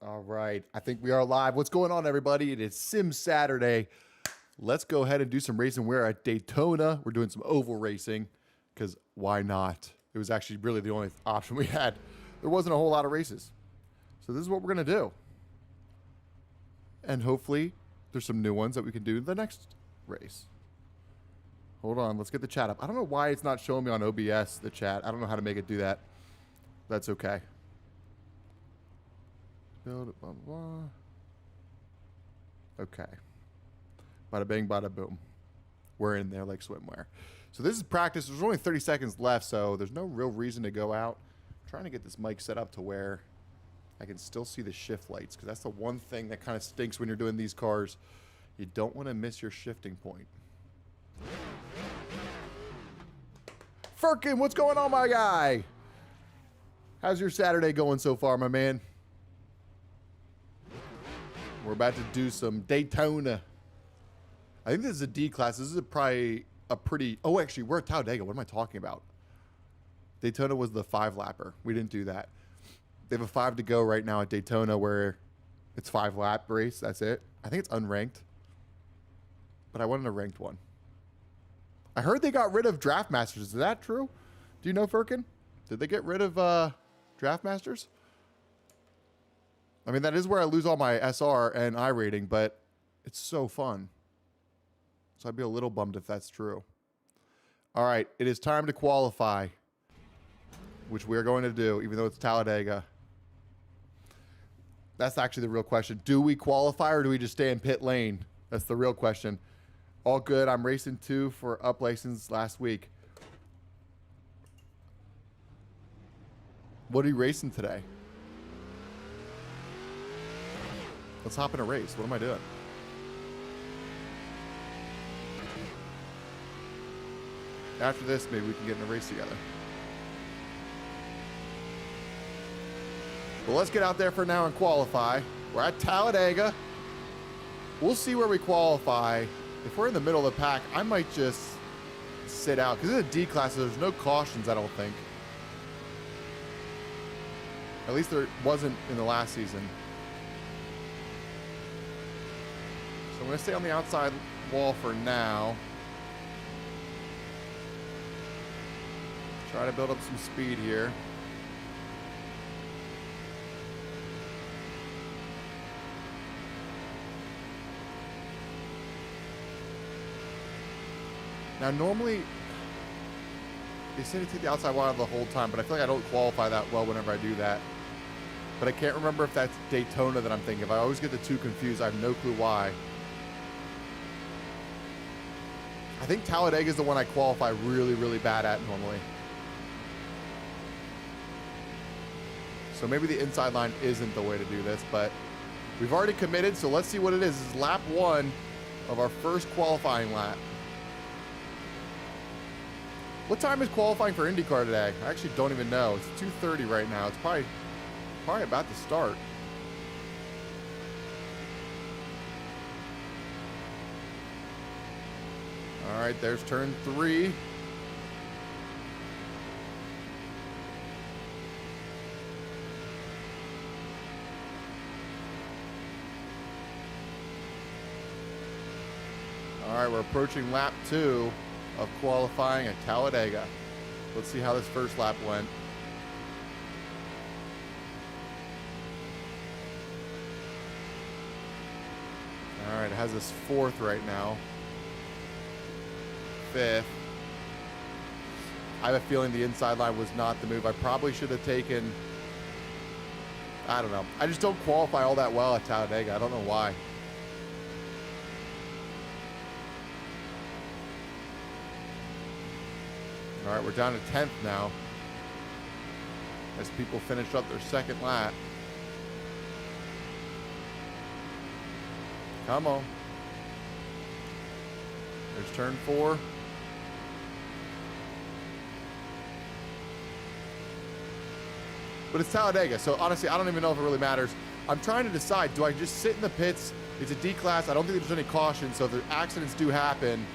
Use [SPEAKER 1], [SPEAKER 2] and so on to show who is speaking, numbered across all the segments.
[SPEAKER 1] All right. I think we are live. What's going on, everybody? It is Sim Saturday. Let's go ahead and do some racing. We're at Daytona. We're doing some oval racing because why not? It was actually really the only option we had. There wasn't a whole lot of races. So this is what we're going to do. And hopefully there's some new ones that we can do the next race. Hold on. Let's get the chat up. I don't know why it's not showing me on OBS, the chat. I don't know how to make it do that. That's okay. Build it, blah, blah, blah. Okay. Bada bing, bada boom. We're in there like swimwear. So this is practice. There's only 30 seconds left, so there's no real reason to go out. I'm trying to get this mic set up to where I can still see the shift lights, because that's the one thing that kind of stinks when you're doing these cars. You don't want to miss your shifting point. Firkin, what's going on, my guy? How's your Saturday going so far, my man? We're about to do some Daytona. I think this is a D class. This is probably a pretty... Oh, actually, we're at Talladega. What am I talking about? Daytona was the 5-lapper. We didn't do that. They have a 5 to go right now at Daytona where it's 5-lap race. That's it. I think it's unranked. But I wanted a ranked one. I heard they got rid of Draft Masters. Is that true? Do you know, Firkin? Did they get rid of Draft Masters? I mean, that is where I lose all my SR and iRating, but it's so fun. So I'd be a little bummed if that's true. All right, it is time to qualify, which we're going to do, even though it's Talladega. That's actually the real question. Do we qualify or do we just stay in pit lane? That's the real question. All good. I'm racing 2 for up license last week. What are you racing today? Let's hop in a race. What am I doing? After this, maybe we can get in a race together. Well, let's get out there for now and qualify. We're at Talladega. We'll see where we qualify. If we're in the middle of the pack, I might just sit out. Because it's a D class, so there's no cautions, I don't think. At least there wasn't in the last season. So I'm going to stay on the outside wall for now. Try to build up some speed here. Now, normally, they say to take the outside wall the whole time, but I feel like I don't qualify that well whenever I do that. But I can't remember if that's Daytona that I'm thinking of. I always get the two confused. I have no clue why. I think Talladega is the one I qualify really, really bad at normally. So maybe the inside line isn't the way to do this, but we've already committed, so let's see what it is. This is lap 1 of our first qualifying lap. What time is qualifying for IndyCar today? I actually don't even know. It's 2:30 right now. It's probably about to start. All right, there's turn 3. All right, we're approaching lap 2 of qualifying at Talladega. Let's see how this first lap went. All right, it has us 4th right now. 5th. I have a feeling the inside line was not the move. I probably should have taken... I don't know. I just don't qualify all that well at Talladega. I don't know why. All right, we're down to 10th now as people finish up their second lap. Come on. There's turn 4. But it's Talladega, so honestly, I don't even know if it really matters. I'm trying to decide, do I just sit in the pits? It's a D class. I don't think there's any caution, so if the accidents do happen,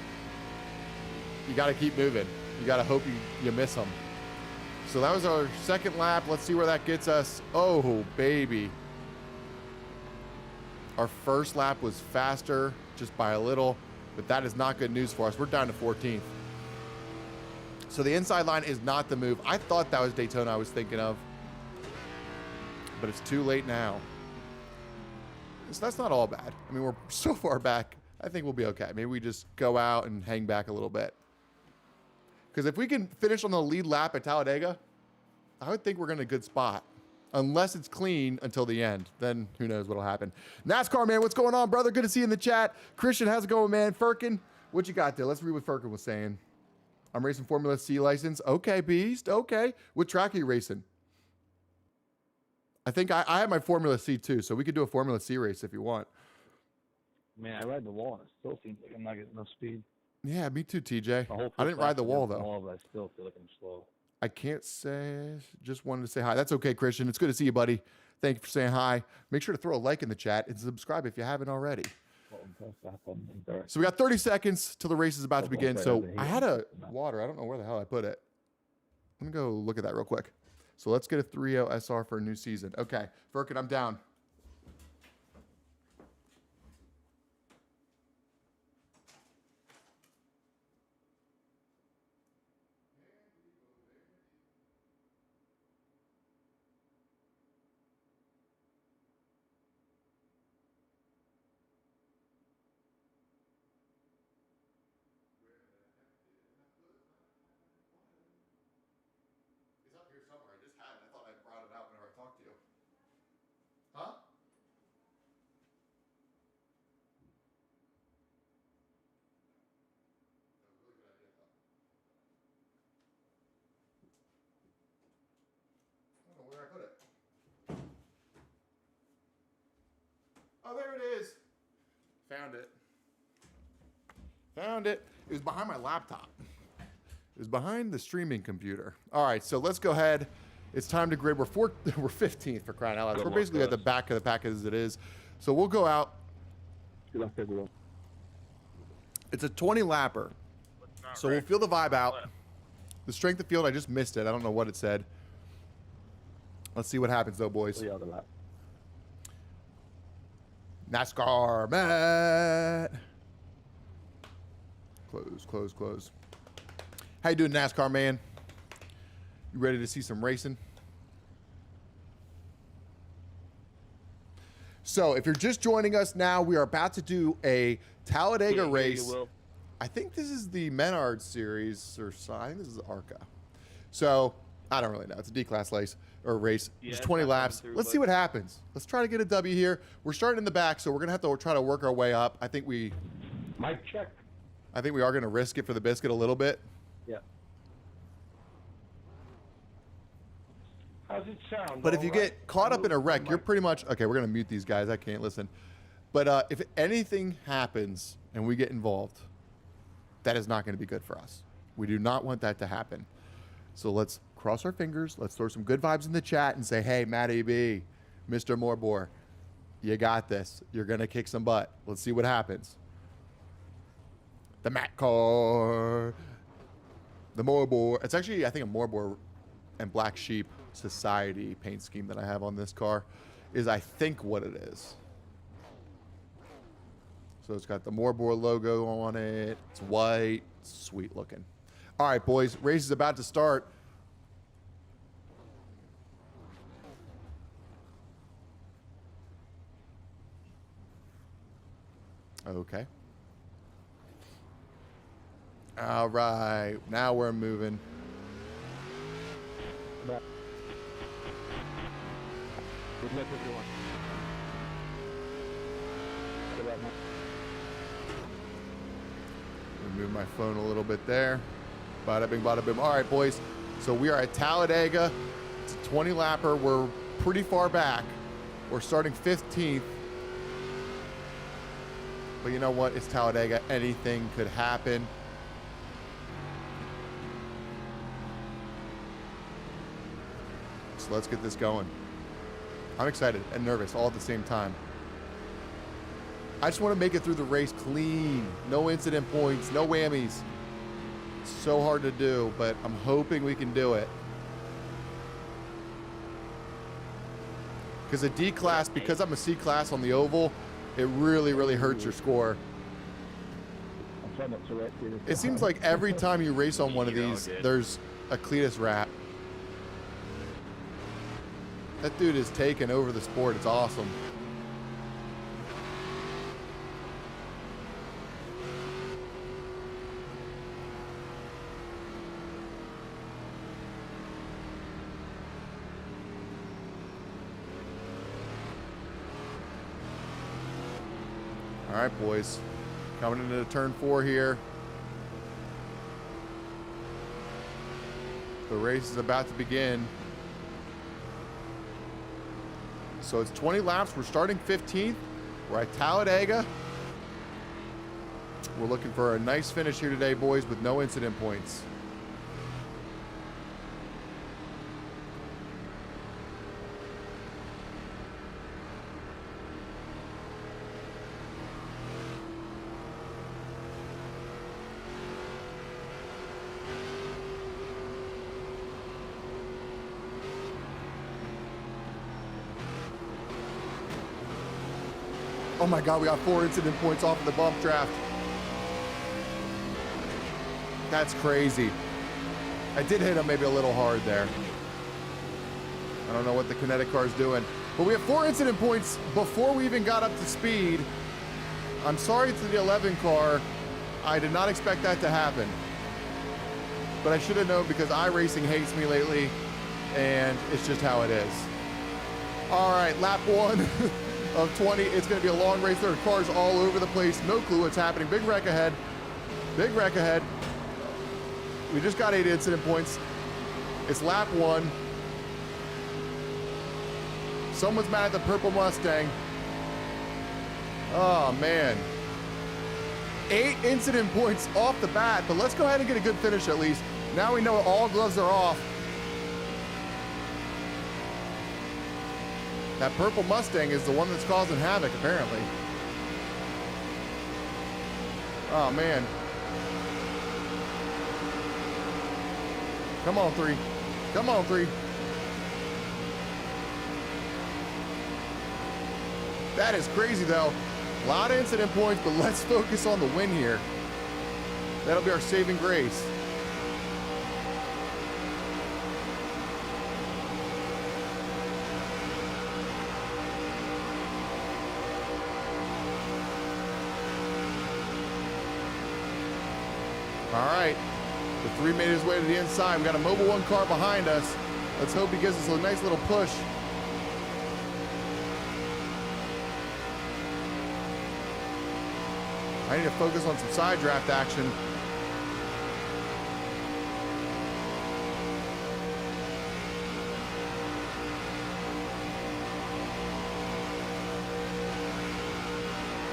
[SPEAKER 1] you got to keep moving. You got to hope you miss them. So that was our second lap. Let's see where that gets us. Oh, baby. Our first lap was faster, just by a little, but that is not good news for us. We're down to 14th. So the inside line is not the move. I thought that was Daytona I was thinking of, but it's too late now. So that's not all bad. I mean, we're so far back. I think we'll be okay. Maybe we just go out and hang back a little bit. Because if we can finish on the lead lap at Talladega, I would think we're in a good spot. Unless it's clean until the end. Then who knows what'll happen. NASCAR, man, what's going on, brother? Good to see you in the chat. Christian, how's it going, man? Firkin, what you got there? Let's read what Firkin was saying. I'm racing Formula C license. Okay, Beast. Okay. What track are you racing? I think I have my Formula C too, so we could do a Formula C race if you want.
[SPEAKER 2] Man, I ride the wall and it still seems like I'm not getting enough speed.
[SPEAKER 1] Yeah, me too, TJ. I didn't ride the wall, though.
[SPEAKER 2] But I still feel like I'm slow.
[SPEAKER 1] I can't say. Just wanted to say hi. That's okay, Christian. It's good to see you, buddy. Thank you for saying hi. Make sure to throw a like in the chat and subscribe if you haven't already. So we got 30 seconds till the race is about to begin. So I had a water. I don't know where the hell I put it. Let me go look at that real quick. So let's get a 3.0 SR for a new season. Okay, Firkin, I'm down. Huh? I don't know where I put it. Oh, there it is. Found it. Found it. It was behind my laptop. It was behind the streaming computer. All right, so let's go ahead. It's time to grid. We're 15th for crying out loud. So we're basically at the back of the pack as it is. So we'll go out. It's a 20 lapper. So we'll feel the vibe out. The strength of field, I just missed it. I don't know what it said. Let's see what happens though, boys. NASCAR, Matt. Close, close, close. How you doing, NASCAR, man? You ready to see some racing? So if you're just joining us now, we are about to do a Talladega race. I think this is the Menard series, or I think this is ARCA. So I don't really know. It's a D-class race. It's 20 laps. Let's see what happens. Let's try to get a W here. We're starting in the back, so we're gonna have to try to work our way up. I think we.
[SPEAKER 2] Mic check.
[SPEAKER 1] I think we are gonna risk it for the biscuit a little bit.
[SPEAKER 2] Yeah. How's it sound?
[SPEAKER 1] But if you get caught up in a wreck, you're pretty much okay. We're gonna mute these guys. I can't listen. But if anything happens and we get involved, that is not going to be good for us. We do not want that to happen. So let's cross our fingers. Let's throw some good vibes in the chat and say, "Hey, Matty B, Mr. Morbore, you got this. You're gonna kick some butt. Let's see what happens." The Matt car, the Morbore. It's actually, I think, a Morbore and Black Sheep Society paint scheme that I have on this car is, I think, what it is. So it's got the Morbore logo on it. It's white, sweet looking. All right, boys, race is about to start. Okay. All right, now we're moving. Move my phone a little bit there. Bada bing, bada boom. All right, boys. So we are at Talladega. It's a 20 lapper. We're pretty far back. We're starting 15th. But you know what? It's Talladega. Anything could happen. So let's get this going. I'm excited and nervous all at the same time. I just want to make it through the race clean. No incident points, no whammies. It's so hard to do, but I'm hoping we can do it. Because a D class, because I'm a C class on the oval, it really, really hurts your score.
[SPEAKER 2] I'm trying not to wreck you.
[SPEAKER 1] It seems like every time you race on one of these, there's a Cletus wrap. That dude is taking over the sport. It's awesome. All right, boys. Coming into turn 4 here. The race is about to begin. So it's 20 laps. We're starting 15th. We're at Talladega. We're looking for a nice finish here today, boys, with no incident points. Oh my God, we got 4 incident points off of the bump draft. That's crazy. I did hit him maybe a little hard there. I don't know what the kinetic car is doing. But we have 4 incident points before we even got up to speed. I'm sorry to the 11 car. I did not expect that to happen. But I should have known because iRacing hates me lately, and it's just how it is. All right, lap 1. Of 20. It's going to be a long race. There are cars all over the place. No clue what's happening. Big wreck ahead. Big wreck ahead. We just got 8 incident points. It's lap 1. Someone's mad at the purple Mustang. Oh, man. 8 incident points off the bat, but let's go ahead and get a good finish at least. Now we know all gloves are off. That purple Mustang is the one that's causing havoc, apparently. Oh, man. Come on, 3. Come on, 3. That is crazy, though. A lot of incident points, but let's focus on the win here. That'll be our saving grace. All right, the 3 made his way to the inside. We got a Mobile 1 car behind us. Let's hope he gives us a nice little push. I need to focus on some side draft action.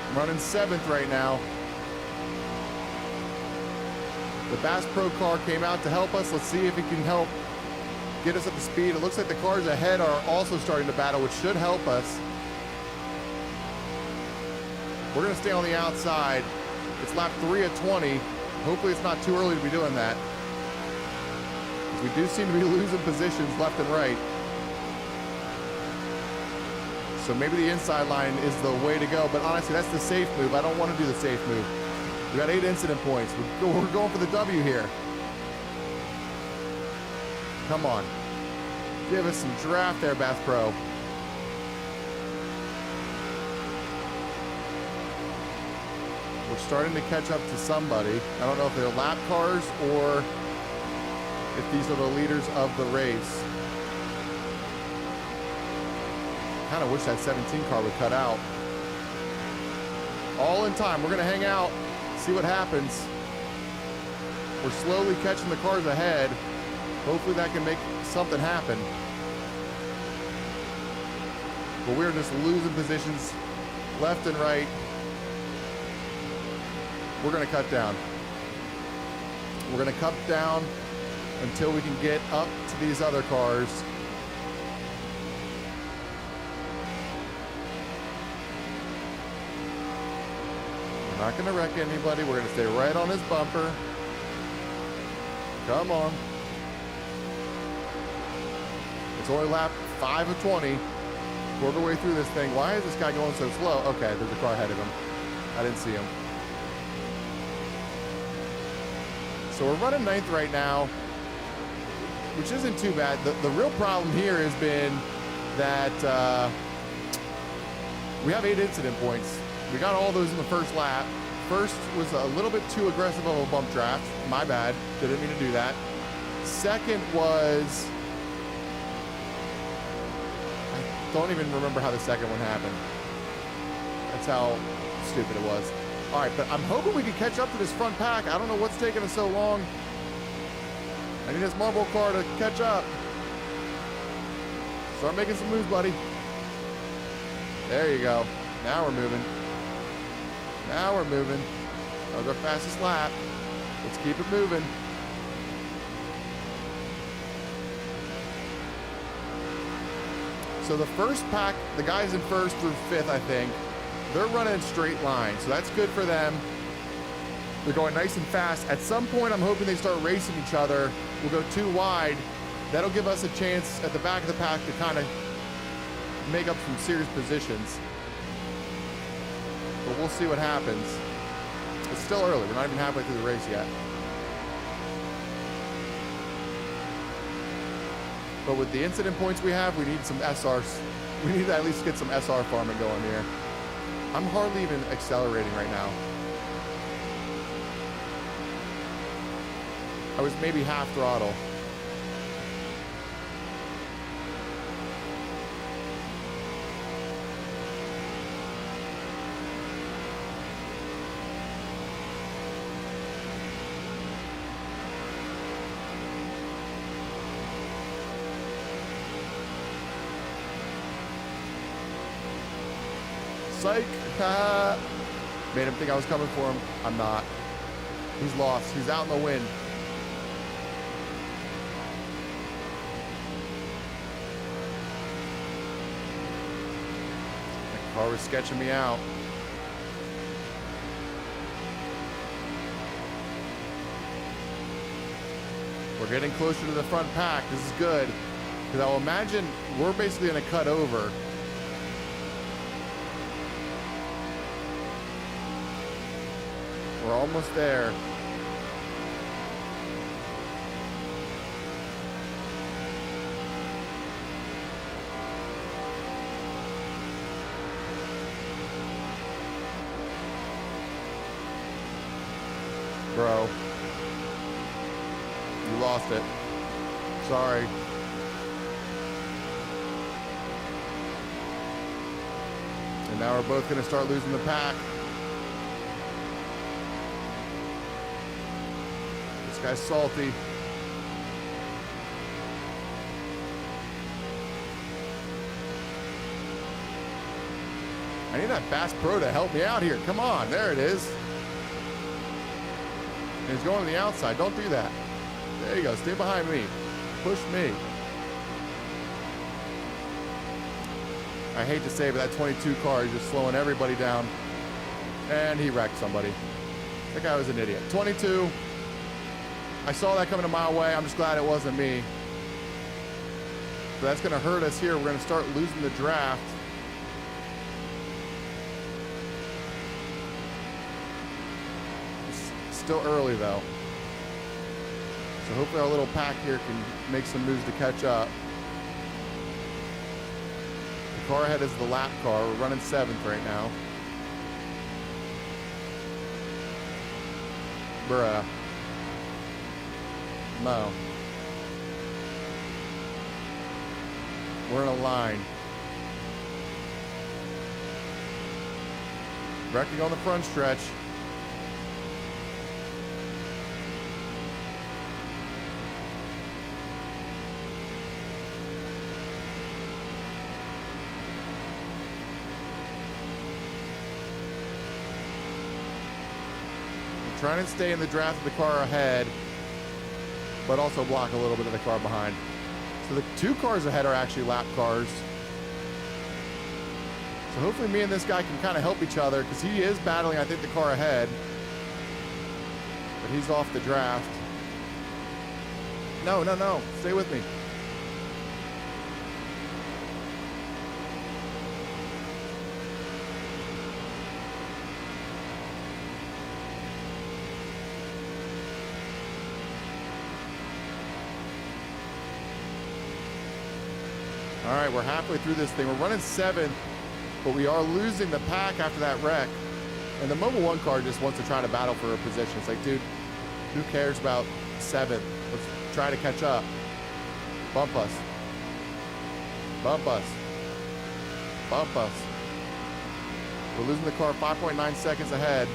[SPEAKER 1] I'm running 7th right now. The Bass Pro car came out to help us. Let's see if he can help get us up to speed. It looks like the cars ahead are also starting to battle, which should help us. We're going to stay on the outside. It's lap 3 at 20. Hopefully it's not too early to be doing that. We do seem to be losing positions left and right. So maybe the inside line is the way to go. But honestly, that's the safe move. I don't want to do the safe move. We got 8 incident points. We're going for the W here. Come on. Give us some draft there, Bass Pro. We're starting to catch up to somebody. I don't know if they're lap cars or if these are the leaders of the race. Kind of wish that 17 car would cut out. All in time. We're going to hang out. See what happens. We're slowly catching the cars ahead. Hopefully that can make something happen. But we're just losing positions left and right. We're going to cut down. We're going to cut down until we can get up to these other cars. We're not going to wreck anybody. We're going to stay right on his bumper. Come on. It's only lap 5 of 20. Quarter way through this thing. Why is this guy going so slow? Okay, there's a car ahead of him. I didn't see him. So we're running 9th right now, which isn't too bad. The real problem here has been that we have 8 incident points. We got all those in the first lap. First was a little bit too aggressive of a bump draft. My bad. Didn't mean to do that. Second was... I don't even remember how the second one happened. That's how stupid it was. All right, but I'm hoping we can catch up to this front pack. I don't know what's taking us so long. I need this marble car to catch up. Start making some moves, buddy. There you go. Now we're moving. Now we're moving. That was our fastest lap. Let's keep it moving. So the first pack, the guys in first through 5th, I think, they're running in straight line. So that's good for them. They're going nice and fast. At some point, I'm hoping they start racing each other. We'll go too wide. That'll give us a chance at the back of the pack to kind of make up some serious positions. But we'll see what happens. It's still early. We're not even halfway through the race yet. But with the incident points we have, we need some SRs. We need to at least get some SR farming going here. I'm hardly even accelerating right now. I was maybe half throttle. Psych. Made him think I was coming for him. I'm not. He's lost. He's out in the wind. The car was sketching me out. We're getting closer to the front pack. This is good. Because I will imagine we're basically going to cut over. We're almost there. Bro. You lost it. Sorry. And now we're both going to start losing the pack. Guy's salty. I need that Bass Pro to help me out here. Come on, there it is. And he's going to the outside. Don't do that. There you go. Stay behind me. Push me. I hate to say it, but that 22 car is just slowing everybody down. And he wrecked somebody. That guy was an idiot. 22. I saw that coming a mile away. I'm just glad it wasn't me. But that's going to hurt us here. We're going to start losing the draft. It's still early, though. So hopefully our little pack here can make some moves to catch up. The car ahead is the lap car. We're running 7th right now. Bruh. No. We're in a line. Wrecking on the front stretch. I'm trying to stay in the draft of the car ahead, but also block a little bit of the car behind. So the 2 cars ahead are actually lap cars. So hopefully me and this guy can kind of help each other, because he is battling, I think, the car ahead. But he's off the draft. No, no, no. Stay with me. All right, we're halfway through this thing. We're running 7th, but we are losing the pack after that wreck. And the Mobil 1 car just wants to try to battle for a position. It's like, dude, who cares about 7th? Let's try to catch up. Bump us. Bump us. Bump us. We're losing the car 5.9 seconds ahead.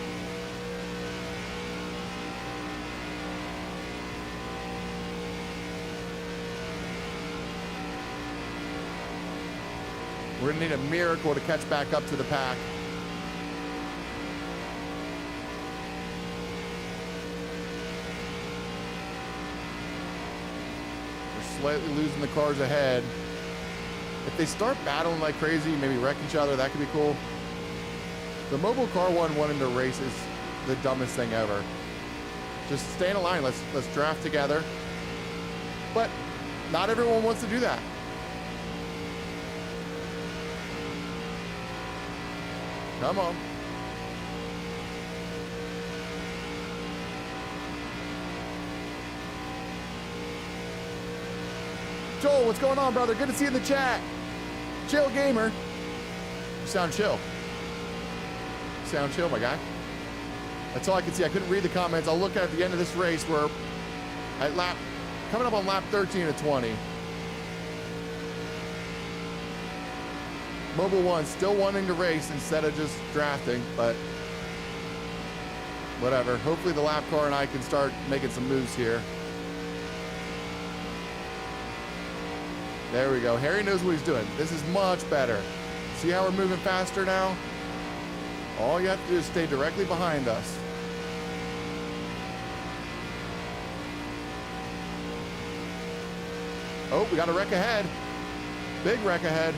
[SPEAKER 1] We're gonna need a miracle to catch back up to the pack. We're slightly losing the cars ahead. If they start battling like crazy, maybe wreck each other, that could be cool. The Mobil Car 1 wanting to race is the dumbest thing ever. Just stay in a line, let's draft together. But not everyone wants to do that. Come on. Joel, what's going on, brother? Good to see you in the chat. Chill gamer. You sound chill. You sound chill, my guy. That's all I can see. I couldn't read the comments. I'll look at the end of this race. We're at coming up on lap 13 of 20. Mobil 1 still wanting to race instead of just drafting, but whatever. Hopefully the lap car and I can start making some moves here. There we go. Harry knows what he's doing. This is much better. See how we're moving faster now? All you have to do is stay directly behind us. Oh, we got a wreck ahead. Big wreck ahead.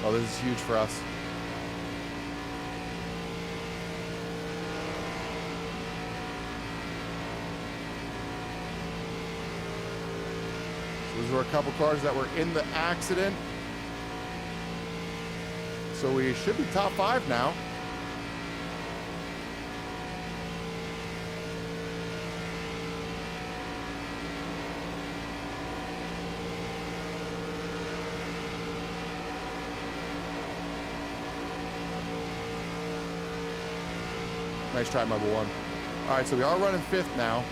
[SPEAKER 1] Oh, this is huge for us. So those were a couple cars that were in the accident. So we should be top 5 now. Nice try, Mobil 1. All right, so we are running 5th now.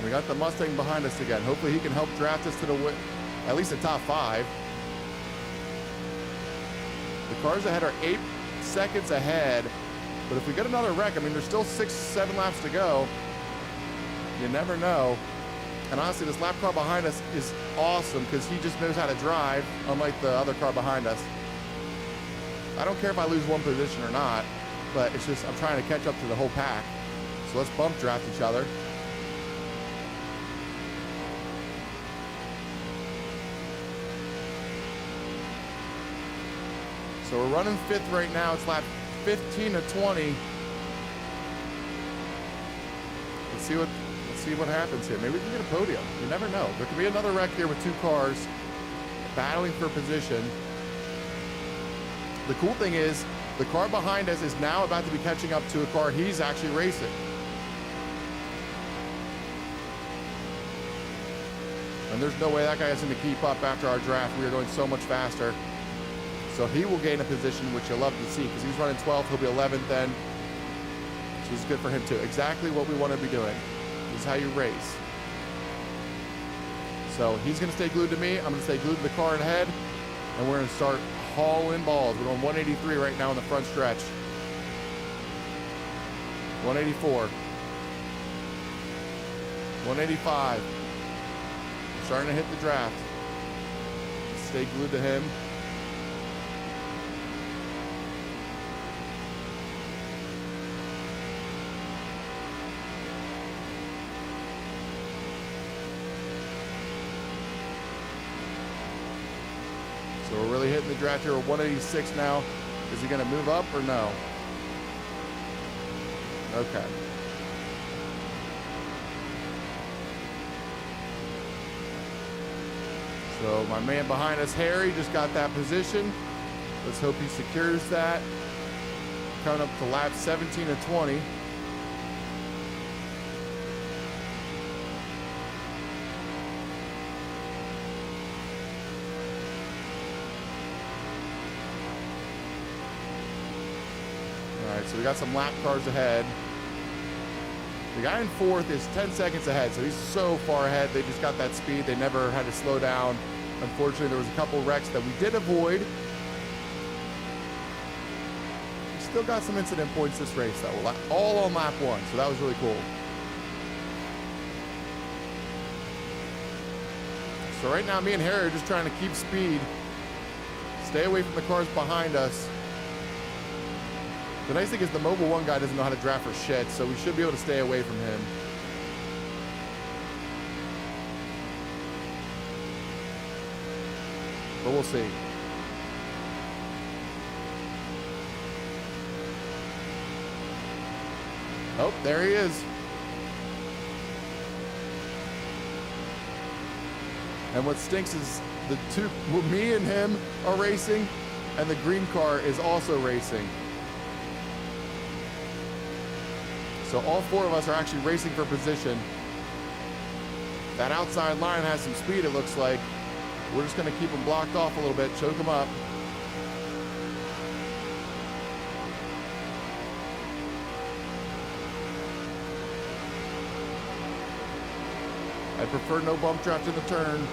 [SPEAKER 1] We got the Mustang behind us again. Hopefully he can help draft us to the at least the top 5. The cars ahead are 8 seconds ahead. But if we get another wreck, I mean, there's still 6, 7 laps to go. You never know. And honestly, this lap car behind us is awesome because he just knows how to drive, unlike the other car behind us. I don't care if I lose one position or not, but it's just I'm trying to catch up to the whole pack. So let's bump draft each other. So we're running 5th right now. It's lap 15 of 20. Let's see what happens here. Maybe we can get a podium. You never know. There could be another wreck here with 2 cars battling for position. The cool thing is the car behind us is now about to be catching up to a car he's actually racing. And there's no way that guy is going to keep up after our draft. We are going so much faster. So he will gain a position, which you'll love to see because he's running 12th. He'll be 11th then. So it's good for him too. Exactly what we want to be doing. This is how you race. So he's going to stay glued to me. I'm going to stay glued to the car ahead. And we're going to start hauling balls. We're going 183 right now in the front stretch. 184. 185. Starting to hit the draft. Stay glued to him. So we're really hitting the draft here. We're 186 now. Is he going to move up or no? Okay. So So my man behind us, Harry, just got that position. Let's hope he secures that. Coming up to lap 17 of 20. All right, so we got some lap cars ahead. The guy in fourth is 10 seconds ahead, so he's so far ahead. They just got that speed. They never had to slow down. Unfortunately, there was a couple wrecks that we did avoid. We still got some incident points this race, though. All on lap one, so that was really cool. So right now, me and Harry are just trying to keep speed. Stay away from the cars behind us. The nice thing is the Mobile 1 guy doesn't know how to draft for shit, so we should be able to stay away from him. But we'll see. Oh, there he is. And what stinks is the two, well, me and him are racing, and the green car is also racing. So all four of us are actually racing for position. That outside line has some speed, it looks like. We're just going to keep them blocked off a little bit, choke them up. I prefer no bump draft in the turn.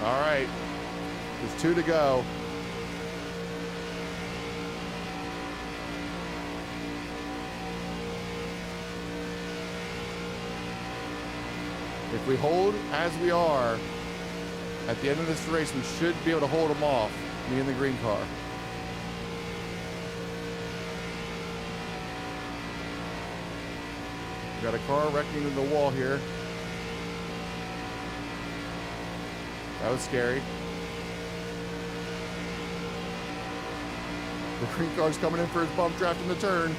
[SPEAKER 1] All right. There's 2 to go. If we hold as we are, at the end of this race, we should be able to hold them off, me and the green car. We got a car wrecking into the wall here. That was scary. The green car's coming in for his bump draft in the turn.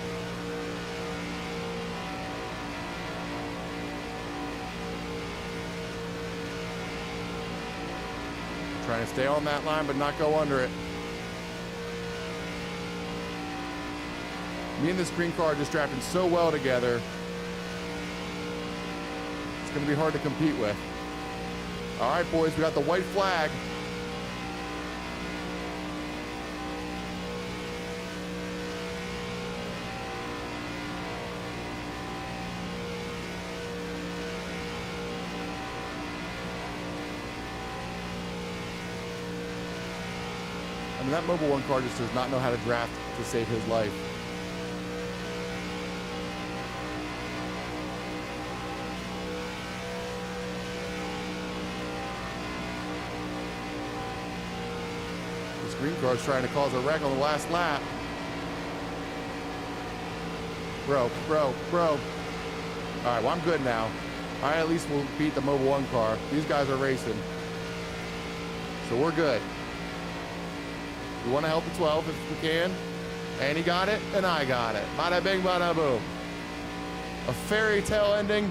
[SPEAKER 1] Trying to stay on that line, but not go under it. Me and this green car are just drafting so well together. It's going to be hard to compete with. All right, boys, we got the white flag. I mean, that Mobile 1 car just does not know how to draft to save his life. This green car is trying to cause a wreck on the last lap. Bro. All right, well, I'm good now. I at least will beat the Mobile 1 car. These guys are racing. So we're good. We want to help the 12 if we can. And he got it, and I got it. Bada bing, bada boom. A fairy tale ending.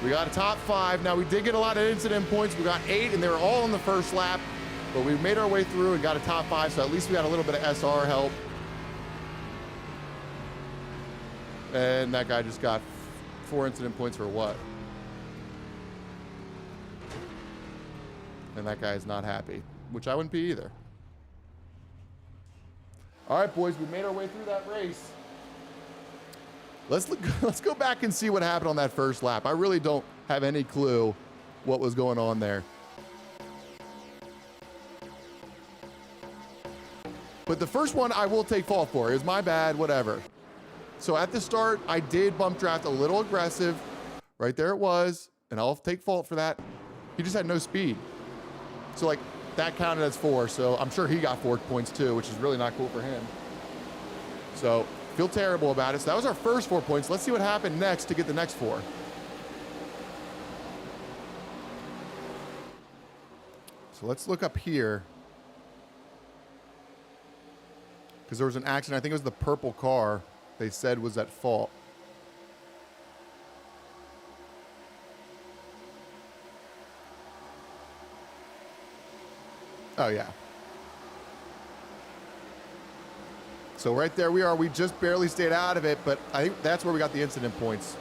[SPEAKER 1] We got a top 5. Now, we did get a lot of incident points. We got 8, and they were all in the first lap. But we made our way through and got a top 5, so at least we got a little bit of SR help. And that guy just got 4 incident points for what? And that guy is not happy, which I wouldn't be either. All right, boys, we made our way through that race. Let's go back and see what happened on that first lap. I really don't have any clue what was going on there. But the first one I will take fault for. It was my bad, whatever. So at the start, I did bump draft a little aggressive. Right there it was, and I'll take fault for that. He just had no speed. So, like, that counted as 4, so I'm sure he got 4 points too, which is really not cool for him. So, feel terrible about it. So that was our first 4 points. Let's see what happened next to get the next 4. So let's look up here. Because there was an accident. I think it was the purple car they said was at fault. Oh, yeah. So right there we are. We just barely stayed out of it, but I think that's where we got the incident points.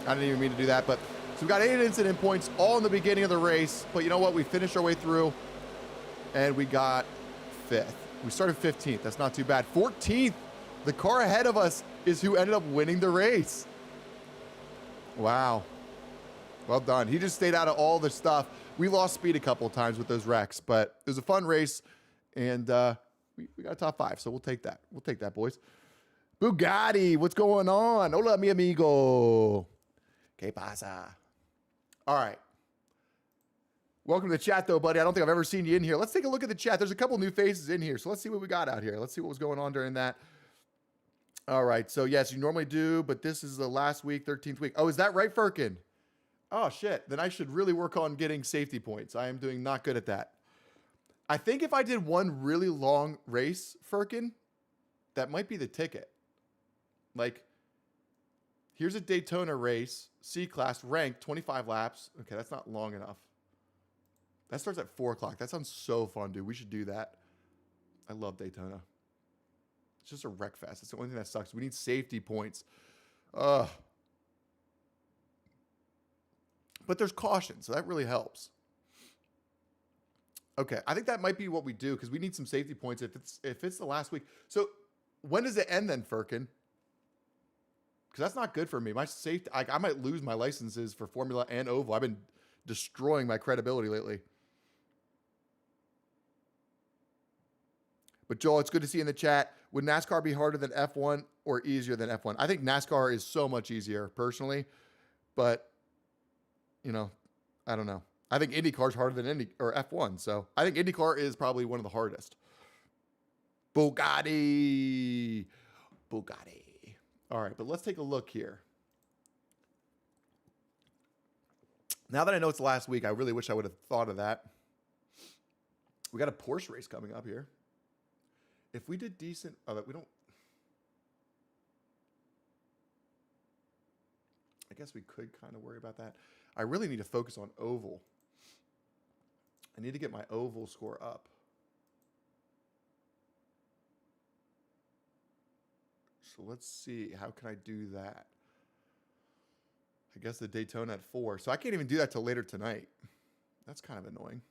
[SPEAKER 1] I didn't even mean to do that, but so we got 8 incident points all in the beginning of the race. But you know what? We finished our way through, and we got 5th. We started 15th. That's not too bad. 14th. The car ahead of us is who ended up winning the race. Wow. Well done. He just stayed out of all the stuff. We lost speed a couple of times with those wrecks, but it was a fun race, and we got a top 5, so we'll take that. We'll take that, boys. Bugatti, what's going on? Hola, mi amigo. ¿Qué pasa? All right. Welcome to the chat, though, buddy. I don't think I've ever seen you in here. Let's take a look at the chat. There's a couple new faces in here, so let's see what we got out here. Let's see what was going on during that. All right. So, yes, you normally do, but this is the last week, 13th week. Oh, is that right, Firkin? Oh, shit. Then I should really work on getting safety points. I am doing not good at that. I think if I did one really long race, Firkin, that might be the ticket. Like, here's a Daytona race, C-Class, ranked, 25 laps. Okay, that's not long enough. That starts at 4 o'clock. That sounds so fun, dude. We should do that. I love Daytona. It's just a wreck fest. It's the only thing that sucks. We need safety points. But there's caution, so that really helps. Okay, I think that might be what we do because we need some safety points if it's the last week. So when does it end then, Firkin? Because that's not good for me. My safety, I might lose my licenses for Formula and Oval. I've been destroying my credibility lately. But Joel, it's good to see you in the chat. Would NASCAR be harder than F1 or easier than F1? I think NASCAR is so much easier personally, but you know, I don't know. I think IndyCar is harder than F1. So I think IndyCar is probably one of the hardest. Bugatti. All right, but let's take a look here. Now that I know it's the last week, I really wish I would have thought of that. We got a Porsche race coming up here. If we did decent, we don't. I guess we could kind of worry about that. I really need to focus on Oval. I need to get my Oval score up. So let's see. How can I do that? I guess the Daytona at 4. So I can't even do that till later tonight. That's kind of annoying.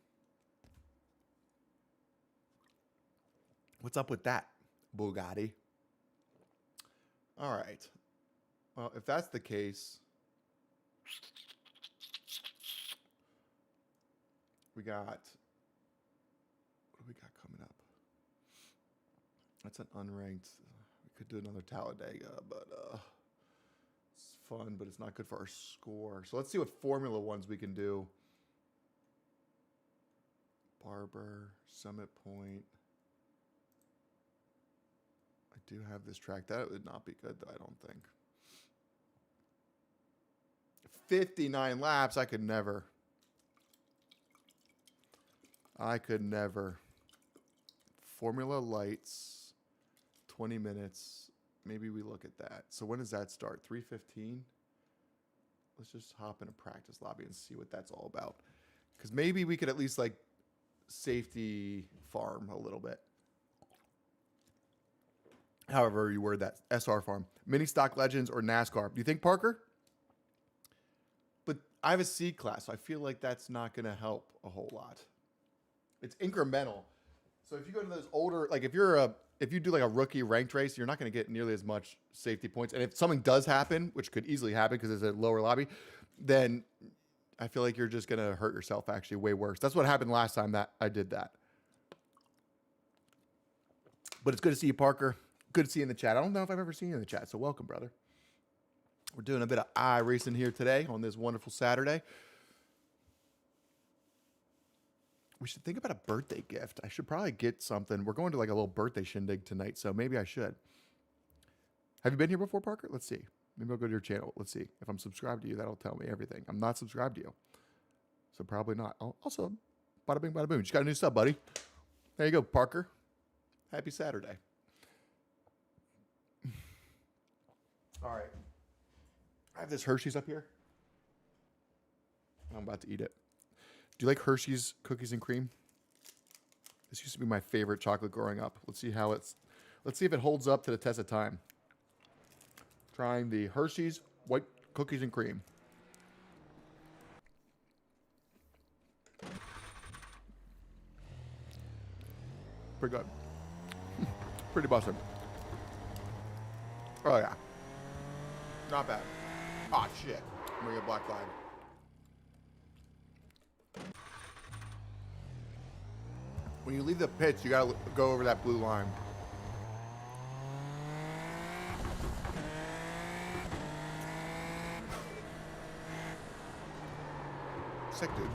[SPEAKER 1] What's up with that, Bugatti? All right. Well, if that's the case, we got, what do we got coming up? That's an unranked. We could do another Talladega, but it's fun, but it's not good for our score. So let's see what Formula Ones we can do. Barber, Summit Point. I do have this track. That would not be good, though, I don't think. 59 laps. I could never. Formula Lights, 20 minutes. Maybe we look at that. So when does that start? 3:15? Let's just hop in a practice lobby and see what that's all about. Because maybe we could at least like safety farm a little bit. However you word that. SR farm. Mini Stock Legends or NASCAR. Do you think, Parker? But I have a C class, so I feel like that's not going to help a whole lot. It's incremental. So if you go to those older, like if you do like a rookie ranked race, you're not going to get nearly as much safety points. And if something does happen, which could easily happen because it's a lower lobby, then I feel like you're just going to hurt yourself actually way worse. That's what happened last time that I did that. But it's good to see you, Parker. Good to see you in the chat. I don't know if I've ever seen you in the chat, so welcome, brother. We're doing a bit of iRacing here today on this wonderful Saturday. We should think about a birthday gift. I should probably get something. We're going to like a little birthday shindig tonight, so maybe I should. Have you been here before, Parker? Let's see. Maybe I'll go to your channel. Let's see. If I'm subscribed to you, that'll tell me everything. I'm not subscribed to you, so probably not. Also, bada bing, bada boom. Just got a new sub, buddy. There you go, Parker. Happy Saturday. All right. I have this Hershey's up here. I'm about to eat it. Do you like Hershey's cookies and cream? This used to be my favorite chocolate growing up. Let's see if it holds up to the test of time. Trying the Hershey's white cookies and cream. Pretty good. Pretty busted. Oh yeah. Not bad. Ah, shit. I'm gonna get black flag. When you leave the pits, you gotta go over that blue line. Sick, dude.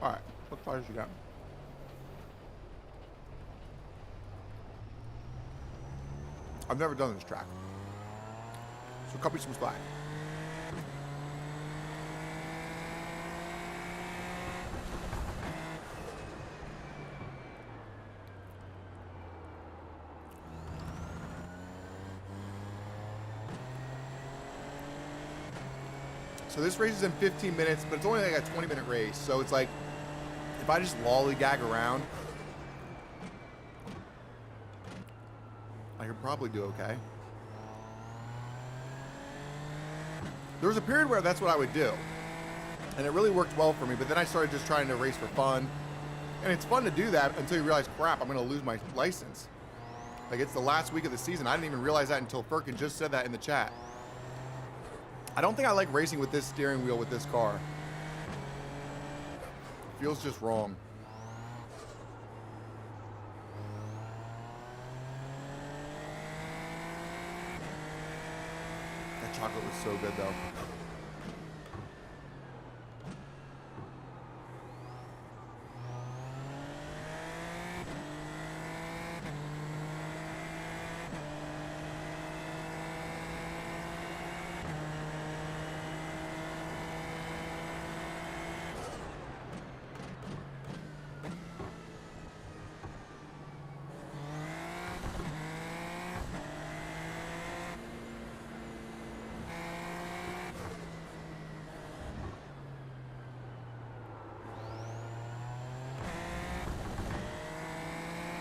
[SPEAKER 1] All right, what tires you got? I've never done this track, so cut me some slack. So this race is in 15 minutes, but it's only like a 20-minute race. So it's like, if I just lollygag around, I could probably do okay. There was a period where that's what I would do. And it really worked well for me, but then I started just trying to race for fun. And it's fun to do that until you realize, crap, I'm gonna lose my license. Like, it's the last week of the season. I didn't even realize that until Firkin just said that in the chat. I don't think I like racing with this steering wheel with this car. Feels just wrong. That chocolate was so good though.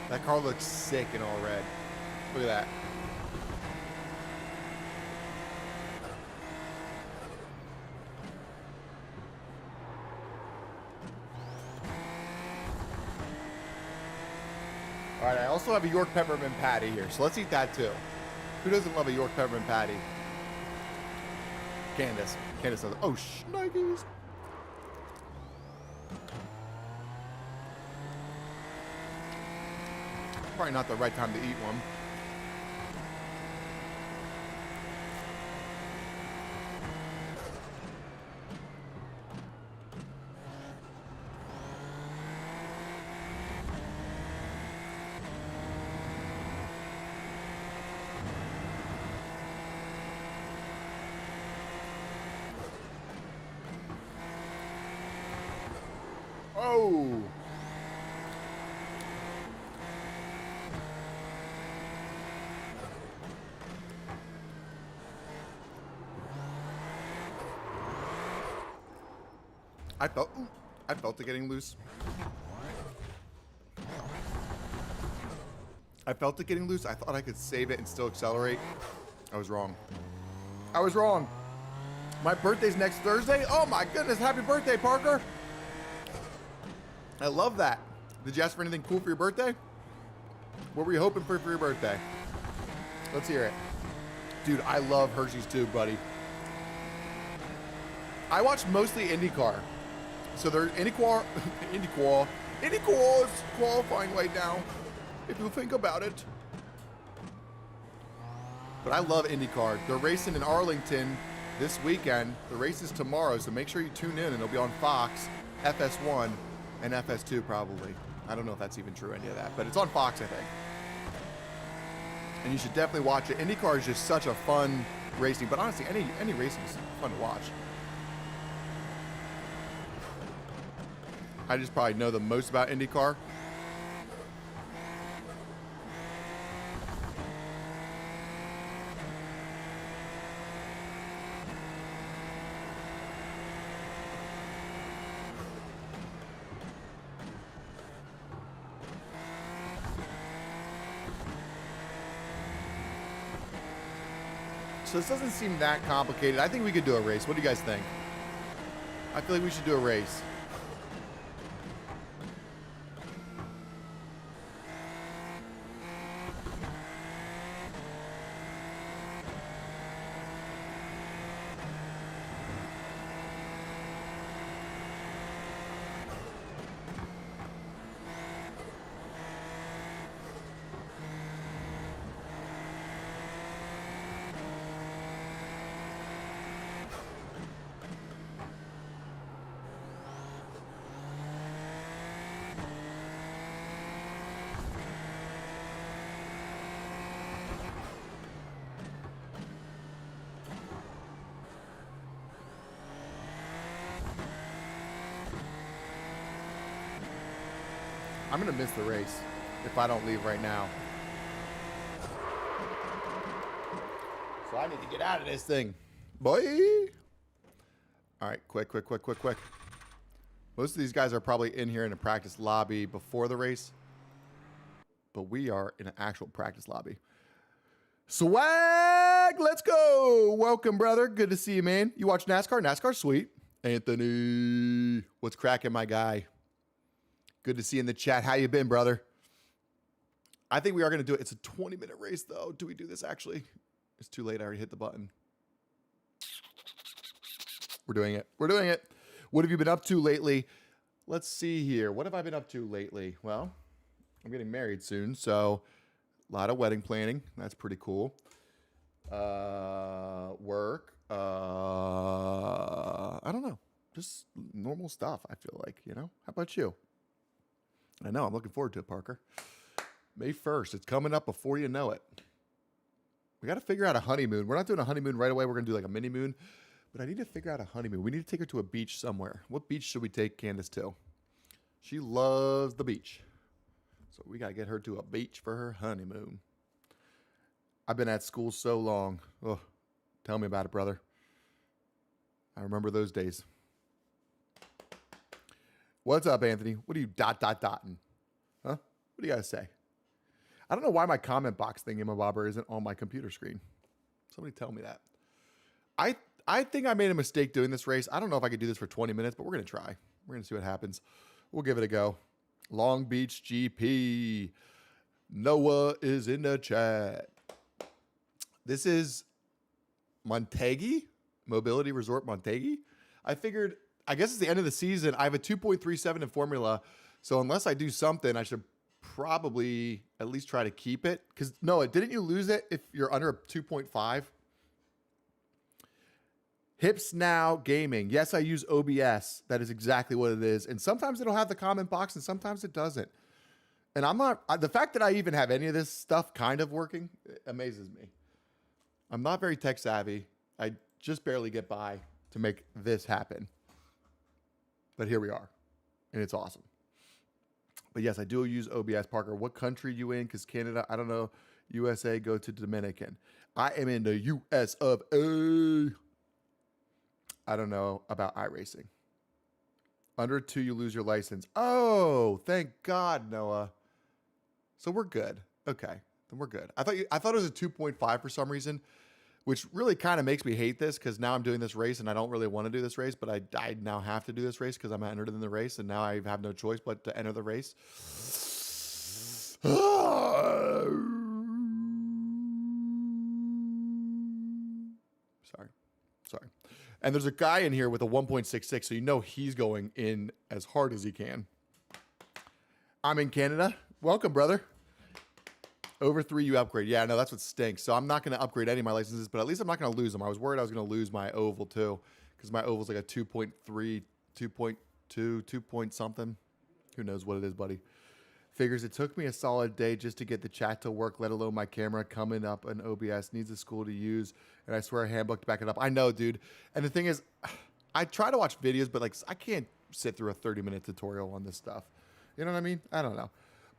[SPEAKER 1] That car looks sick in all red. Look at that. All right, I also have a York peppermint patty here, so let's eat that too. Who doesn't love a York peppermint patty? Candace. Candace does. Oh, shnikes. Probably not the right time to eat one. Oh! I felt it getting loose. I felt it getting loose. I thought I could save it and still accelerate. I was wrong. I was wrong. My birthday's next Thursday. Oh my goodness, happy birthday, Parker. I love that. Did you ask for anything cool for your birthday? What were you hoping for your birthday? Let's hear it. Dude, I love Hershey's too, buddy. I watch mostly IndyCar. So they're IndyCar is qualifying right now, if you think about it. But I love IndyCar. They're racing in Arlington this weekend. The race is tomorrow, so make sure you tune in, and it'll be on Fox, FS1, and FS2 probably. I don't know if that's even true, any of that, but it's on Fox, I think. And you should definitely watch it. IndyCar is just such a fun racing, but honestly, any racing is fun to watch. I just probably know the most about IndyCar. So this doesn't seem that complicated. I think we could do a race. What do you guys think? I feel like we should do a race. I'm going to miss the race if I don't leave right now. So I need to get out of this thing. Boy. All right, quick. Most of these guys are probably in here in a practice lobby before the race. But we are in an actual practice lobby. Swag, let's go. Welcome, brother. Good to see you, man. You watch NASCAR? NASCAR's sweet. Anthony, what's cracking, my guy? Good to see you in the chat. How you been, brother? I think we are going to do it. It's a 20-minute race, though. Do we do this, actually? It's too late. I already hit the button. We're doing it. We're doing it. What have you been up to lately? Let's see here. What have I been up to lately? Well, I'm getting married soon, so a lot of wedding planning. That's pretty cool. Work. I don't know. Just normal stuff, I feel like, you know? How about you? I know. I'm looking forward to it, Parker. May 1st. It's coming up before you know it. We got to figure out a honeymoon. We're not doing a honeymoon right away. We're going to do like a mini moon. But I need to figure out a honeymoon. We need to take her to a beach somewhere. What beach should we take Candace to? She loves the beach. So we got to get her to a beach for her honeymoon. I've been at school so long. Oh, tell me about it, brother. I remember those days. What's up, Anthony? What are you dotting? Huh? What do you guys say? I don't know why my comment box thingamabobber isn't on my computer screen. Somebody tell me that. I think I made a mistake doing this race. I don't know if I could do this for 20 minutes, but we're going to try. We're going to see what happens. We'll give it a go. Long Beach GP. Noah is in the chat. This is Motegi, Mobility Resort Motegi. I figured, I guess it's the end of the season. I have a 2.37 in Formula. So unless I do something, I should probably at least try to keep it. Because Noah, didn't you lose it if you're under a 2.5? Hips Now Gaming. Yes, I use OBS. That is exactly what it is. And sometimes it'll have the comment box and sometimes it doesn't. And I'm not, the fact that I even have any of this stuff kind of working amazes me. I'm not very tech savvy. I just barely get by to make this happen. But here we are. And it's awesome. But yes, I do use OBS. Parker, what country you in? Because Canada, I don't know. USA, go to Dominican. I am in the US of A. I don't know about iRacing. Under 2, you lose your license. Oh, thank God, Noah. So we're good. Okay, then we're good. I thought it was a 2.5 for some reason, which really kind of makes me hate this because now I'm doing this race and I don't really want to do this race, but I now have to do this race because I'm entered in the race and now I have no choice but to enter the race. Sorry. And there's a guy in here with a 1.66, so you know he's going in as hard as he can. I'm in Canada. Welcome, brother. Over 3, you upgrade. Yeah, no, that's what stinks. So I'm not going to upgrade any of my licenses, but at least I'm not going to lose them. I was worried I was going to lose my oval, too, because my oval's like a 2.3, 2.2, 2 point something. Who knows what it is, buddy. Figures it took me a solid day just to get the chat to work, let alone my camera coming up an OBS. Needs a school to use, and I swear a handbook to back it up. I know, dude. And the thing is, I try to watch videos, but like I can't sit through a 30-minute tutorial on this stuff. You know what I mean? I don't know.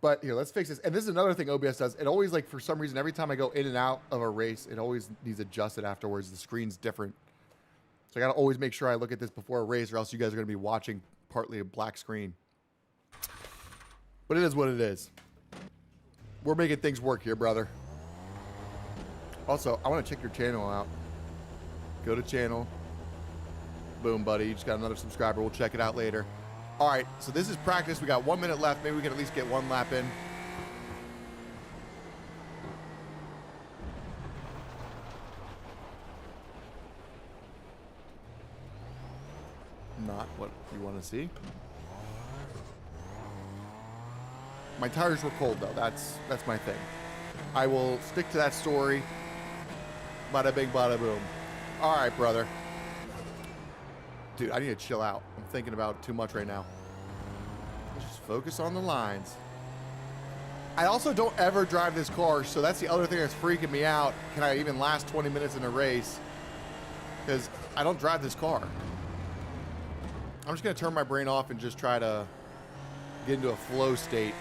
[SPEAKER 1] But here, let's fix this. And this is another thing OBS does. It always, like, for some reason, every time I go in and out of a race, it always needs adjusted afterwards. The screen's different. So I got to always make sure I look at this before a race, or else you guys are going to be watching partly a black screen. But it is what it is. We're making things work here, brother. Also, I want to check your channel out. Go to channel. Boom, buddy. You just got another subscriber. We'll check it out later. All right, so this is practice. We got 1 minute left. Maybe we can at least get one lap in. Not what you want to see. My tires were cold, though. That's my thing. I will stick to that story. Bada bing, bada boom. All right, brother. Dude, I need to chill out. I'm thinking about it too much right now. Let's just focus on the lines. I also don't ever drive this car, so that's the other thing that's freaking me out. Can I even last 20 minutes in a race? Because I don't drive this car. I'm just going to turn my brain off and just try to get into a flow state.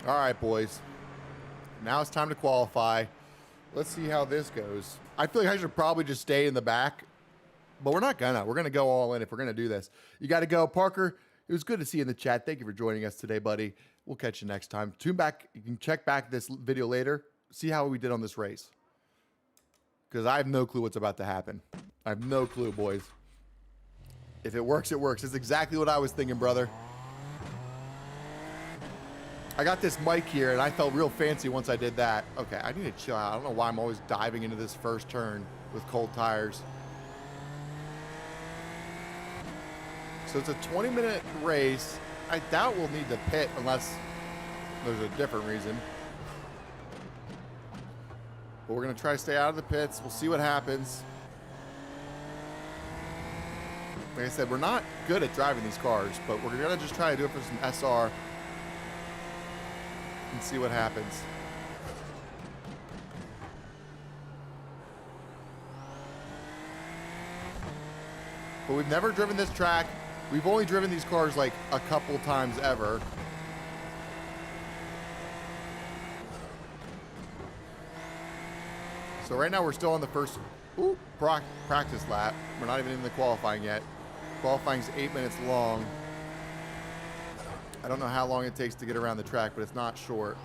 [SPEAKER 1] All right, boys. Now it's time to qualify. Let's see how this goes. I feel like I should probably just stay in the back, but we're not gonna. We're gonna go all in if we're gonna do this. You got to go, Parker. It was good to see you in the chat. Thank you for joining us today, buddy. We'll catch you next time. Tune back. You can check back this video later. See how we did on this race. Because I have no clue what's about to happen. I have no clue, boys. If it works, it works. It's exactly what I was thinking, brother. I got this mic here, and I felt real fancy once I did that. Okay, I need to chill out. I don't know why I'm always diving into this first turn with cold tires. So it's a 20-minute race. I doubt we'll need to pit unless there's a different reason. But we're going to try to stay out of the pits. We'll see what happens. Like I said, we're not good at driving these cars, but we're going to just try to do it for some SR. And see what happens. But we've never driven this track. We've only driven these cars like a couple times ever. So right now we're still on the first practice lap. We're not even in the qualifying yet. Qualifying's 8 minutes long. I don't know how long it takes to get around the track, but it's not short.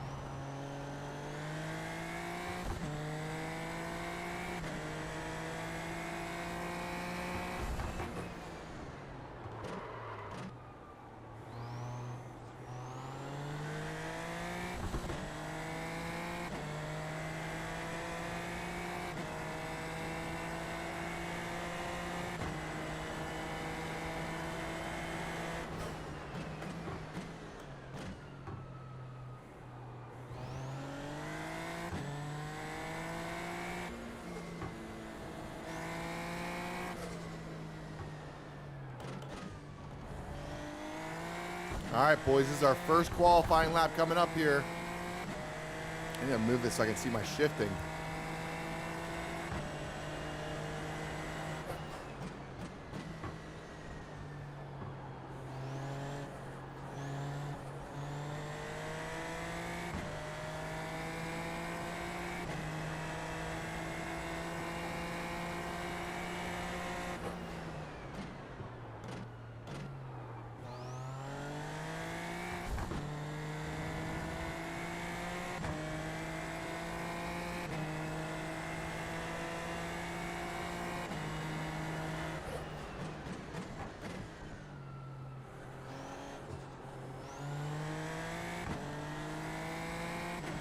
[SPEAKER 1] All right, boys, this is our first qualifying lap coming up here. I need to move this so I can see my shifting.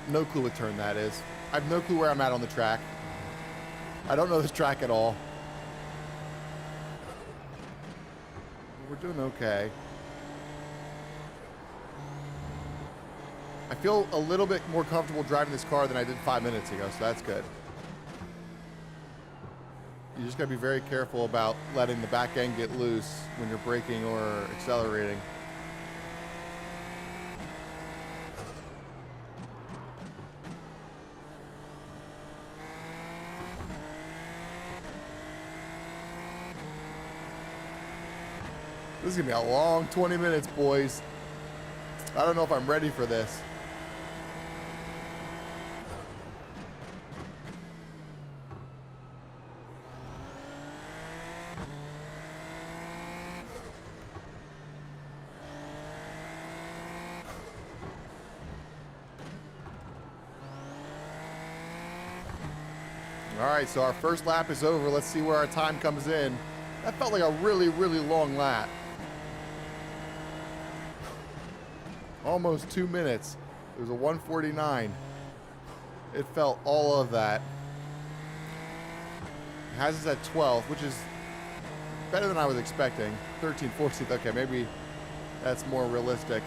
[SPEAKER 1] No clue what turn that is. I have no clue where I'm at on the track. I don't know this track at all. We're doing okay. I feel a little bit more comfortable driving this car than I did 5 minutes ago, so that's good. You just gotta be very careful about letting the back end get loose when you're braking or accelerating. This is gonna be a long 20 minutes, boys. I don't know if I'm ready for this. All right, so our first lap is over. Let's see where our time comes in. That felt like a really, really long lap. Almost 2 minutes. It was a 1:49. It felt all of that. It has us at 12th, which is better than I was expecting. 13th, 14th. Okay, maybe that's more realistic.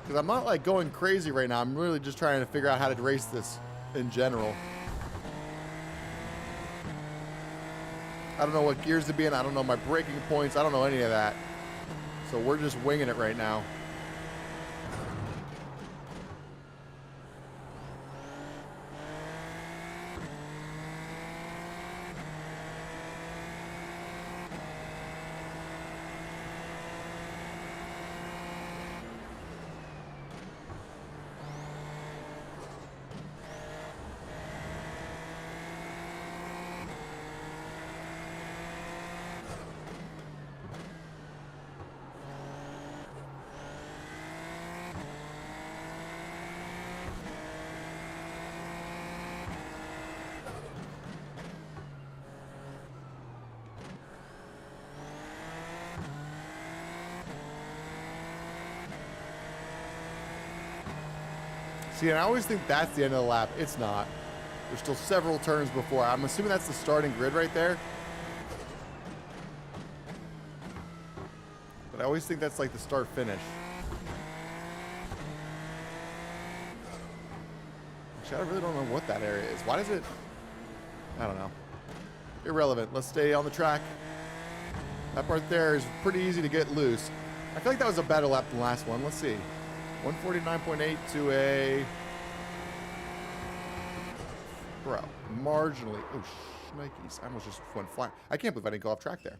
[SPEAKER 1] Because I'm not like going crazy right now. I'm really just trying to figure out how to race this in general. I don't know what gears to be in. I don't know my braking points. I don't know any of that. So we're just winging it right now. See, and I always think that's the end of the lap. It's not. There's still several turns before. I'm assuming that's the starting grid right there. But I always think that's like the start finish. Actually, I really don't know what that area is. Why does it... I don't know. Irrelevant. Let's stay on the track. That part there is pretty easy to get loose. I feel like that was a better lap than the last one. Let's see. 149.8 to a... Bro, marginally... Oh, shnikes. I almost just went flying. I can't believe I didn't go off track there.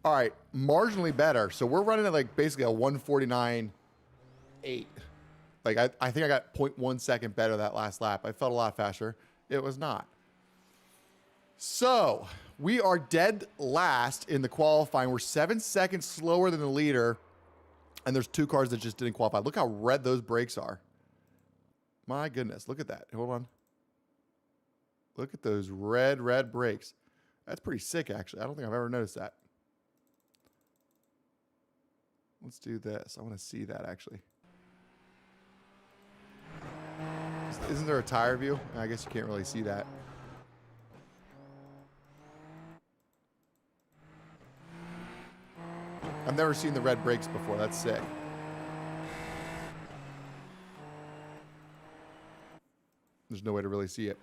[SPEAKER 1] All right, marginally better. So we're running at like basically a 149.8. Like I think I got 0.1 second better that last lap. I felt a lot faster. It was not. So we are dead last in the qualifying. We're 7 seconds slower than the leader. And there's two cars that just didn't qualify. Look how red those brakes are. My goodness, look at that. Hold on. Look at those red brakes. That's pretty sick, actually. I don't think I've ever noticed that. Let's do this. I want to see that, actually. Isn't there a tire view? I guess you can't really see that. I've never seen the red brakes before. That's sick. There's no way to really see it.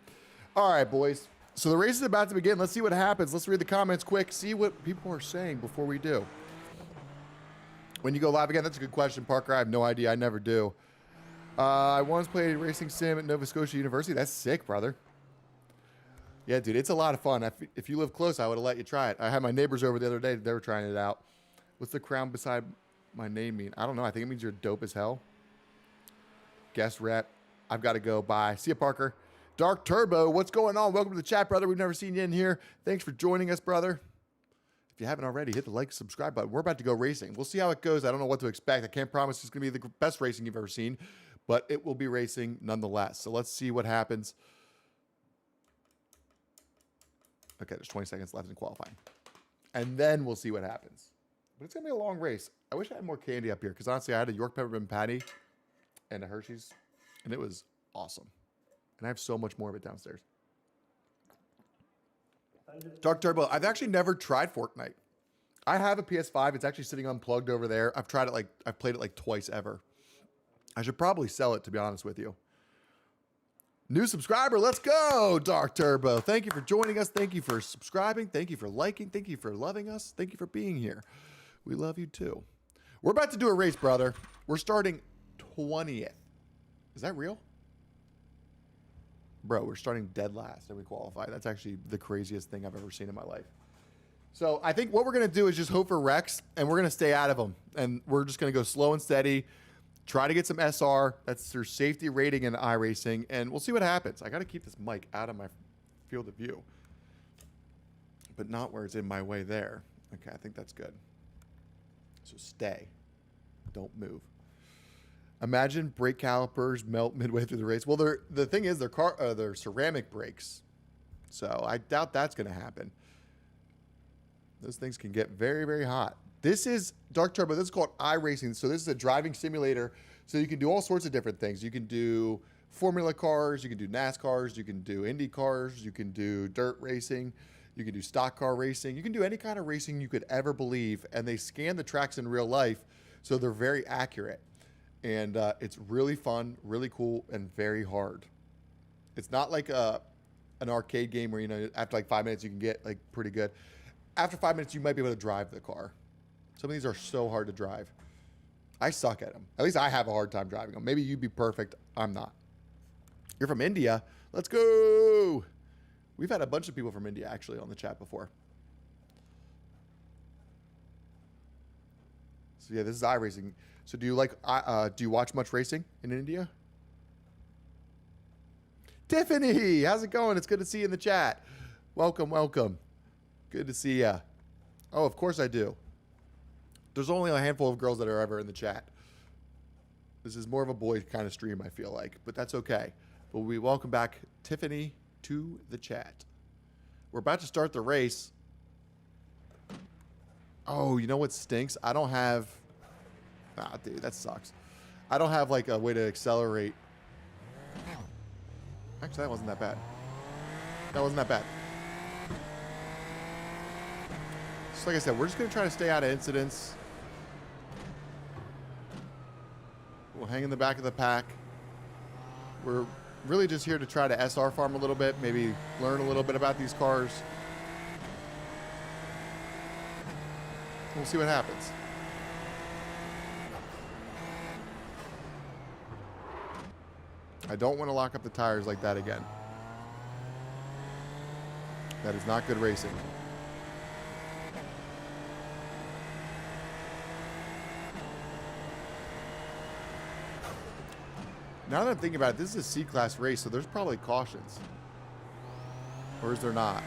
[SPEAKER 1] All right, boys. So the race is about to begin. Let's see what happens. Let's read the comments quick. See what people are saying before we do. When you go live again, that's a good question, Parker. I have no idea. I never do. I once played racing sim at Nova Scotia University. That's sick, brother. Yeah, dude, it's a lot of fun. If you live close, I would have let you try it. I had my neighbors over the other day. They were trying it out. What's the crown beside my name mean? I don't know. I think it means you're dope as hell. Guest rep. I've got to go. Bye. See you, Parker. Dark Turbo, what's going on? Welcome to the chat, brother. We've never seen you in here. Thanks for joining us, brother. If you haven't already, hit the like, subscribe button. We're about to go racing. We'll see how it goes. I don't know what to expect. I can't promise it's going to be the best racing you've ever seen, but it will be racing nonetheless. So let's see what happens. Okay, there's 20 seconds left in qualifying. And then we'll see what happens. But it's going to be a long race. I wish I had more candy up here because honestly, I had a York Peppermint Patty and a Hershey's, and it was awesome. And I have so much more of it downstairs. Dark Turbo, I've actually never tried Fortnite. I have a PS5. It's actually sitting unplugged over there. I've tried it I've played it like twice ever. I should probably sell it, to be honest with you. New subscriber, let's go, Dark Turbo. Thank you for joining us. Thank you for subscribing. Thank you for liking. Thank you for loving us. Thank you for being here. We love you too. We're about to do a race, brother. We're starting 20th. Is that real? Bro, we're starting dead last and we qualify. That's actually the craziest thing I've ever seen in my life. So I think what we're going to do is just hope for wrecks, and we're going to stay out of them. And we're just going to go slow and steady. Try to get some SR. That's their safety rating in iRacing, and we'll see what happens. I got to keep this mic out of my field of view, but not where it's in my way there. Okay, I think that's good. So stay. Don't move. Imagine brake calipers melt midway through the race. Well, the thing is, they're ceramic brakes, so I doubt that's going to happen. Those things can get very, very hot. This is Dark Turbo. This is called iRacing. So this is a driving simulator. So you can do all sorts of different things. You can do Formula cars. You can do NASCARs. You can do Indy cars. You can do dirt racing. You can do stock car racing. You can do any kind of racing you could ever believe. And they scan the tracks in real life, so they're very accurate. And it's really fun, really cool, and very hard. It's not like an arcade game where, you know, after like 5 minutes you can get like pretty good. After 5 minutes, you might be able to drive the car. Some of these are so hard to drive. I suck at them. At least I have a hard time driving them. Maybe you'd be perfect. I'm not. You're from India. Let's go. We've had a bunch of people from India actually on the chat before. So yeah, this is iRacing. So do you watch much racing in India? Tiffany, how's it going? It's good to see you in the chat. Welcome, welcome. Good to see ya. Oh, of course I do. There's only a handful of girls that are ever in the chat. This is more of a boy kind of stream, I feel like, but that's okay. But we welcome back Tiffany to the chat. We're about to start the race. Oh, you know what stinks? I don't have... Ah, dude, that sucks. I don't have like a way to accelerate. Actually, that wasn't that bad. That wasn't that bad. Just like I said, we're just going to try to stay out of incidents. We'll hang in the back of the pack. We're really just here to try to SR farm a little bit, maybe learn a little bit about these cars. We'll see what happens. I don't want to lock up the tires like that again. That is not good racing. Now that I'm thinking about it, this is a C-class race, so there's probably cautions. Or is there not?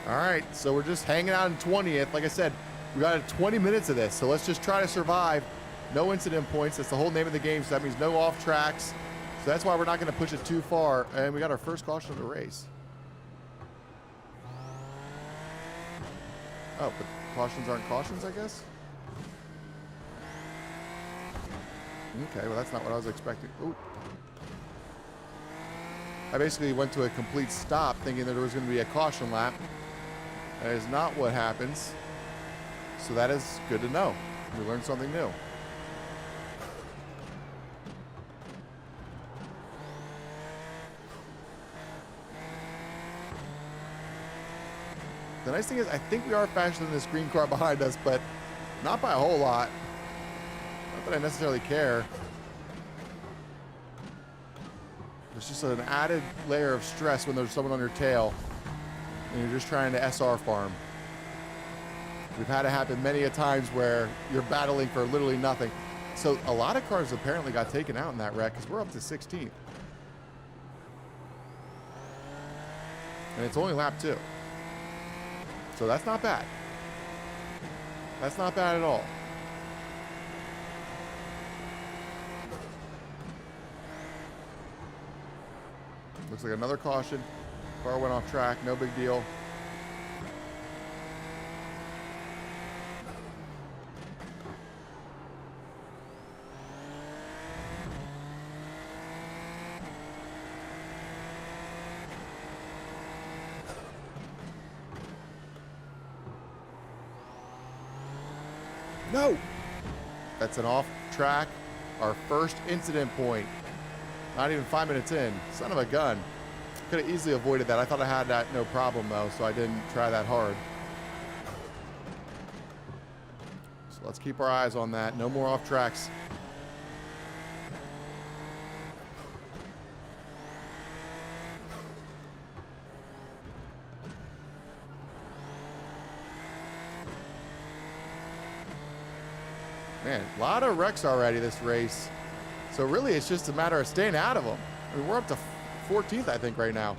[SPEAKER 1] All right, so we're just hanging out in 20th. Like I said, we got 20 minutes of this, so let's just try to survive. No incident points. That's the whole name of the game, so that means no off tracks. So that's why we're not going to push it too far. And we got our first caution of the race. Oh, but cautions aren't cautions, I guess? Okay, well, that's not what I was expecting. Ooh. I basically went to a complete stop thinking that there was going to be a caution lap. That is not what happens. So that is good to know. We learned something new. The nice thing is, I think we are faster than this green car behind us, but not by a whole lot. Not that I necessarily care. There's just an added layer of stress when there's someone on your tail and you're just trying to SR farm. We've had it happen many a times where you're battling for literally nothing. So a lot of cars apparently got taken out in that wreck because we're up to 16th. And it's only lap 2. So that's not bad. That's not bad at all. Looks like another caution. Car went off track. No big deal. No! That's an off track. Our first incident point. Not even 5 minutes in. Son of a gun. Could have easily avoided that. I thought I had that no problem though, so I didn't try that hard. So let's keep our eyes on that. No more off tracks. Man, a lot of wrecks already this race. So really, it's just a matter of staying out of them. I mean, we're up to 14th, I think, right now.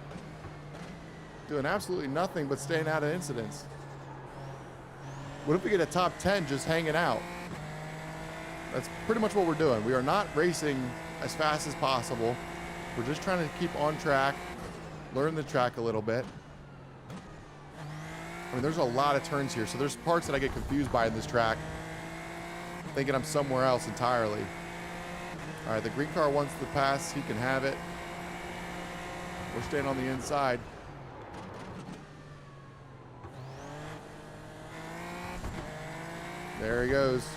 [SPEAKER 1] Doing absolutely nothing but staying out of incidents. What if we get a top 10 just hanging out? That's pretty much what we're doing. We are not racing as fast as possible. We're just trying to keep on track, learn the track a little bit. I mean, there's a lot of turns here, so there's parts that I get confused by in this track, thinking I'm somewhere else entirely. All right, the green car wants the pass. He can have it. We're staying on the inside. There he goes.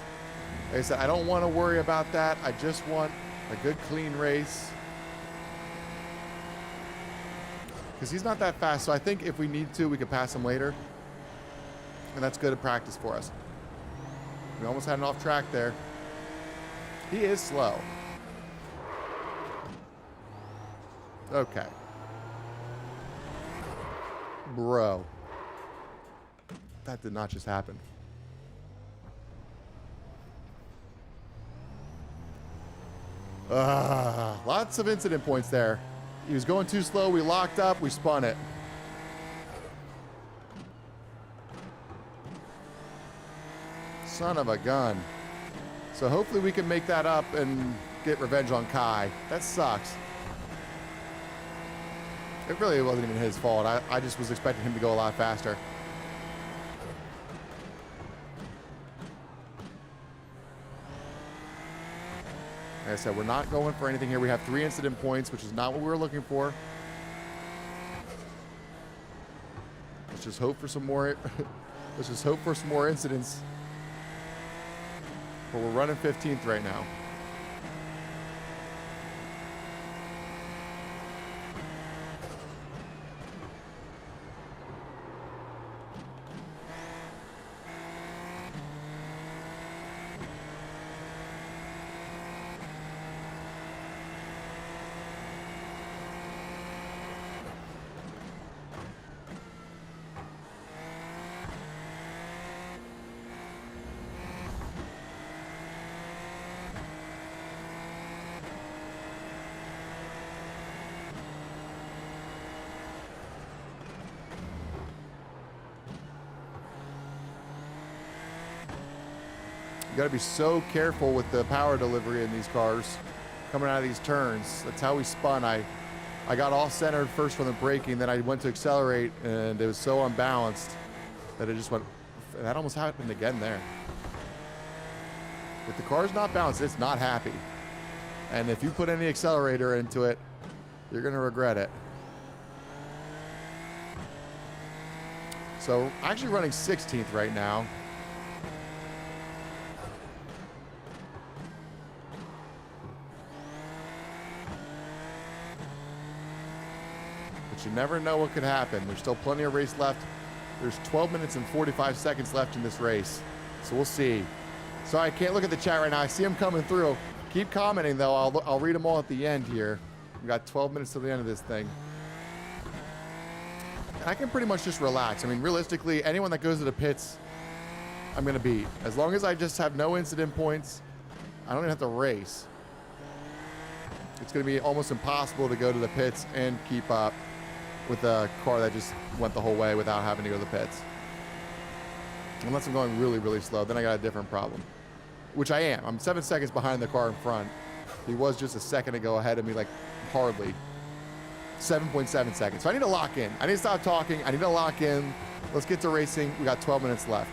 [SPEAKER 1] Like I said, I don't want to worry about that. I just want a good, clean race. Because he's not that fast, so I think if we need to, we could pass him later. And that's good at practice for us. We almost had an off track there. He is slow. Okay. Bro. That did not just happen. Lots of incident points there. He was going too slow. We locked up. We spun it. Son of a gun. So hopefully we can make that up and get revenge on Kai. That sucks. It really wasn't even his fault. I just was expecting him to go a lot faster. Like I said, we're not going for anything here. We have 3 incident points, which is not what we were looking for. Let's just hope for some more. Let's just hope for some more incidents. But we're running 15th right now. You got to be so careful with the power delivery in these cars coming out of these turns. That's how we spun. I got all centered first from the braking, then I went to accelerate, and it was so unbalanced that it just went. That almost happened again there. If the car's not balanced, it's not happy. And if you put any accelerator into it, you're going to regret it. So actually running 16th right now. You never know what could happen. There's still plenty of race left. There's 12 minutes and 45 seconds left in this race. So we'll see. Sorry, I can't look at the chat right now. I see them coming through. Keep commenting, though. I'll read them all at the end here. We've got 12 minutes to the end of this thing. I can pretty much just relax. I mean, realistically, anyone that goes to the pits, I'm going to beat. As long as I just have no incident points, I don't even have to race. It's going to be almost impossible to go to the pits and keep up with a car that just went the whole way without having to go to the pits. Unless I'm going really, really slow, then I got a different problem. Which I am. I'm 7 seconds behind the car in front. He was just a second ago ahead of me, like hardly. 7.7 seconds. So I need to lock in. I need to stop talking. I need to lock in. Let's get to racing. We got 12 minutes left.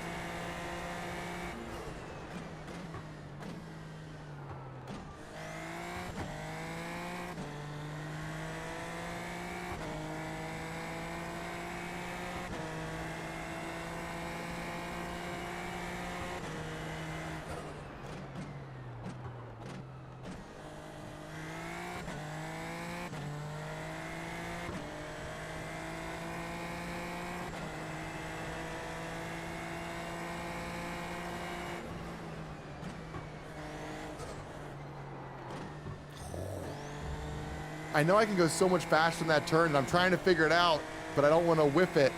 [SPEAKER 1] I know I can go so much faster in that turn, and I'm trying to figure it out, but I don't want to whip it.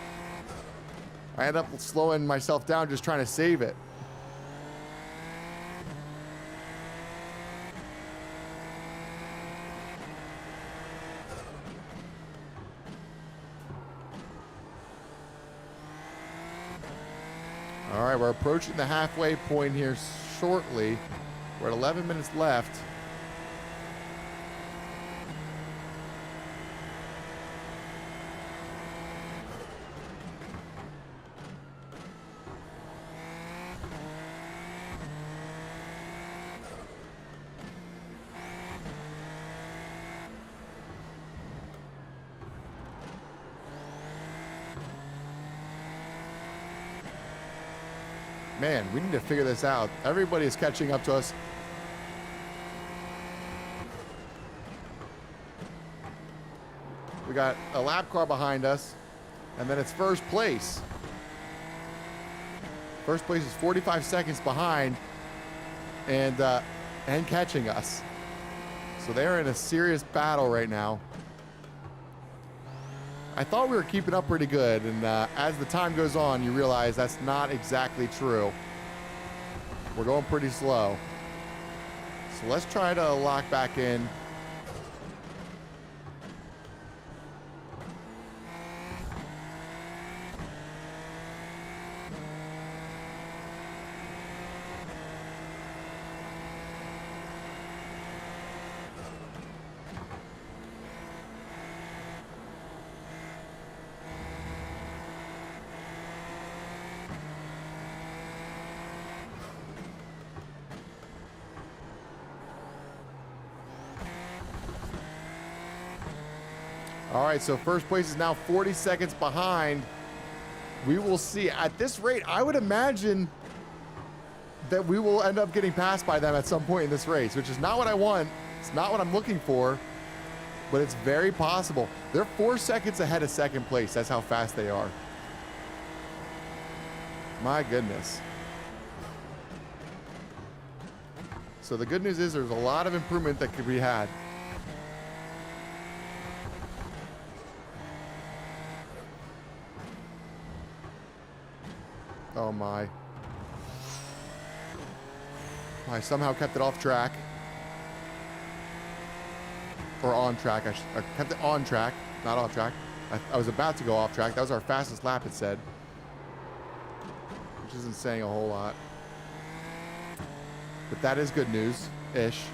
[SPEAKER 1] I end up slowing myself down just trying to save it. All right, we're approaching the halfway point here shortly. We're at 11 minutes left. Man, we need to figure this out. Everybody is catching up to us. We got a lap car behind us, and then it's first place. First place is 45 seconds behind and catching us. So they're in a serious battle right now. I thought we were keeping up pretty good, and as the time goes on, you realize that's not exactly true. We're going pretty slow. So let's try to lock back in. All right, so first place is now 40 seconds behind. We will see. At this rate, I would imagine that we will end up getting passed by them at some point in this race, which is not what I want. It's not what I'm looking for, but it's very possible. They're 4 seconds ahead of second place. That's how fast they are. My goodness. So the good news is there's a lot of improvement that could be had. Oh my. I somehow kept it off track. Or on track. I kept it on track, not off track. I was about to go off track. That was our fastest lap, it said. Which isn't saying a whole lot. But that is good news-ish.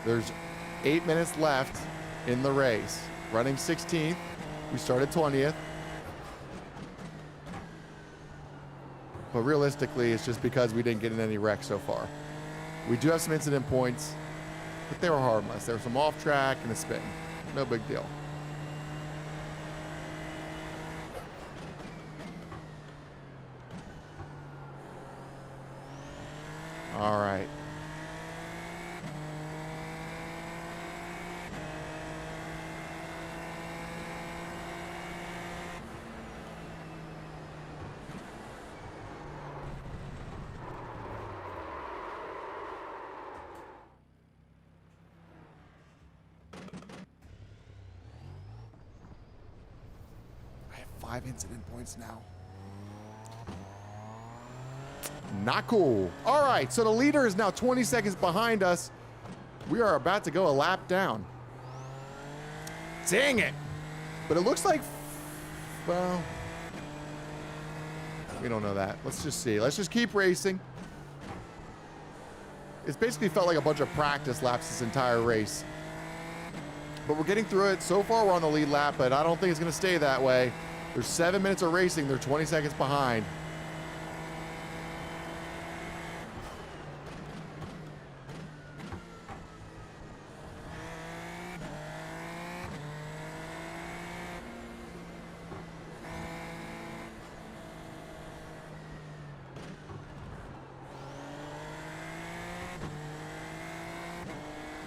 [SPEAKER 1] There's 8 minutes left in the race. Running 16th. We started 20th. But realistically, it's just because we didn't get in any wrecks so far. We do have some incident points, but they were harmless. There was some off track and a spin. No big deal. All right. I have 5 incident points now. Not cool. All right, so the leader is now 20 seconds behind us. We are about to go a lap down. Dang it. But it looks like, well, We don't know that. Let's just see. Let's just keep racing. It's basically felt like a bunch of practice laps this entire race. But we're getting through it. So far, we're on the lead lap, but I don't think it's going to stay that way. There's 7 minutes of racing. They're 20 seconds behind.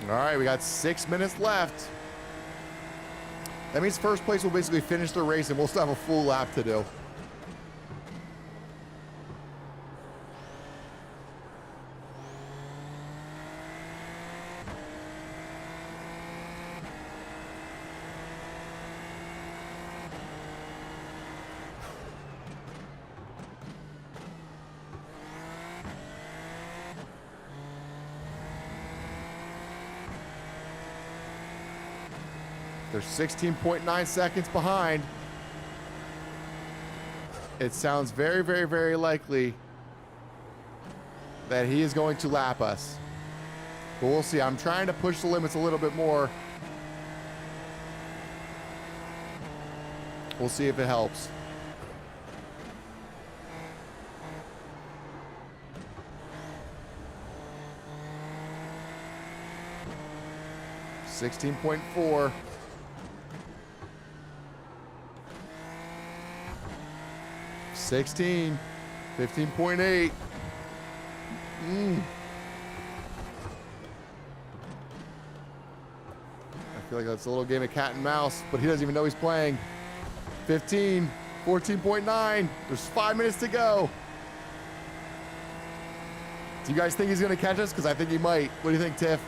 [SPEAKER 1] All right, we got 6 minutes left. That means first place will basically finish the race and we'll still have a full lap to do. They're 16.9 seconds behind. It sounds very, very, very likely that he is going to lap us. But we'll see. I'm trying to push the limits a little bit more. We'll see if it helps. $16.4. 16, 15.8. I feel like that's a little game of cat and mouse, but he doesn't even know he's playing. 15, 14.9. There's 5 minutes to go. Do you guys think he's going to catch us? Because I think he might. What do you think, Tiff?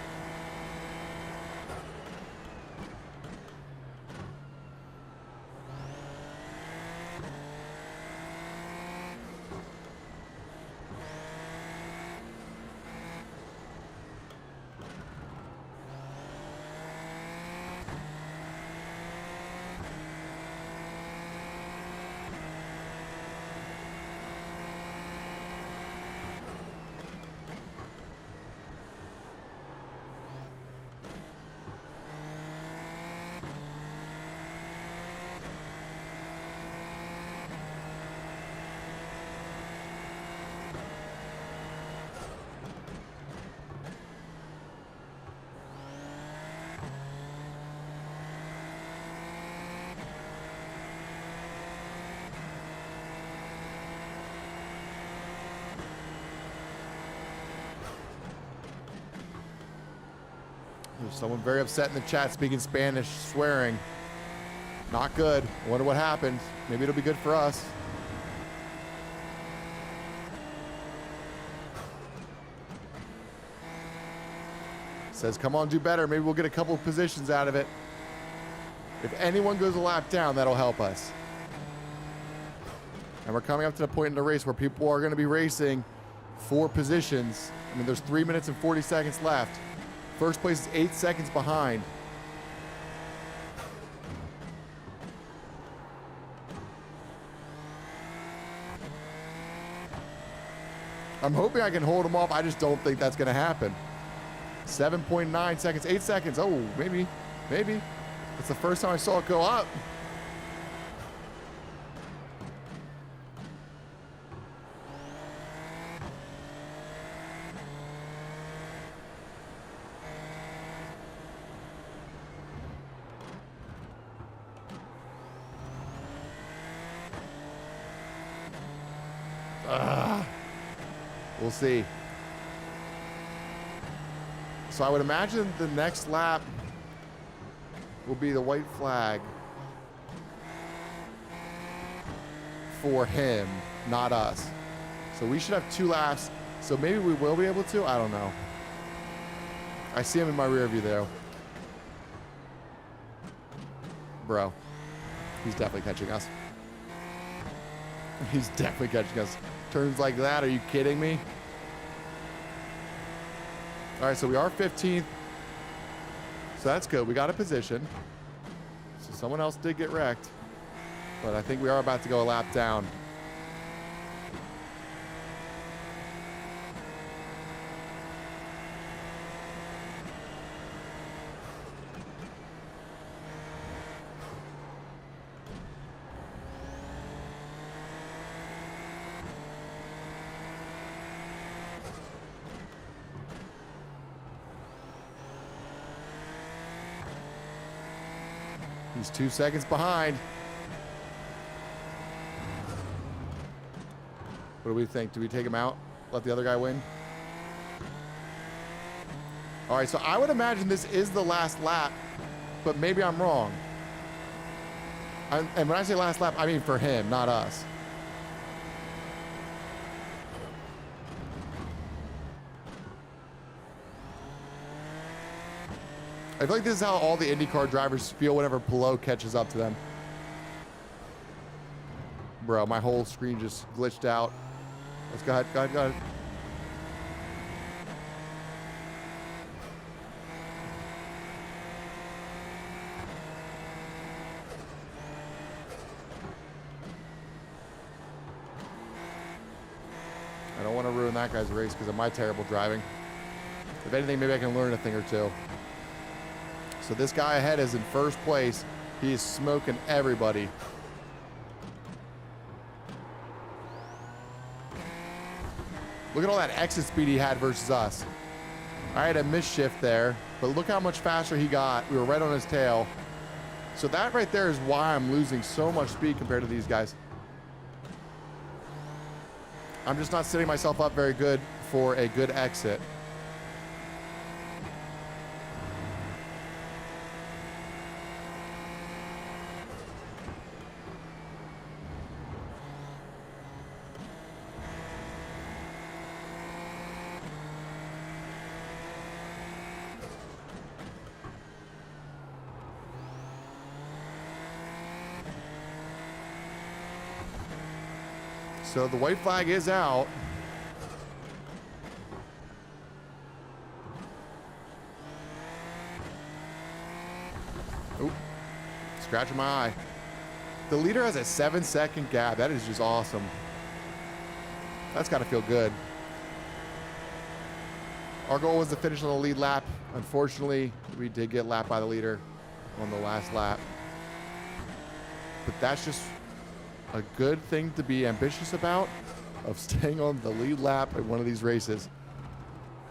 [SPEAKER 1] There's someone very upset in the chat speaking Spanish, swearing. Not good. I wonder what happened. Maybe it'll be good for us. Says, come on, do better. Maybe we'll get a couple of positions out of it. If anyone goes a lap down, that'll help us. And we're coming up to the point in the race where people are going to be racing 4 positions. I mean, there's 3 minutes and 40 seconds left. First place is 8 seconds behind. I'm hoping I can hold them off. I just don't think that's going to happen. 7.9 seconds, 8 seconds. Oh, maybe. That's the first time I saw it go up. We'll see. So I would imagine the next lap will be the white flag for him, not us. So we should have 2 laps. So maybe we will be able to. I don't know. I see him in my rear view though. Bro, he's definitely catching us. He's definitely catching us. Turns like that, are you kidding me? All right, so we are 15th. So that's good. We got a position. So someone else did get wrecked. But I think we are about to go a lap down. He's 2 seconds behind. What do we think? Do we take him out? Let the other guy win? All right, so I would imagine this is the last lap, but maybe I'm wrong. And when I say last lap, I mean for him, not us. I feel like this is how all the IndyCar drivers feel whenever Pelot catches up to them. Bro, my whole screen just glitched out. Let's go ahead, go ahead, go ahead. I don't want to ruin that guy's race because of my terrible driving. If anything, maybe I can learn a thing or two. So this guy ahead is in first place. He is smoking everybody. Look at all that exit speed he had versus us. I had a misshift there, but look how much faster he got. We were right on his tail. So that right there is why I'm losing so much speed compared to these guys. I'm just not setting myself up very good for a good exit. So the white flag is out. Oop. Scratching my eye. The leader has a 7-second gap. That is just awesome. That's got to feel good. Our goal was to finish on the lead lap. Unfortunately, we did get lapped by the leader on the last lap. But that's just a good thing to be ambitious about, of staying on the lead lap at one of these races,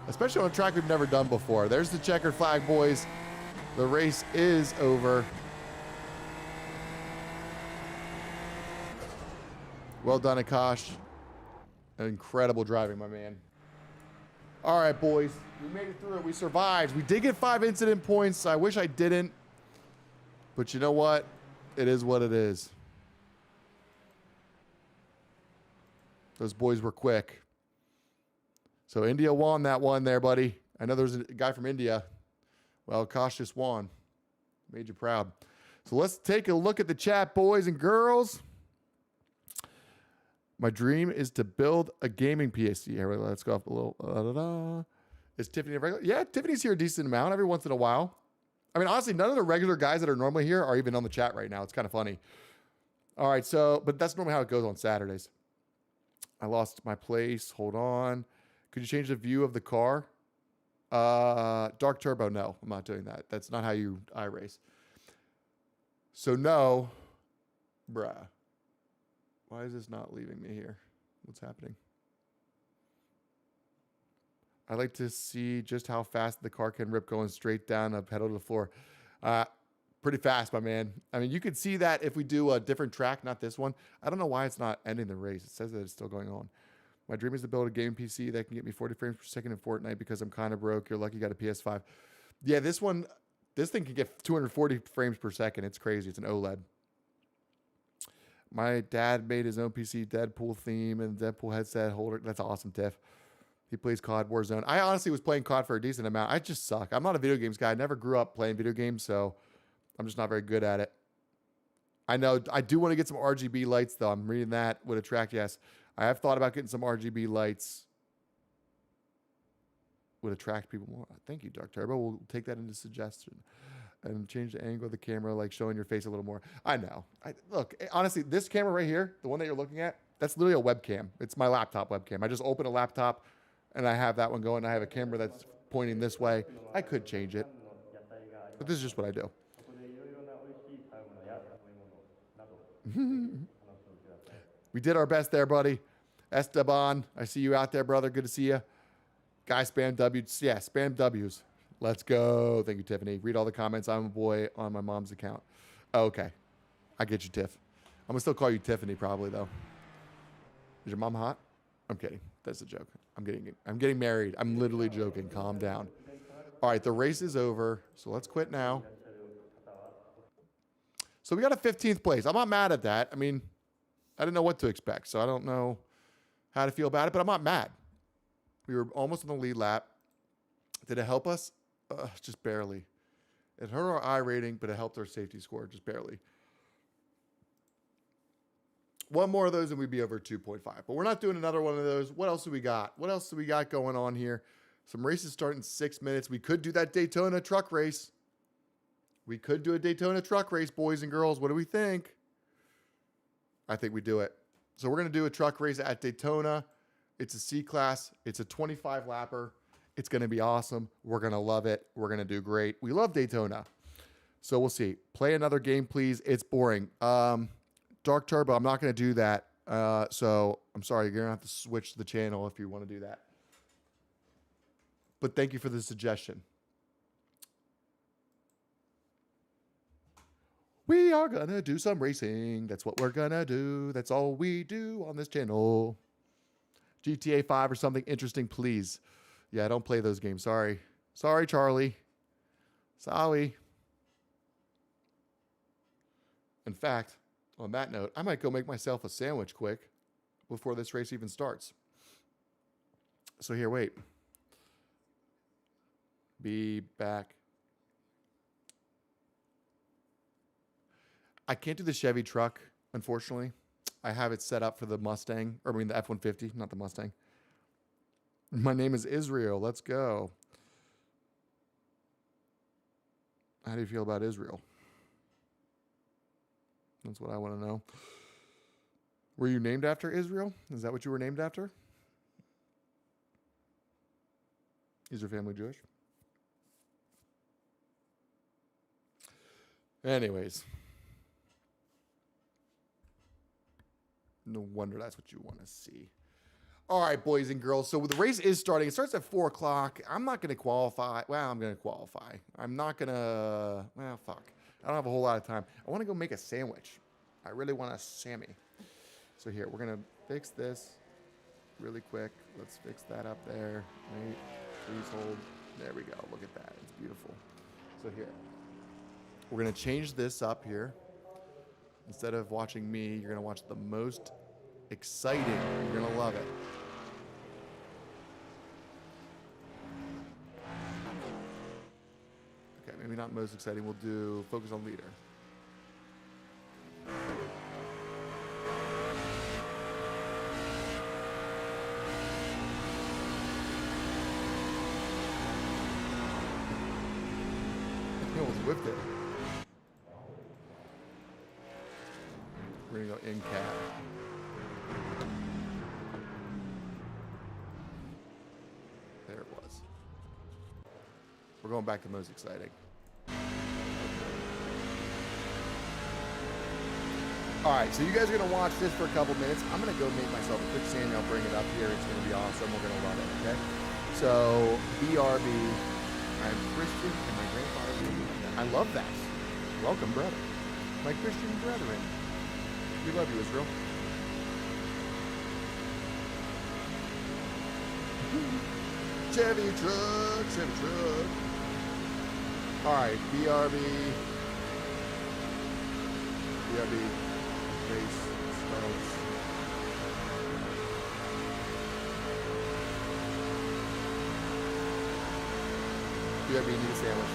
[SPEAKER 1] especially on a track we've never done before. There's the checkered flag, boys. The race is over. Well done, Akash. Incredible driving, my man. All right, boys, we made it through it. We survived. We did get 5 incident points. I wish I didn't, but you know what? It is what it is. Those boys were quick. So India won that one there, buddy. I know there's a guy from India. Well, Akash just won. Made you proud. So let's take a look at the chat, boys and girls. My dream is to build a gaming PC. Here, let's go up a little. Is Tiffany regular? Yeah, Tiffany's here a decent amount every once in a while. I mean, honestly, none of the regular guys that are normally here are even on the chat right now. It's kind of funny. All right, so, but that's normally how it goes on Saturdays. I lost my place. Hold on. Could you change the view of the car? Dark turbo. No, I'm not doing that. That's not how you iRace. So no, bruh. Why is this not leaving me here? What's happening? I like to see just how fast the car can rip going straight down a pedal to the floor. Pretty fast, my man. I mean, you could see that if we do a different track, not this one. I don't know why it's not ending the race. It says that it's still going on. My dream is to build a gaming PC that can get me 40 frames per second in Fortnite because I'm kind of broke. You're lucky you got a PS5. Yeah, this thing can get 240 frames per second. It's crazy. It's an OLED. My dad made his own PC, Deadpool theme and Deadpool headset holder. That's awesome, Tiff. He plays COD Warzone. I honestly was playing COD for a decent amount. I just suck. I'm not a video games guy. I never grew up playing video games, so I'm just not very good at it. I know I do want to get some RGB lights, though. I'm reading that would attract, yes. I have thought about getting some RGB lights. Would attract people more. Thank you, Dark Turbo. We'll take that into suggestion. And change the angle of the camera, like showing your face a little more. I know. Look, honestly, this camera right here, the one that you're looking at, that's literally a webcam. It's my laptop webcam. I just open a laptop, and I have that one going. I have a camera that's pointing this way. I could change it, but this is just what I do. We did our best there, buddy. Esteban, I see you out there, brother. Good to see you. Guy, spam W's. Yeah, spam W's. Let's go. Thank you, Tiffany. Read all the comments. I'm a boy on my mom's account. Oh, okay. I get you, Tiff. I'm gonna still call you Tiffany probably though. Is your mom hot? I'm kidding. That's a joke. I'm getting married. I'm literally joking. Calm down. All right, the race is over, so let's quit now. So we got a 15th place. I'm not mad at that. I mean, I didn't know what to expect, so I don't know how to feel about it, but I'm not mad. We were almost on the lead lap. Did it help us? Just barely. It hurt our I rating, but it helped our safety score, just barely. One more of those and we'd be over 2.5. But we're not doing another one of those. What else do we got? What else do we got going on here? Some races start in 6 minutes. We could do that Daytona truck race. We could do a Daytona truck race, boys and girls. What do we think? I think we do it. So we're going to do a truck race at Daytona. It's a C class. It's a 25 lapper. It's going to be awesome. We're going to love it. We're going to do great. We love Daytona. So we'll see. Play another game, please. It's boring. Dark Turbo, I'm not going to do that. So I'm sorry. You're going to have to switch the channel if you want to do that. But thank you for the suggestion. We are going to do some racing. That's what we're going to do. That's all we do on this channel. GTA 5 or something interesting, please. Yeah, I don't play those games. Sorry. Sorry, Charlie. Sorry. In fact, on that note, I might go make myself a sandwich quick before this race even starts. So here, wait. Be back. I can't do the Chevy truck, unfortunately. I have it set up for the Mustang, or I mean the F-150, not the Mustang. My name is Israel. Let's go. How do you feel about Israel? That's what I want to know. Were you named after Israel? Is that what you were named after? Is your family Jewish? Anyways. No wonder that's what you want to see. All right, boys and girls. So the race is starting. It starts at 4 o'clock. I'm not going to qualify. Well, I'm going to qualify. I'm not going to... Well, fuck. I don't have a whole lot of time. I want to go make a sandwich. I really want a Sammy. So here, we're going to fix this really quick. Let's fix that up there. Wait, please hold. There we go. Look at that. It's beautiful. So here, we're going to change this up here. Instead of watching me, you're going to watch the most exciting. You're going to love it. Okay, maybe not most exciting. We'll do focus on leader. He almost whipped it. We're going to go in cap. There it was. We're going back to most exciting. All right, so you guys are going to watch this for a couple minutes. I'm going to go make myself a quick Sammy. I'll bring it up here. It's going to be awesome. We're going to love it, okay? So, BRB. I'm Christian, and my grandfather will be like that. I love that. Welcome, brother. My Christian brethren. We love you, Israel. Chevy truck, Chevy truck. All right, BRB. Race starts. BRB, need a sandwich.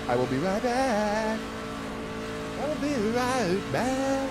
[SPEAKER 1] I will be right back. I will be right back.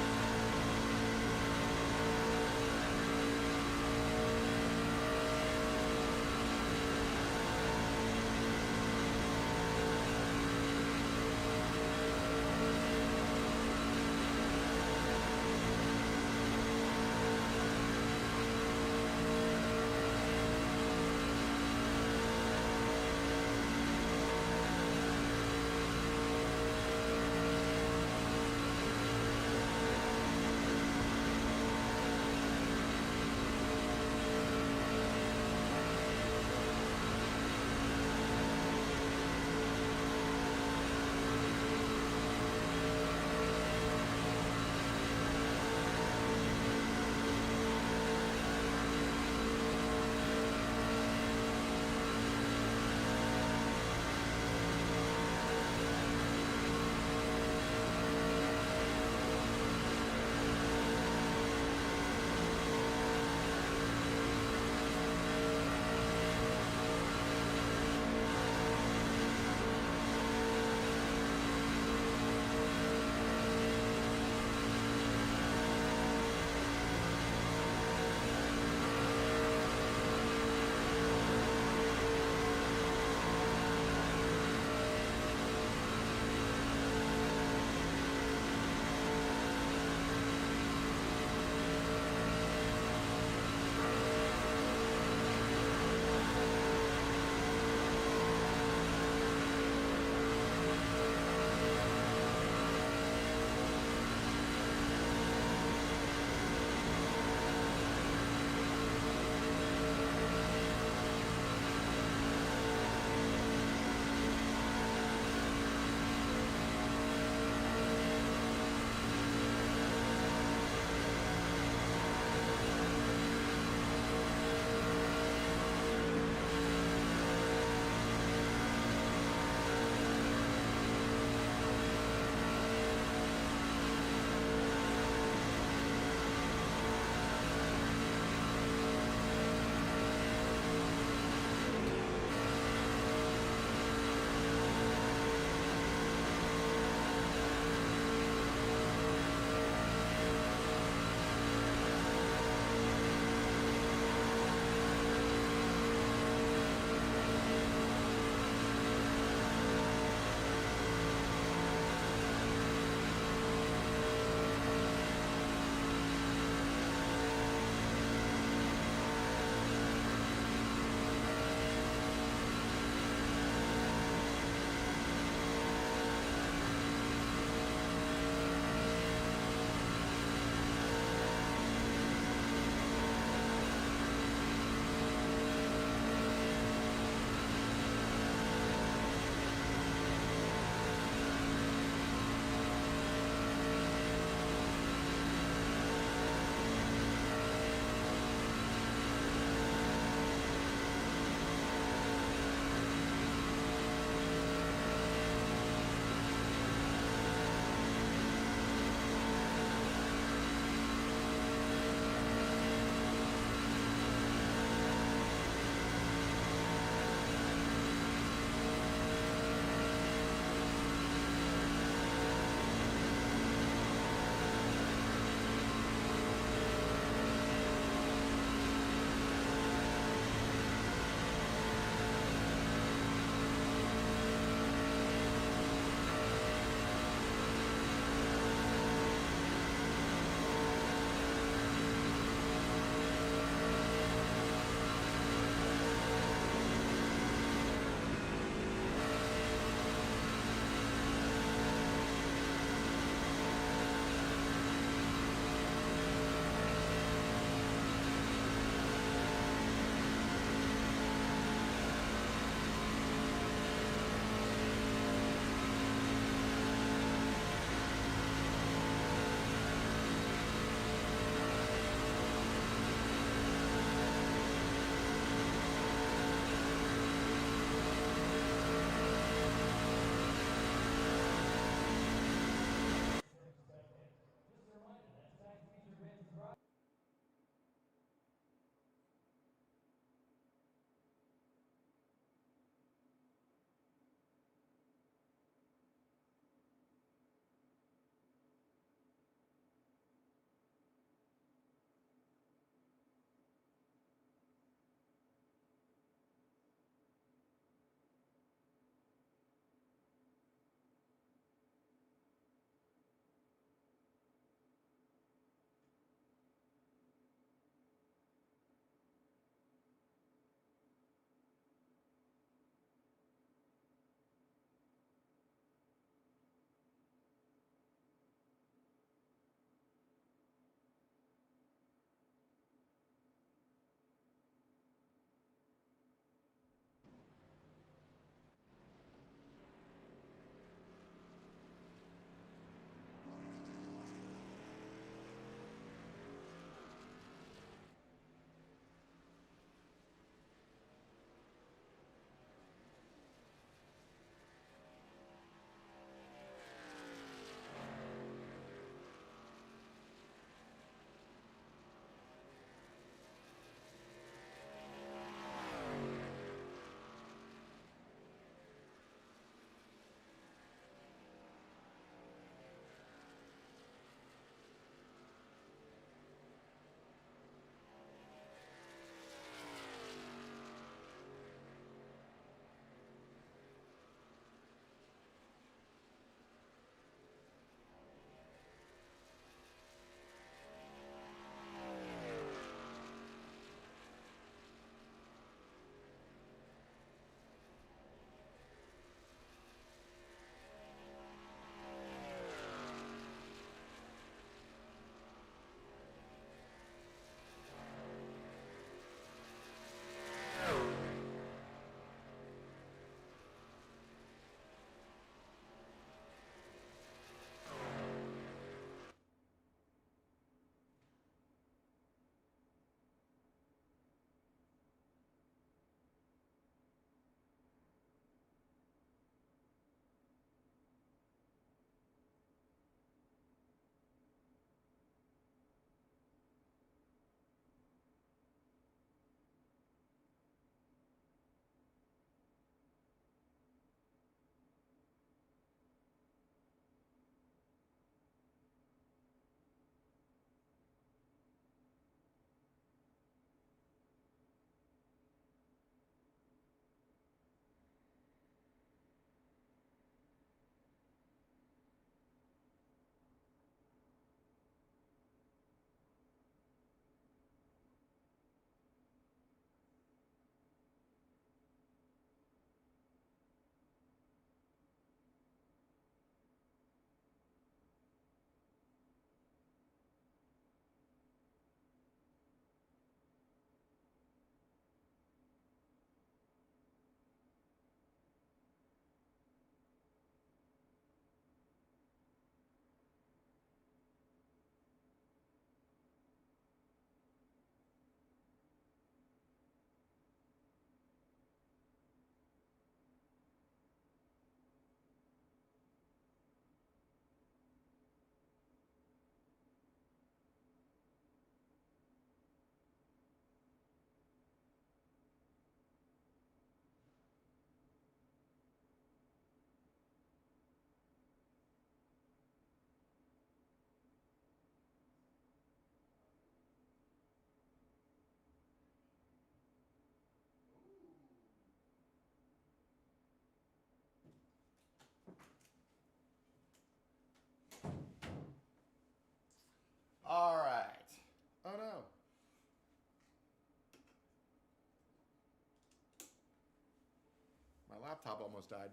[SPEAKER 1] Laptop almost died.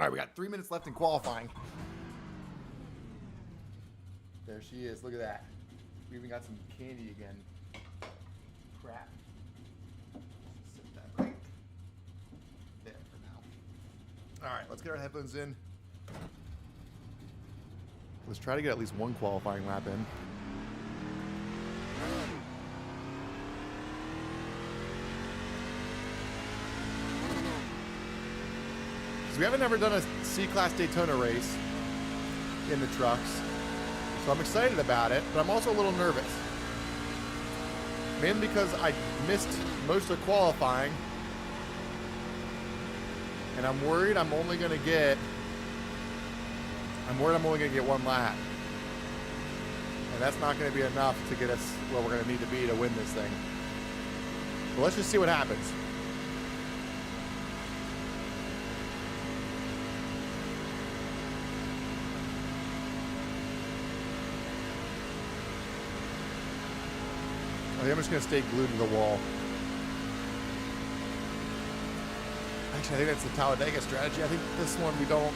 [SPEAKER 1] All right, we got 3 minutes left in qualifying. There she is. Look at that. We even got some candy again. Crap. Sit that right there for now. All right, let's get our headphones in. Let's try to get at least one qualifying lap in. Because we haven't ever done a C-Class Daytona race in the trucks. So I'm excited about it, but I'm also a little nervous. Mainly because I missed most of qualifying. And I'm worried I'm only going to get one lap. And that's not going to be enough to get us where we're going to need to be to win this thing. But let's just see what happens. I think I'm just going to stay glued to the wall. Actually, I think that's the Talladega strategy. I think this one we don't.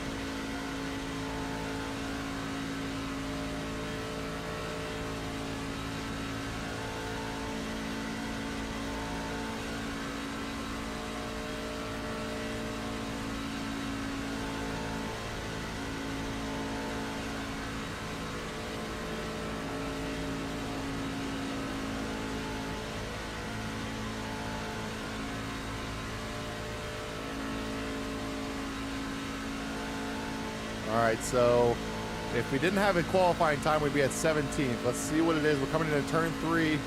[SPEAKER 1] All right, so if we didn't have a qualifying time, we'd be at 17th. Let's see what it is. We're coming into turn 3.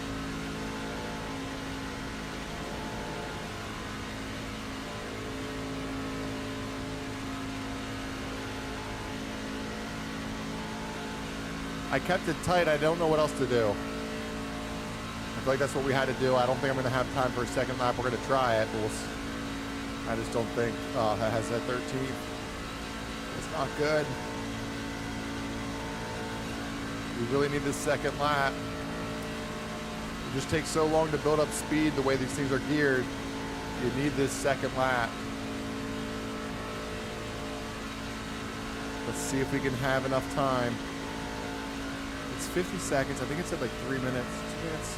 [SPEAKER 1] I kept it tight. I don't know what else to do. I feel like that's what we had to do. I don't think I'm going to have time for a second lap. We're going to try it, but I just don't think that has that 13th. It's not good. We really need this second lap. It just takes so long to build up speed the way these things are geared. You need this second lap. Let's see if we can have enough time. It's 50 seconds. I think it said like 3 minutes. 2 minutes.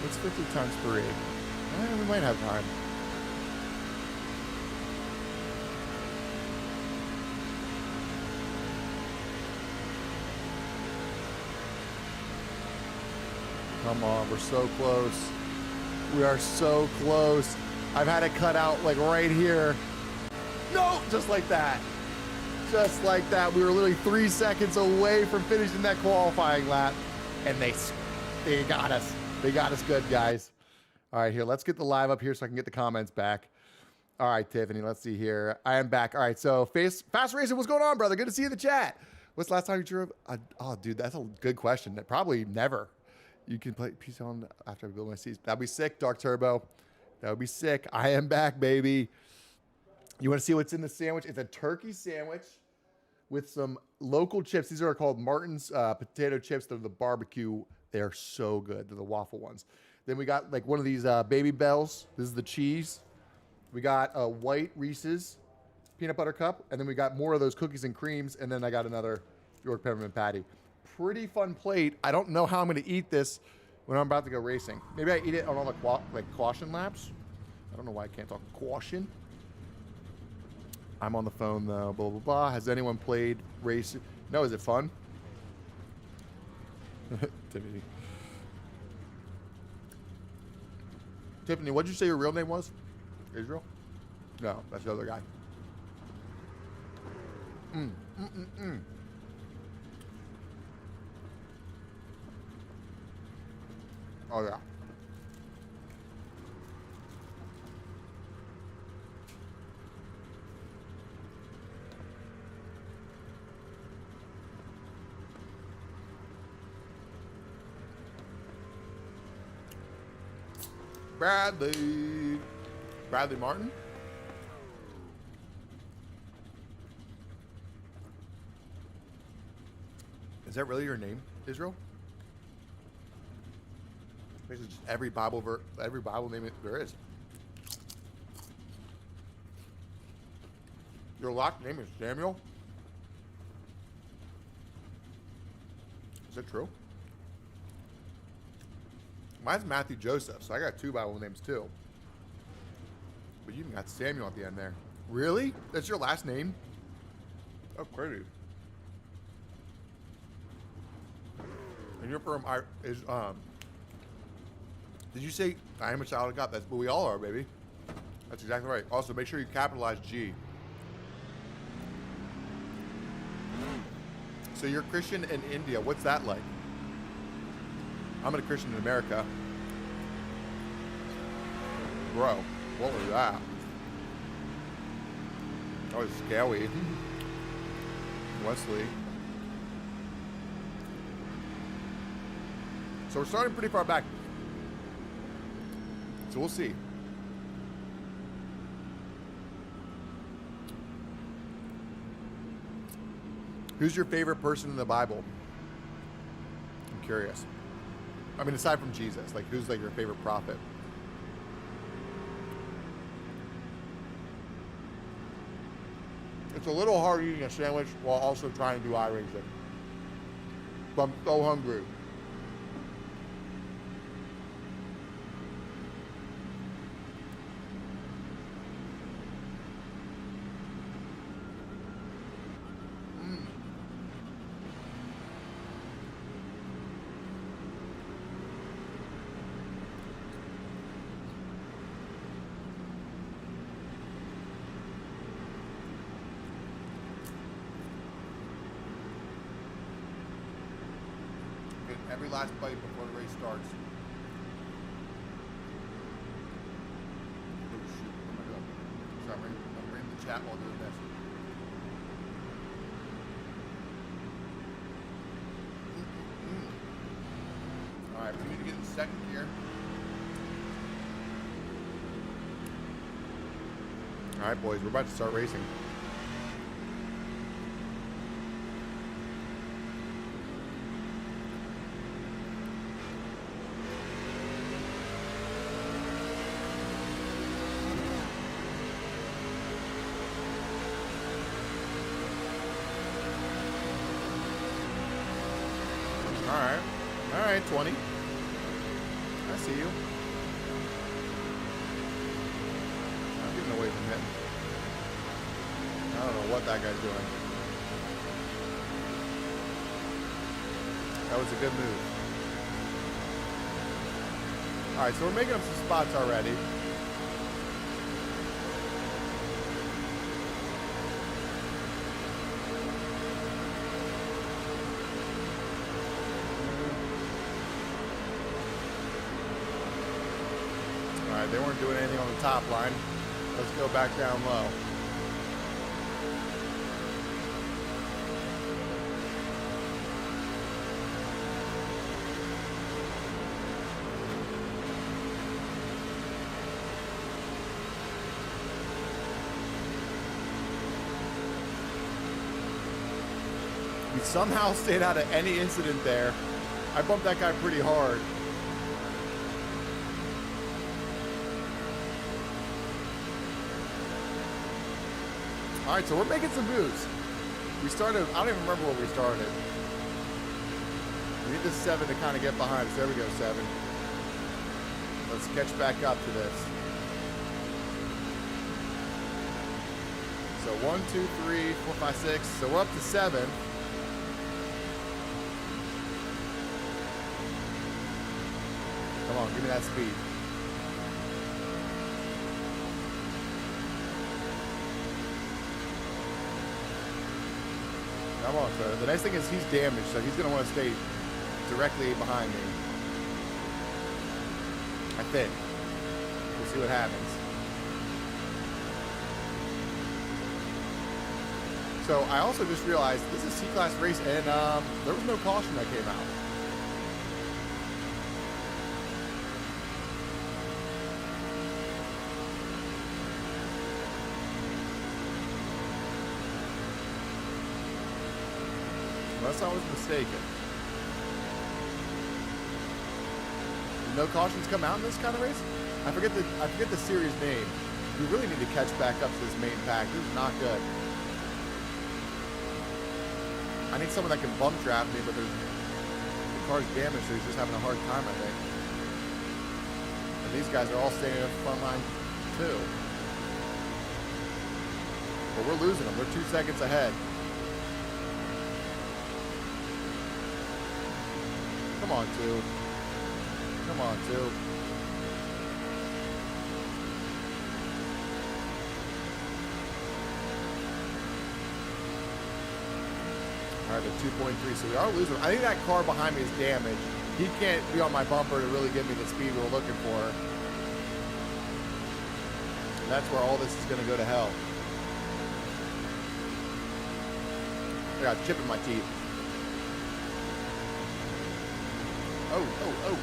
[SPEAKER 1] What's 50 times 3? We might have time. Come on, we're so close. We are so close. I've had it cut out like right here. No, just like that. Just like that. We were literally 3 seconds away from finishing that qualifying lap. And they got us. They got us good, guys. All right, here, let's get the live up here so I can get the comments back. All right, Tiffany, let's see here. I am back. All right, so Fast Racing, what's going on, brother? Good to see you in the chat. What's the last time you drove? Oh, dude, that's a good question. Probably never. You can play PC on after I build my seats. That'd be sick, Dark Turbo. That would be sick. I am back, baby. You want to see what's in the sandwich? It's a turkey sandwich with some local chips. These are called Martin's potato chips. They're the barbecue. They are so good. They're the waffle ones. Then we got like one of these Baby Bells. This is the cheese. We got a white Reese's peanut butter cup. And then we got more of those cookies and creams. And then I got another York peppermint patty. Pretty fun plate. I don't know how I'm going to eat this when I'm about to go racing. Maybe I eat it on all the caution laps. I don't know why I can't talk caution. I'm on the phone though. Blah blah blah. Has anyone played racing? No. Is it fun? Tiffany, what'd you say your real name was? Israel? No, that's the other guy. Oh, yeah. Bradley Martin? Is that really your name, Israel? Basically just every Bible name there is. Your last name is Samuel? Is it true? Mine's Matthew Joseph, so I got 2 Bible names too. But you even got Samuel at the end there. Really? That's your last name? Oh, crazy. And you're from did you say I am a child of God? That's what we all are, baby. That's exactly right. Also, make sure you capitalize G. So you're Christian in India. What's that like? I'm a Christian in America. Bro, what was that? That was scary. Wesley. So we're starting pretty far back. So we'll see. Who's your favorite person in the Bible? I'm curious. I mean, aside from Jesus, like who's like your favorite prophet? It's a little hard eating a sandwich while also trying to do iRacing. But I'm so hungry. Every last bite before the race starts. Oh shoot, oh my god. Sorry, I'm reading the chat while doing this. Alright, we need to get in second gear. Alright boys, we're about to start racing. Alright, 20. I see you. I'm getting away from him. I don't know what that guy's doing. That was a good move. Alright, so we're making up some spots already. They weren't doing anything on the top line. Let's go back down low. We somehow stayed out of any incident there. I bumped that guy pretty hard. All right, so we're making some moves. We started, I don't even remember where we started. We need this 7 to kind of get behind us. There we go, 7. Let's catch back up to this. So 1, 2, 3, 4, 5, 6. So we're up to 7. Come on, give me that speed. Come on, sir. The nice thing is he's damaged, so he's going to want to stay directly behind me. I think. We'll see what happens. So I also just realized this is a C-Class race, and there was no caution that came out. Unless I was mistaken. No cautions come out in this kind of race? I forget the series name. We really need to catch back up to this main pack. This is not good. I need someone that can bump draft me, but the car's damaged, so he's just having a hard time, I think. And these guys are all staying in the front line, too. But we're losing them. We're 2 seconds ahead. Come on, 2. Come on, 2. All right, they're 2.3, so we are losing. I think that car behind me is damaged. He can't be on my bumper to really give me the speed we're looking for. And that's where all this is going to go to hell. I got a chip in my teeth. Oh, oh, oh.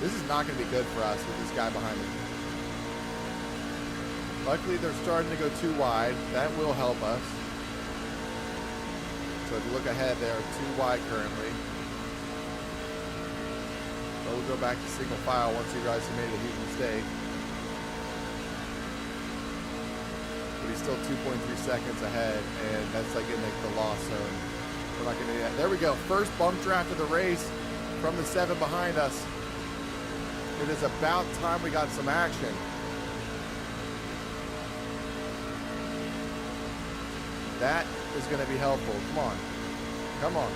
[SPEAKER 1] This is not going to be good for us with this guy behind me. Luckily, they're starting to go too wide. That will help us. So if you look ahead, they are too wide currently. So we'll go back to single file once you guys have made a huge mistake. But he's still 2.3 seconds ahead, and that's like in the loss zone. We're not going to do that. There we go. First bump draft of the race from the 7 behind us. It is about time we got some action. That is going to be helpful. Come on. Come on.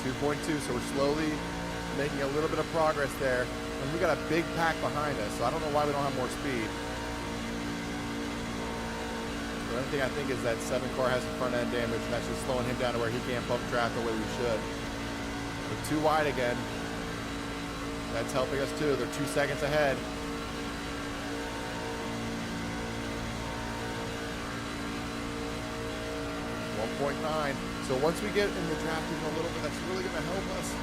[SPEAKER 1] .2, so we're slowly making a little bit of progress there. And we got a big pack behind us, so I don't know why we don't have more speed. The only thing I think is that 7 car has some front end damage, and that's just slowing him down to where he can't bump draft the way we should. We're too wide again. That's helping us too. They're 2 seconds ahead. 1.9. So once we get in the draft even a little bit, that's really going to help us.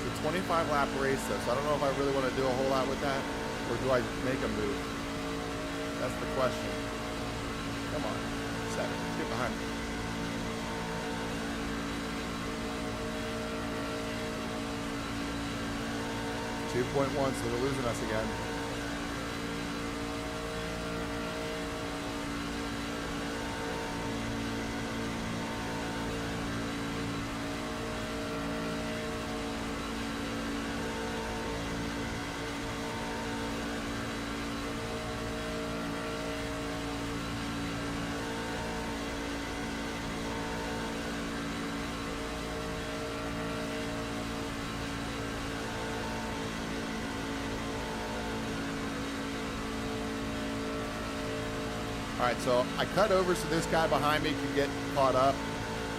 [SPEAKER 1] It's a 25 lap race though, so I don't know if I really want to do a whole lot with that, or do I make a move? That's the question. Come on, 7, get behind me. .1, so they're losing us again. All right, so I cut over so this guy behind me can get caught up.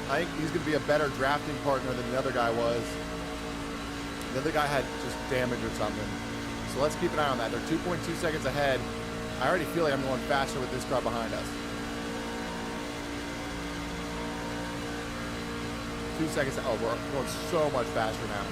[SPEAKER 1] I think he's going to be a better drafting partner than the other guy was. The other guy had just damage or something. So let's keep an eye on that. They're 2.2 seconds ahead. I already feel like I'm going faster with this car behind us. 2 seconds. Oh, we're going so much faster now.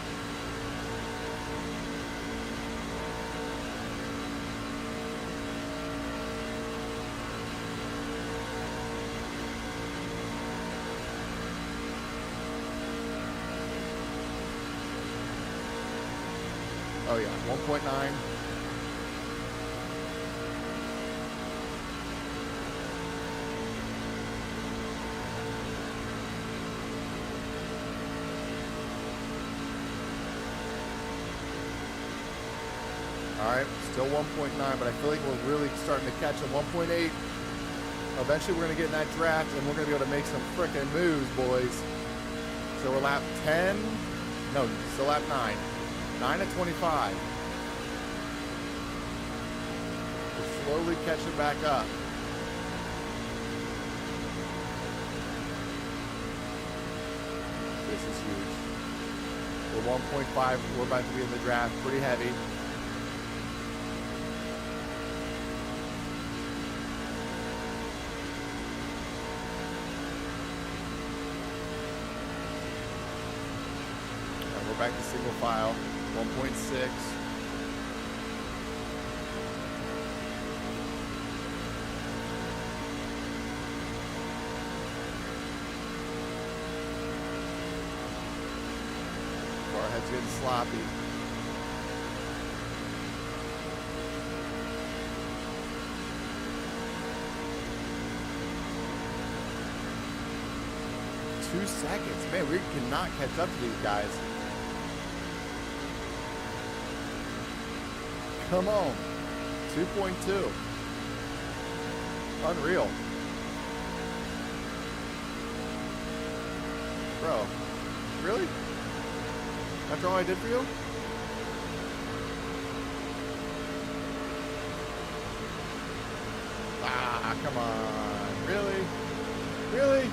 [SPEAKER 1] Oh yeah, 1.9. All right, still 1.9, but I feel like we're really starting to catch a 1.8. Eventually we're gonna get in that draft and we're gonna be able to make some frickin' moves, boys. So we're lap 10, no, still lap 9. 9 at 25. We're slowly catching back up. This is huge. We're 1.5. We're about to be in the draft. Pretty heavy. And we're back to single file. 1.6. Car head's getting sloppy. 2 seconds. Man, we cannot catch up to these guys. Come on. 2.2. Unreal. Bro, really? After all I did for you? Ah, come on. Really? Really?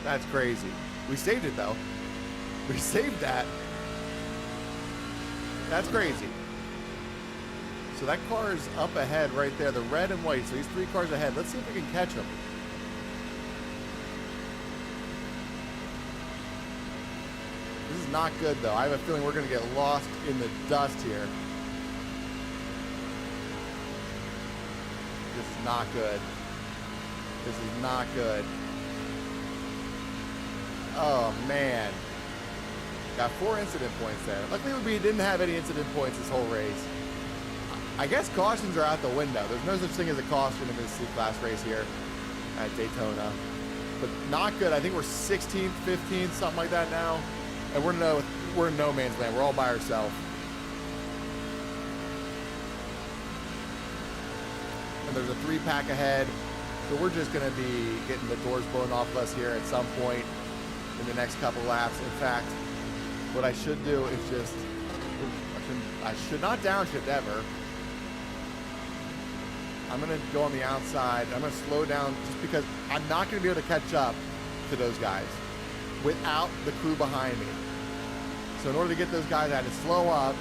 [SPEAKER 1] That's crazy. We saved it though. We saved that. That's crazy. So that car is up ahead right there, the red and white. So he's 3 cars ahead. Let's see if we can catch him. This is not good though. I have a feeling we're going to get lost in the dust here. This is not good. This is not good. Oh, man. Got 4 incident points there. Luckily, we didn't have any incident points this whole race. I guess cautions are out the window. There's no such thing as a caution in this C-Class race here at Daytona. But not good. I think we're 16th, 15th, something like that now. And we're in no man's land. We're all by ourselves. And there's a 3-pack ahead. So we're just going to be getting the doors blown off of us here at some point in the next couple laps. In fact, what I should do is just, I should not downshift ever. I'm going to go on the outside. I'm going to slow down just because I'm not going to be able to catch up to those guys without the crew behind me. So in order to get those guys, I had to slow up,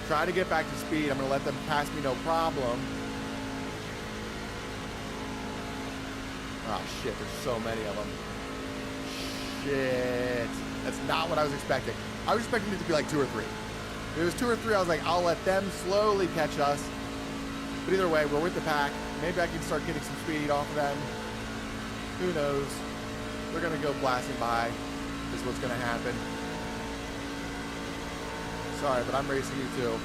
[SPEAKER 1] try to get back to speed. I'm going to let them pass me no problem. Oh shit, there's so many of them. Shit. That's not what I was expecting. I was expecting it to be like 2 or 3. If it was 2 or 3, I was like, I'll let them slowly catch us. But either way, we're with the pack. Maybe I can start getting some speed off of them. Who knows? They're going to go blasting by. This is what's going to happen. Sorry, but I'm racing you too.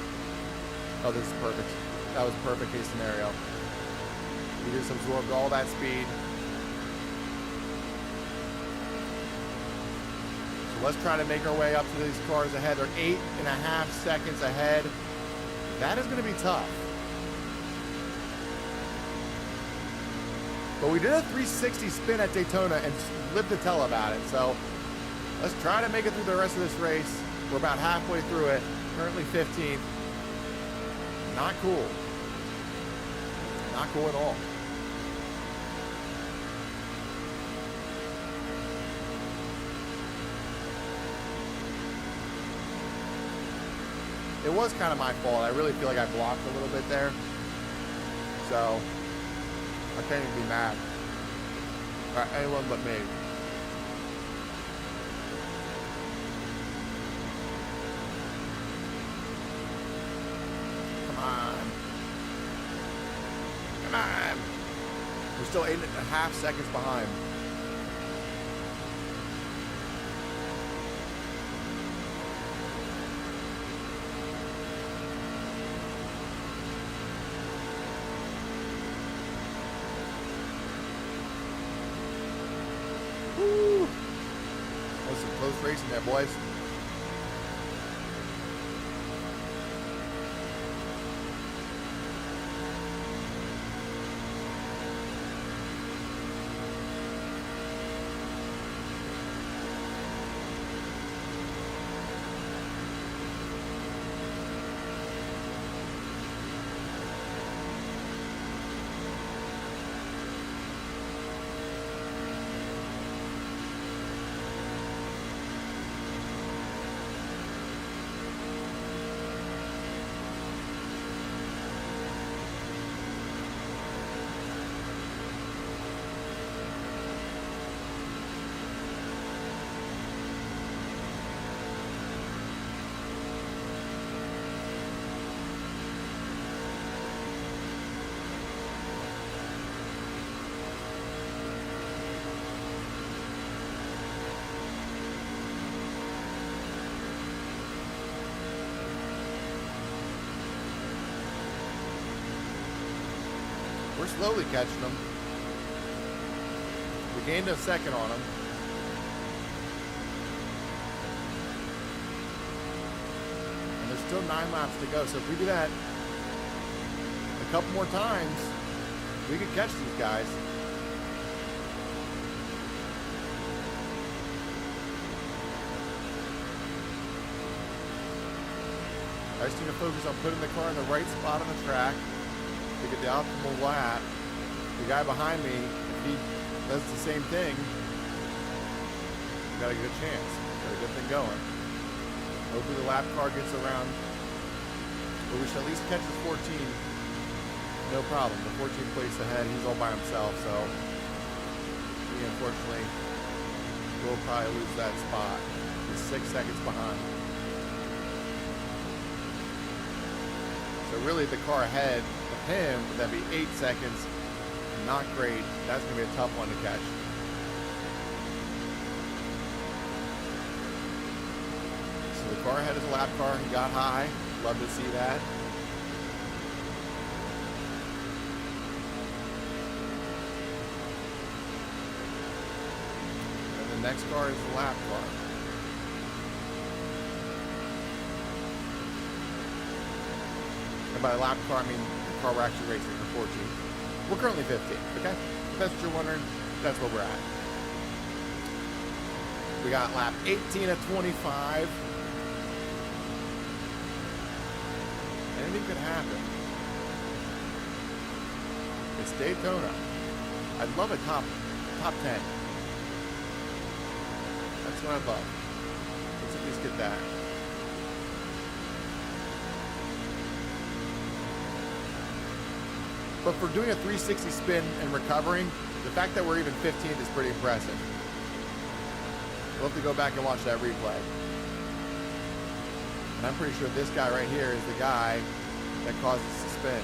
[SPEAKER 1] Oh, this is perfect. That was a perfect case scenario. We just absorbed all that speed. So let's try to make our way up to these cars ahead. They're 8.5 seconds ahead. That is going to be tough. But we did a 360 spin at Daytona and lived to tell about it. So let's try to make it through the rest of this race. We're about halfway through it. Currently 15th. Not cool. Not cool at all. It was kind of my fault. I really feel like I blocked a little bit there. So I can't even be mad. All right, anyone but me. Come on. Come on. We're still 8.5 seconds behind. Woo! That was some close racing there, boys. slowly catching them. We gained a second on them. And there's still 9 laps to go. So if we do that a couple more times, we could catch these guys. I just need to focus on putting the car in the right spot on the track to get the optimal lap. The guy behind me, if he does the same thing, got a good chance. Got a good thing going. Hopefully the lap car gets around, but we should at least catch his 14. No problem. The 14th place ahead, he's all by himself, so he unfortunately will probably lose that spot. He's 6 seconds behind. So really the car ahead of him, that'd be 8 seconds. Not great. That's going to be a tough one to catch. So the car ahead is a lap car. He got high. Love to see that. And the next car is the lap car. And by the lap car, I mean the car we're actually racing for 14. We're currently 15, okay? If that's what you're wondering, that's where we're at. We got lap 18 at 25. Anything could happen. It's Daytona. I'd love a top 10. That's what I'd love. Let's at least get that. But for doing a 360 spin and recovering, the fact that we're even 15th is pretty impressive. We'll have to go back and watch that replay. And I'm pretty sure this guy right here is the guy that caused us to spin.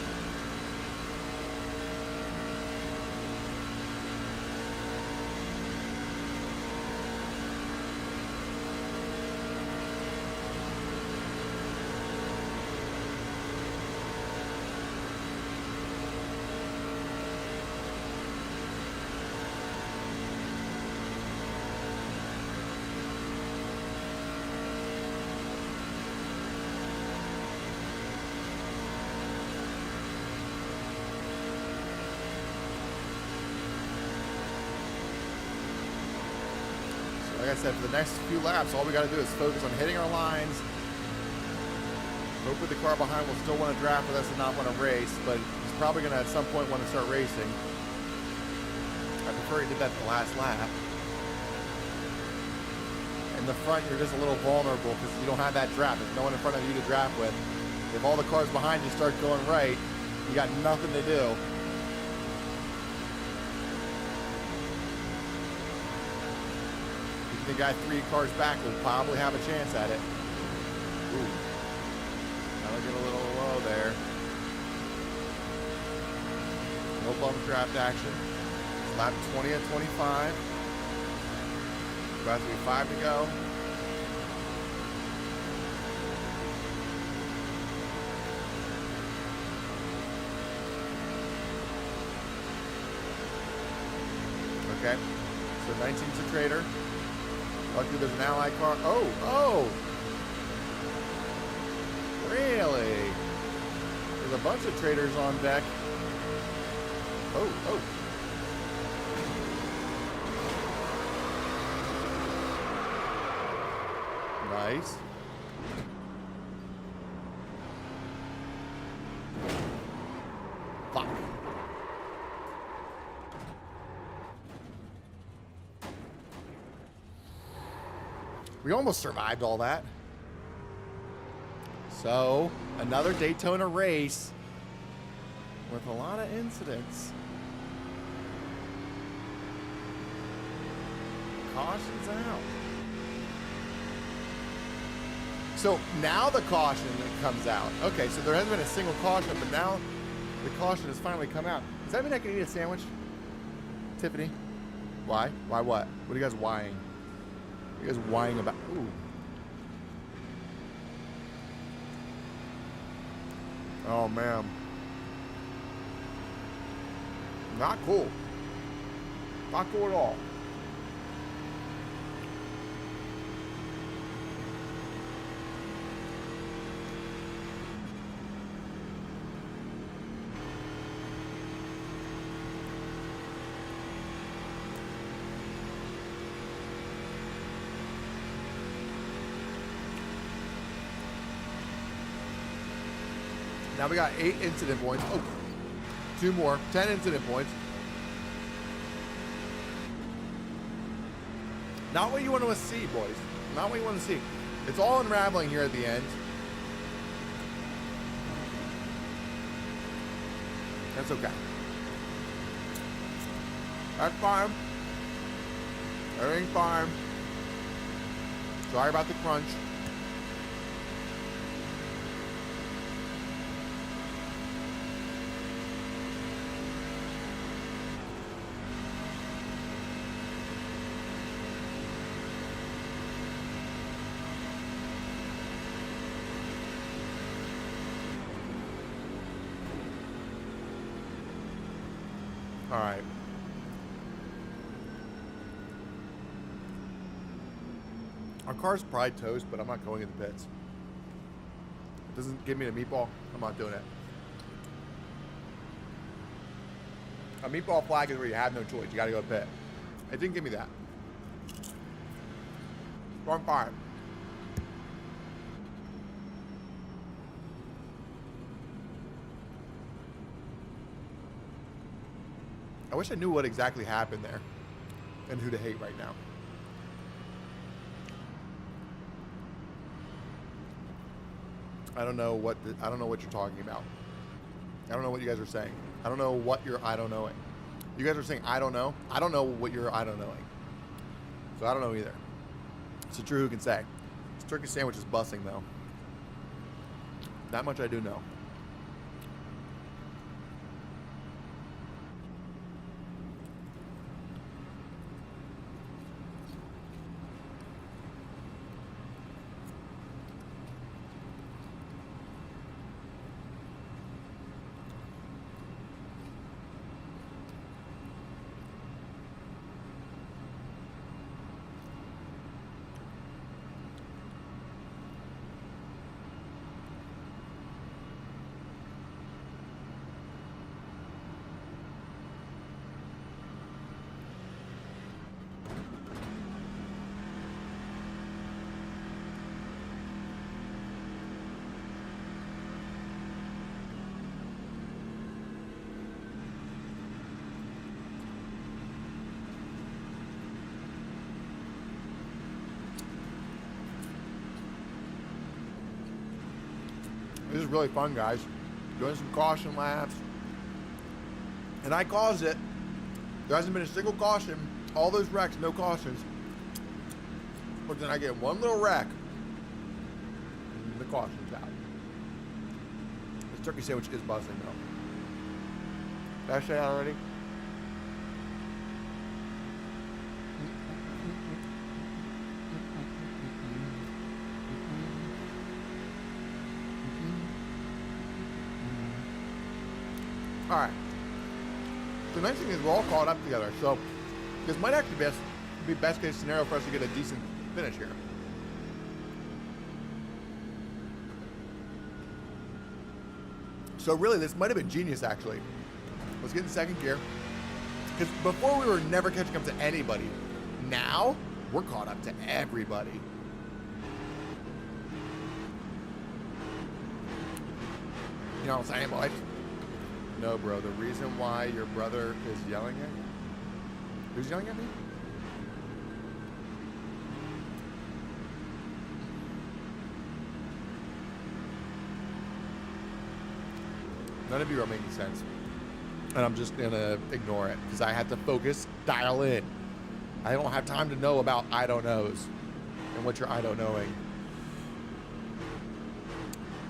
[SPEAKER 1] Like I said, for the next few laps, all we got to do is focus on hitting our lines. Hopefully the car behind will still want to draft with us and not want to race, but he's probably going to at some point want to start racing. I prefer he did that the last lap. In the front, you're just a little vulnerable because you don't have that draft. There's no one in front of you to draft with. If all the cars behind you start going right, you got nothing to do. The guy 3 cars back will probably have a chance at it. Ooh. That'll get a little low there. No bump draft action. Lap 20 at 25. About to be 5 to go. Okay. So 19's a traitor. Luckily there's an ally car. Oh! Really? There's a bunch of traders on deck. Oh. Nice. Fuck. We almost survived all that. So, another Daytona race with a lot of incidents. Caution's out. So now the caution comes out. Okay, so there hasn't been a single caution, but now the caution has finally come out. Does that mean I can eat a sandwich? Tiffany? Why? Why what? What are you guys whining? What are you guys whining about? Ooh. Oh, man. Not cool. Not cool at all. Now we got 8 incident points. Oh, 2 more. 10 incident points. Not what you want to see, boys. Not what you want to see. It's all unraveling here at the end. That's okay. That's fine. Everything's fine. Sorry about the crunch. All right. Our car's probably toast, but I'm not going in the pits. It doesn't give me the meatball. I'm not doing it. A meatball flag is where you have no choice. You got to go to pit. It didn't give me that. Wrong fire. I wish I knew what exactly happened there and who to hate right now. I don't know what you're talking about. I don't know what you guys are saying. I don't know what you're I don't knowing. You guys are saying I don't know. I don't know what you're I don't knowing. So I don't know either. It's a true who can say. This turkey sandwich is bussing though. That much I do know. This is really fun, guys. Doing some caution laps. And I caused it. There hasn't been a single caution. All those wrecks, no cautions. But then I get one little wreck. And the caution's out. This turkey sandwich is buzzing, though. Did I say that already? All right. The nice thing is we're all caught up together, so this might actually be best case scenario for us to get a decent finish here. So really, this might have been genius, actually. Let's get in second gear. Because before we were never catching up to anybody. Now, we're caught up to everybody. You know what I'm saying, boys? No, bro. The reason why your brother is yelling at you? Who's yelling at me? None of you are making sense. And I'm just going to ignore it because I have to focus, dial in. I don't have time to know about I don't knows and what you're I don't knowing.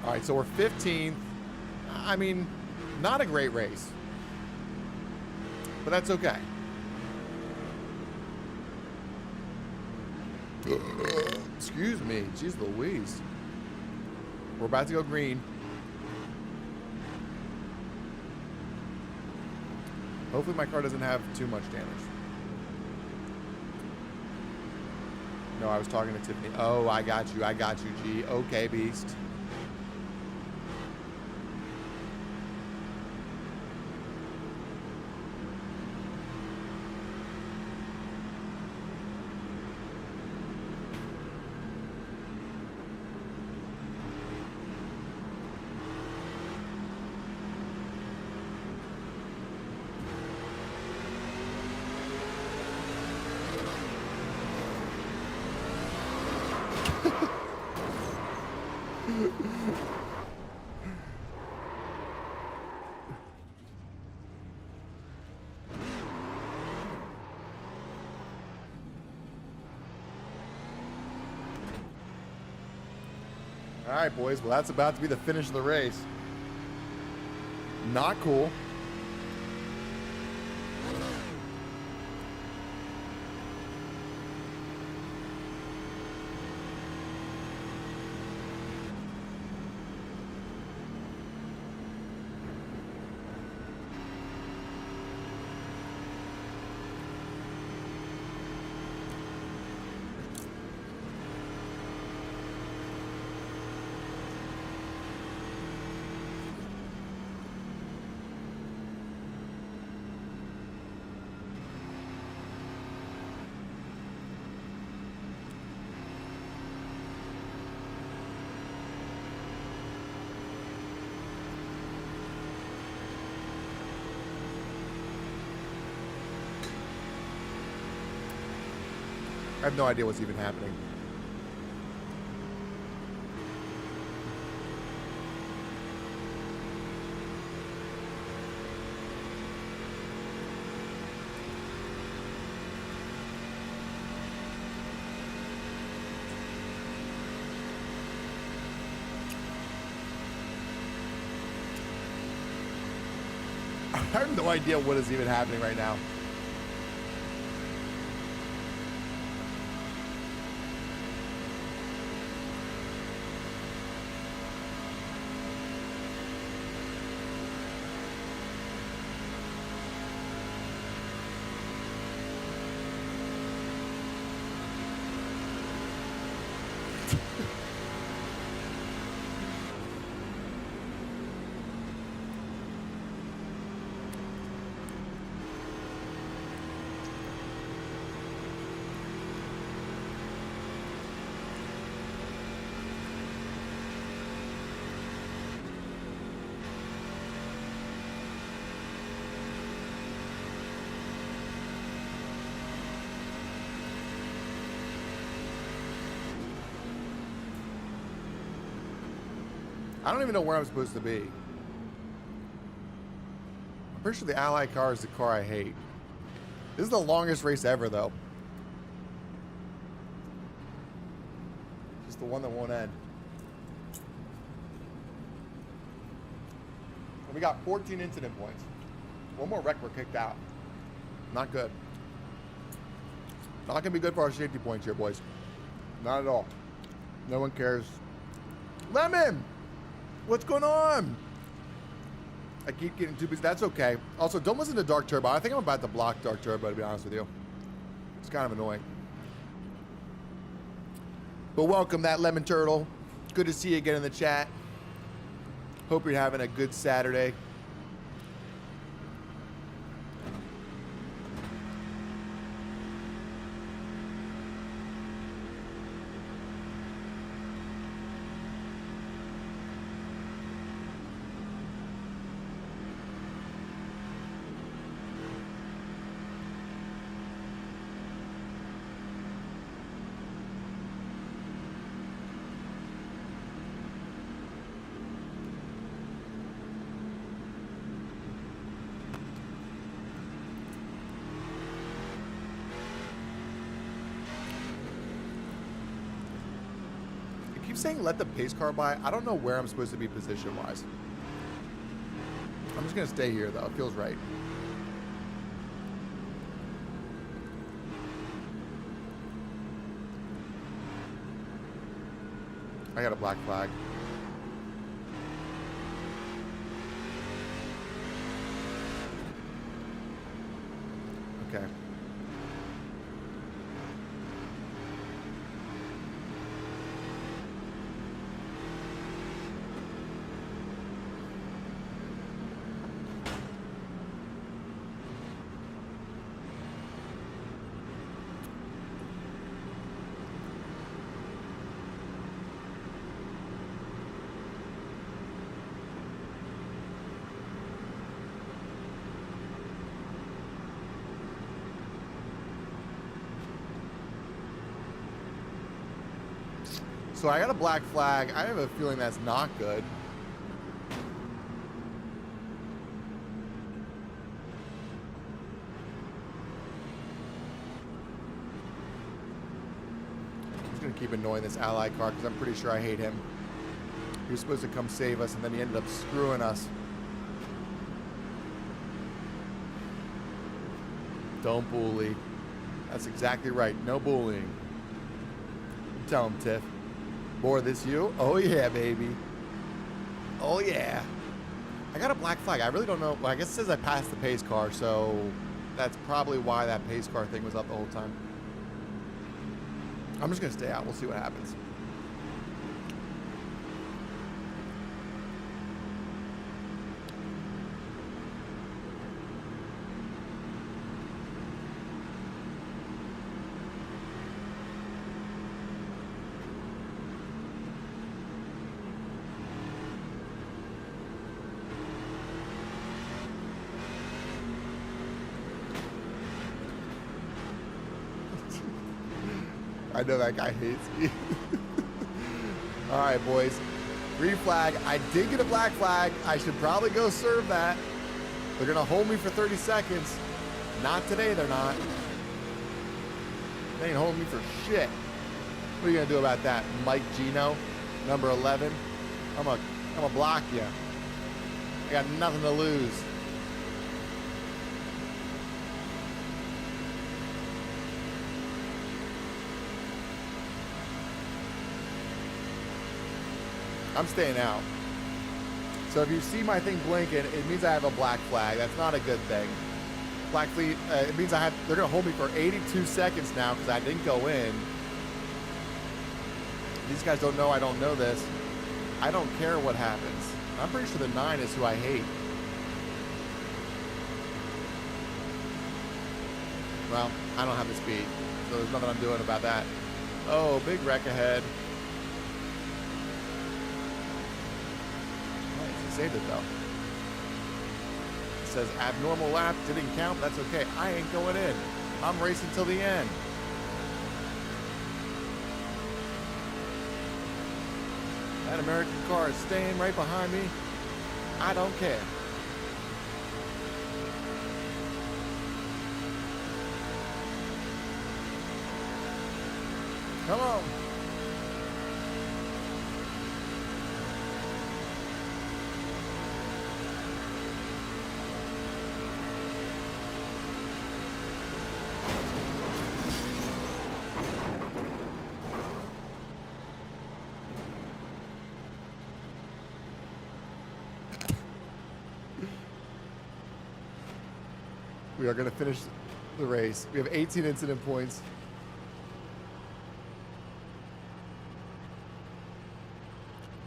[SPEAKER 1] All right, so we're 15th. I mean, not a great race, but that's okay. Excuse me. Jeez Louise. We're about to go green. Hopefully my car doesn't have too much damage. No, I was talking to Tiffany. Oh, I got you. I got you, G. Okay, beast. All right, boys. Well, that's about to be the finish of the race. Not cool. I have no idea what's even happening. I have no idea what is even happening right now. I don't even know where I'm supposed to be. I'm pretty sure the Ally car is the car I hate. This is the longest race ever, though. Just the one that won't end. And we got 14 incident points. One more wreck, we're kicked out. Not good. Not going to be good for our safety points here, boys. Not at all. No one cares. Lemon! What's going on? I keep getting too busy. That's okay. Also, don't listen to Dark Turbo. I think I'm about to block Dark Turbo, to be honest with you. It's kind of annoying. But welcome, that Lemon Turtle. Good to see you again in the chat. Hope you're having a good Saturday. Saying let the pace car by. I don't know where I'm supposed to be position wise. I'm just gonna stay here though. It feels right. I got a black flag. okay. So I got a black flag. I have a feeling that's not good. I'm just going to keep annoying this ally car because I'm pretty sure I hate him. He was supposed to come save us, and then he ended up screwing us. Don't bully. That's exactly right. No bullying. Tell him, Tiff. Boy, this you? Oh, yeah, baby. Oh, yeah. I got a black flag. I really don't know. Well, I guess it says I passed the pace car, so that's probably why that pace car thing was up the whole time. I'm just going to stay out. We'll see what happens. I know that guy hates me. All right, boys. Green flag. I did get a black flag. I should probably go serve that. They're going to hold me for 30 seconds. Not today, they're not. They ain't holding me for shit. What are you going to do about that, Mike Gino, number 11? I'm gonna block you. I got nothing to lose. I'm staying out. So if you see my thing blinking, it means I have a black flag. That's not a good thing. Black fleet, it means they're gonna hold me for 82 seconds now because I didn't go in. These guys don't know I don't know this. I don't care what happens. I'm pretty sure the 9 is who I hate. Well, I don't have the speed, so there's nothing I'm doing about that. Oh, big wreck ahead. Saved it though. It says abnormal lap, didn't count, that's okay. I ain't going in. I'm racing till the end. That American car is staying right behind me. I don't care. Come on. We are going to finish the race. We have 18 incident points.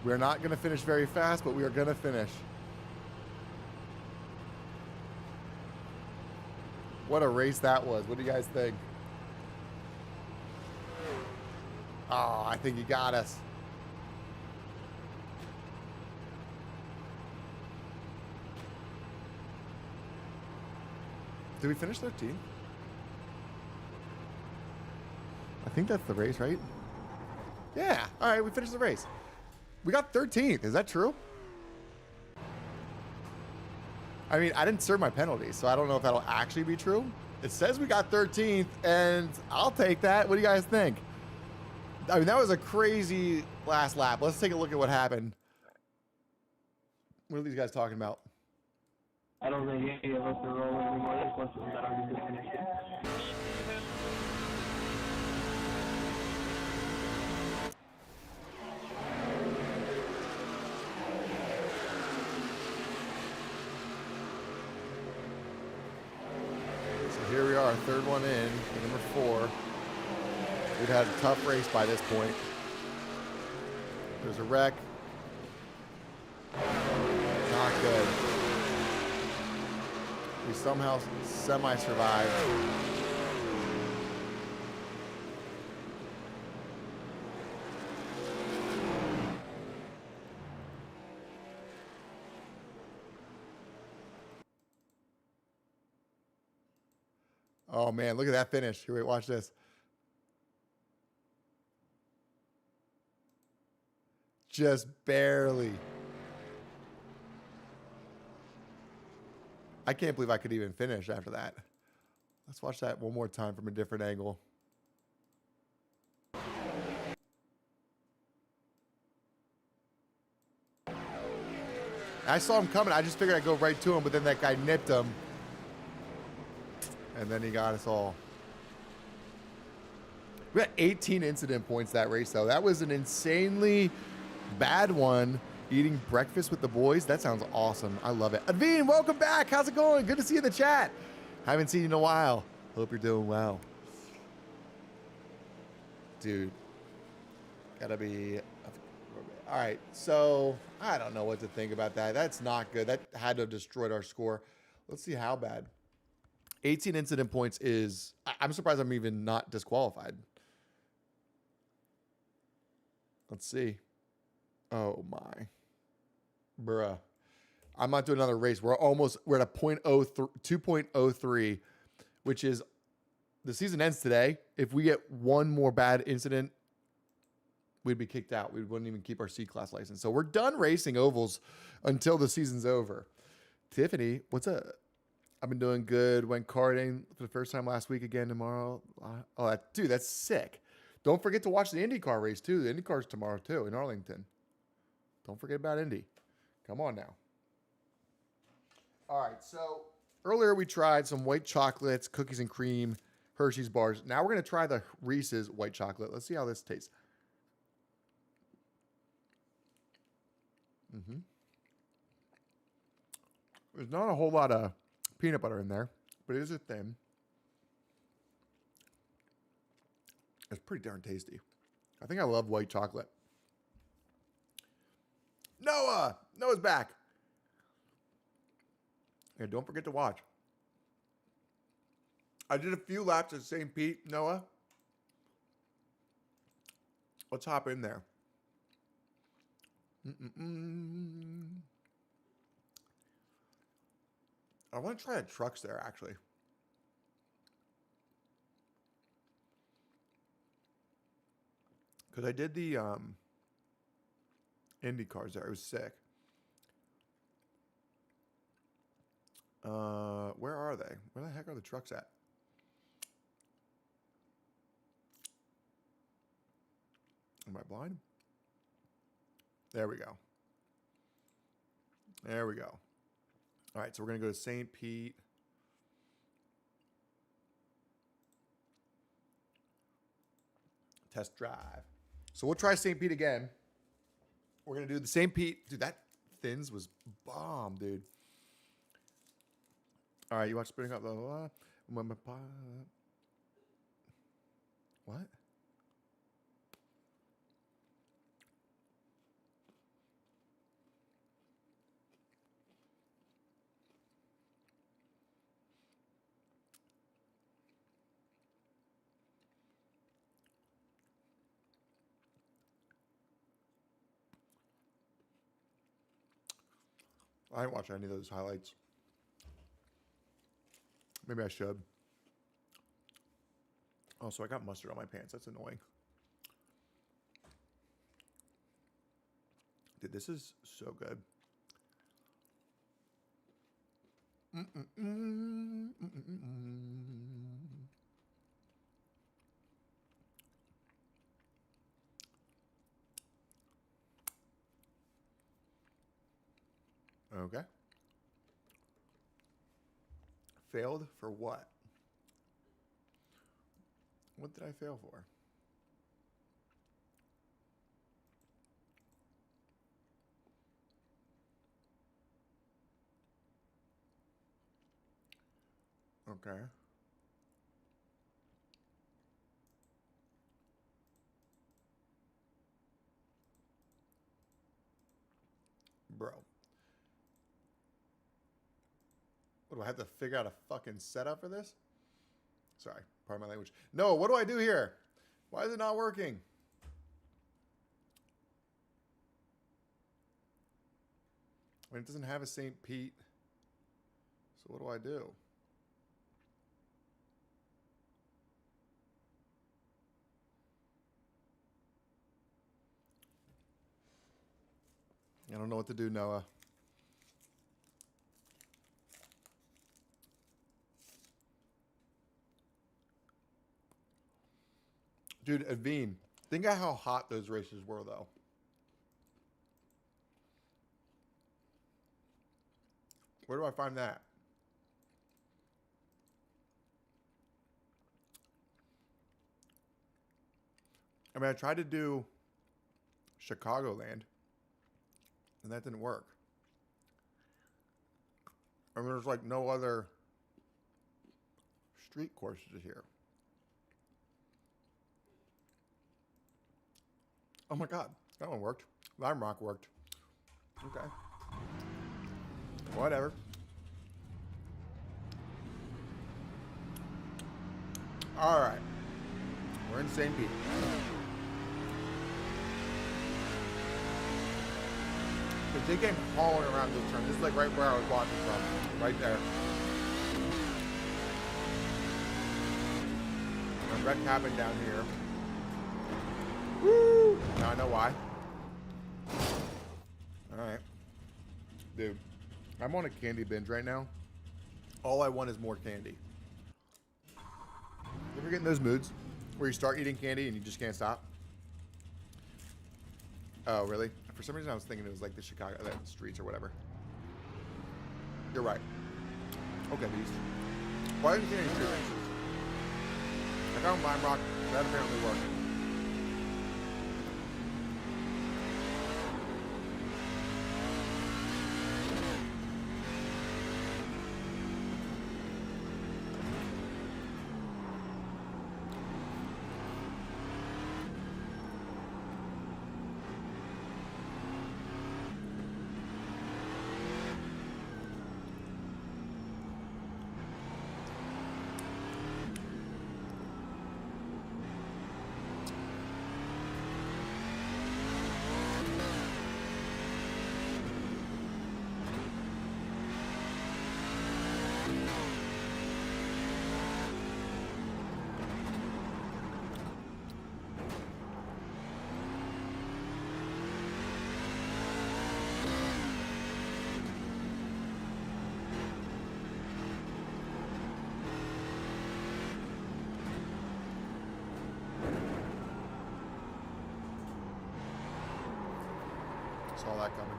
[SPEAKER 1] We're not going to finish very fast, but we are going to finish. What a race that was. What do you guys think? Oh, I think you got us. Did we finish 13th? I think that's the race, right? Yeah. All right, we finished the race. We got 13th. Is that true? I mean, I didn't serve my penalty, so I don't know if that'll actually be true. It says we got 13th, and I'll take that. What do you guys think? I mean, that was a crazy last lap. Let's take a look at what happened. What are these guys talking about?
[SPEAKER 2] I don't think any of us are rolling anymore. This one's already disconnected.
[SPEAKER 1] So here we are, third one in, number 4. We've had a tough race by this point. There's a wreck. Not good. We somehow semi-survived. Oh man, look at that finish. Here, wait, watch this. Just barely. I can't believe I could even finish after that. Let's watch that one more time from a different angle. I saw him coming. I just figured I'd go right to him, but then that guy nipped him. And then he got us all. We got 18 incident points that race, though. That was an insanely bad one. Eating breakfast with the boys. That sounds awesome. I love it. Adveen, welcome back. How's it going? Good to see you in the chat. Haven't seen you in a while. Hope you're doing well. Dude. Gotta be... All right, so I don't know what to think about that. That's not good. That had to have destroyed our score. Let's see how bad. 18 incident points is... I'm surprised I'm even not disqualified. Let's see. Oh, my. Bruh. I'm not doing another race. We're at a 2.03, which is... The season ends today. If we get one more bad incident, we'd be kicked out. We wouldn't even keep our C-Class license. So we're done racing ovals until the season's over. Tiffany, what's up? I've been doing good. Went karting for the first time last week again tomorrow. Oh, dude, that's sick. Don't forget to watch the IndyCar race, too. The IndyCar's tomorrow, too, in Arlington. Don't forget about Indy. Come on now. All right, so earlier we tried some white chocolates, cookies and cream, Hershey's bars. Now we're going to try the Reese's white chocolate. Let's see how this tastes. There's not a whole lot of peanut butter in there, but it is a thin. It's pretty darn tasty. I think I love white chocolate. Noah's back. Yeah, don't forget to watch. I did a few laps at St. Pete, Noah. Let's hop in there. I want to try the trucks there, actually. Because I did the Indy cars there. It was sick. Where are they? Where the heck are the trucks at? Am I blind? There we go. There we go. All right, so we're going to go to St. Pete. Test drive. So we'll try St. Pete again. We're going to do the St. Pete. Dude, that Thins was bomb, dude. All right, you watch Spinning Up. Blah, blah, blah. What? I didn't watch any of those highlights. Maybe I should. Oh, so I got mustard on my pants. That's annoying. Dude, this is so good. Okay. Failed for what? What did I fail for? Okay. Bro. What, do I have to figure out a fucking setup for this? Sorry, pardon my language. No, what do I do here? Why is it not working? I mean, it doesn't have a St. Pete. So what do I do? I don't know what to do, Noah. Dude, Aveen, think of how hot those races were, though. Where do I find that? I mean, I tried to do Chicagoland, and that didn't work. I mean, there's like no other street courses here. Oh my God, that one worked. Lime Rock worked. Okay. Whatever. All right. We're in St. Pete. But they came hauling around this turn. This is like right where I was watching from. Right there. And wreck happened down here. Woo! Now I know why. Alright. Dude, I'm on a candy binge right now. All I want is more candy. You ever get in those moods where you start eating candy and you just can't stop? Oh, really? For some reason I was thinking it was like the Chicago streets or whatever. You're right. Okay, Beast. Why didn't you see any street races? I found Lime Rock. That apparently worked. Saw that coming.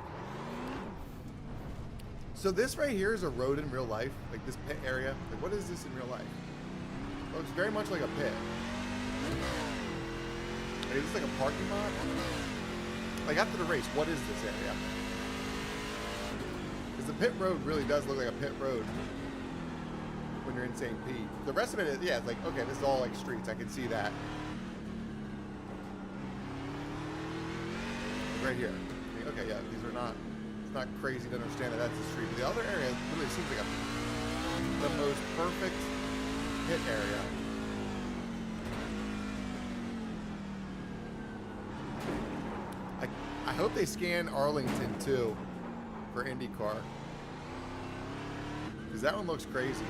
[SPEAKER 1] So this right here is a road in real life, like this pit area. Like, what is this in real life? It looks very much like a pit. Like, is this like a parking lot? Like after the race, what is this area? Because the pit road really does look like a pit road when you're in St. Pete. The rest of it is, yeah, it's like, okay, this is all like streets. I can see that. Right here. Okay, yeah, these are not, it's not crazy to understand that that's the street. The other area really seems like the most perfect pit area. I hope they scan Arlington too for IndyCar. Because that one looks crazy.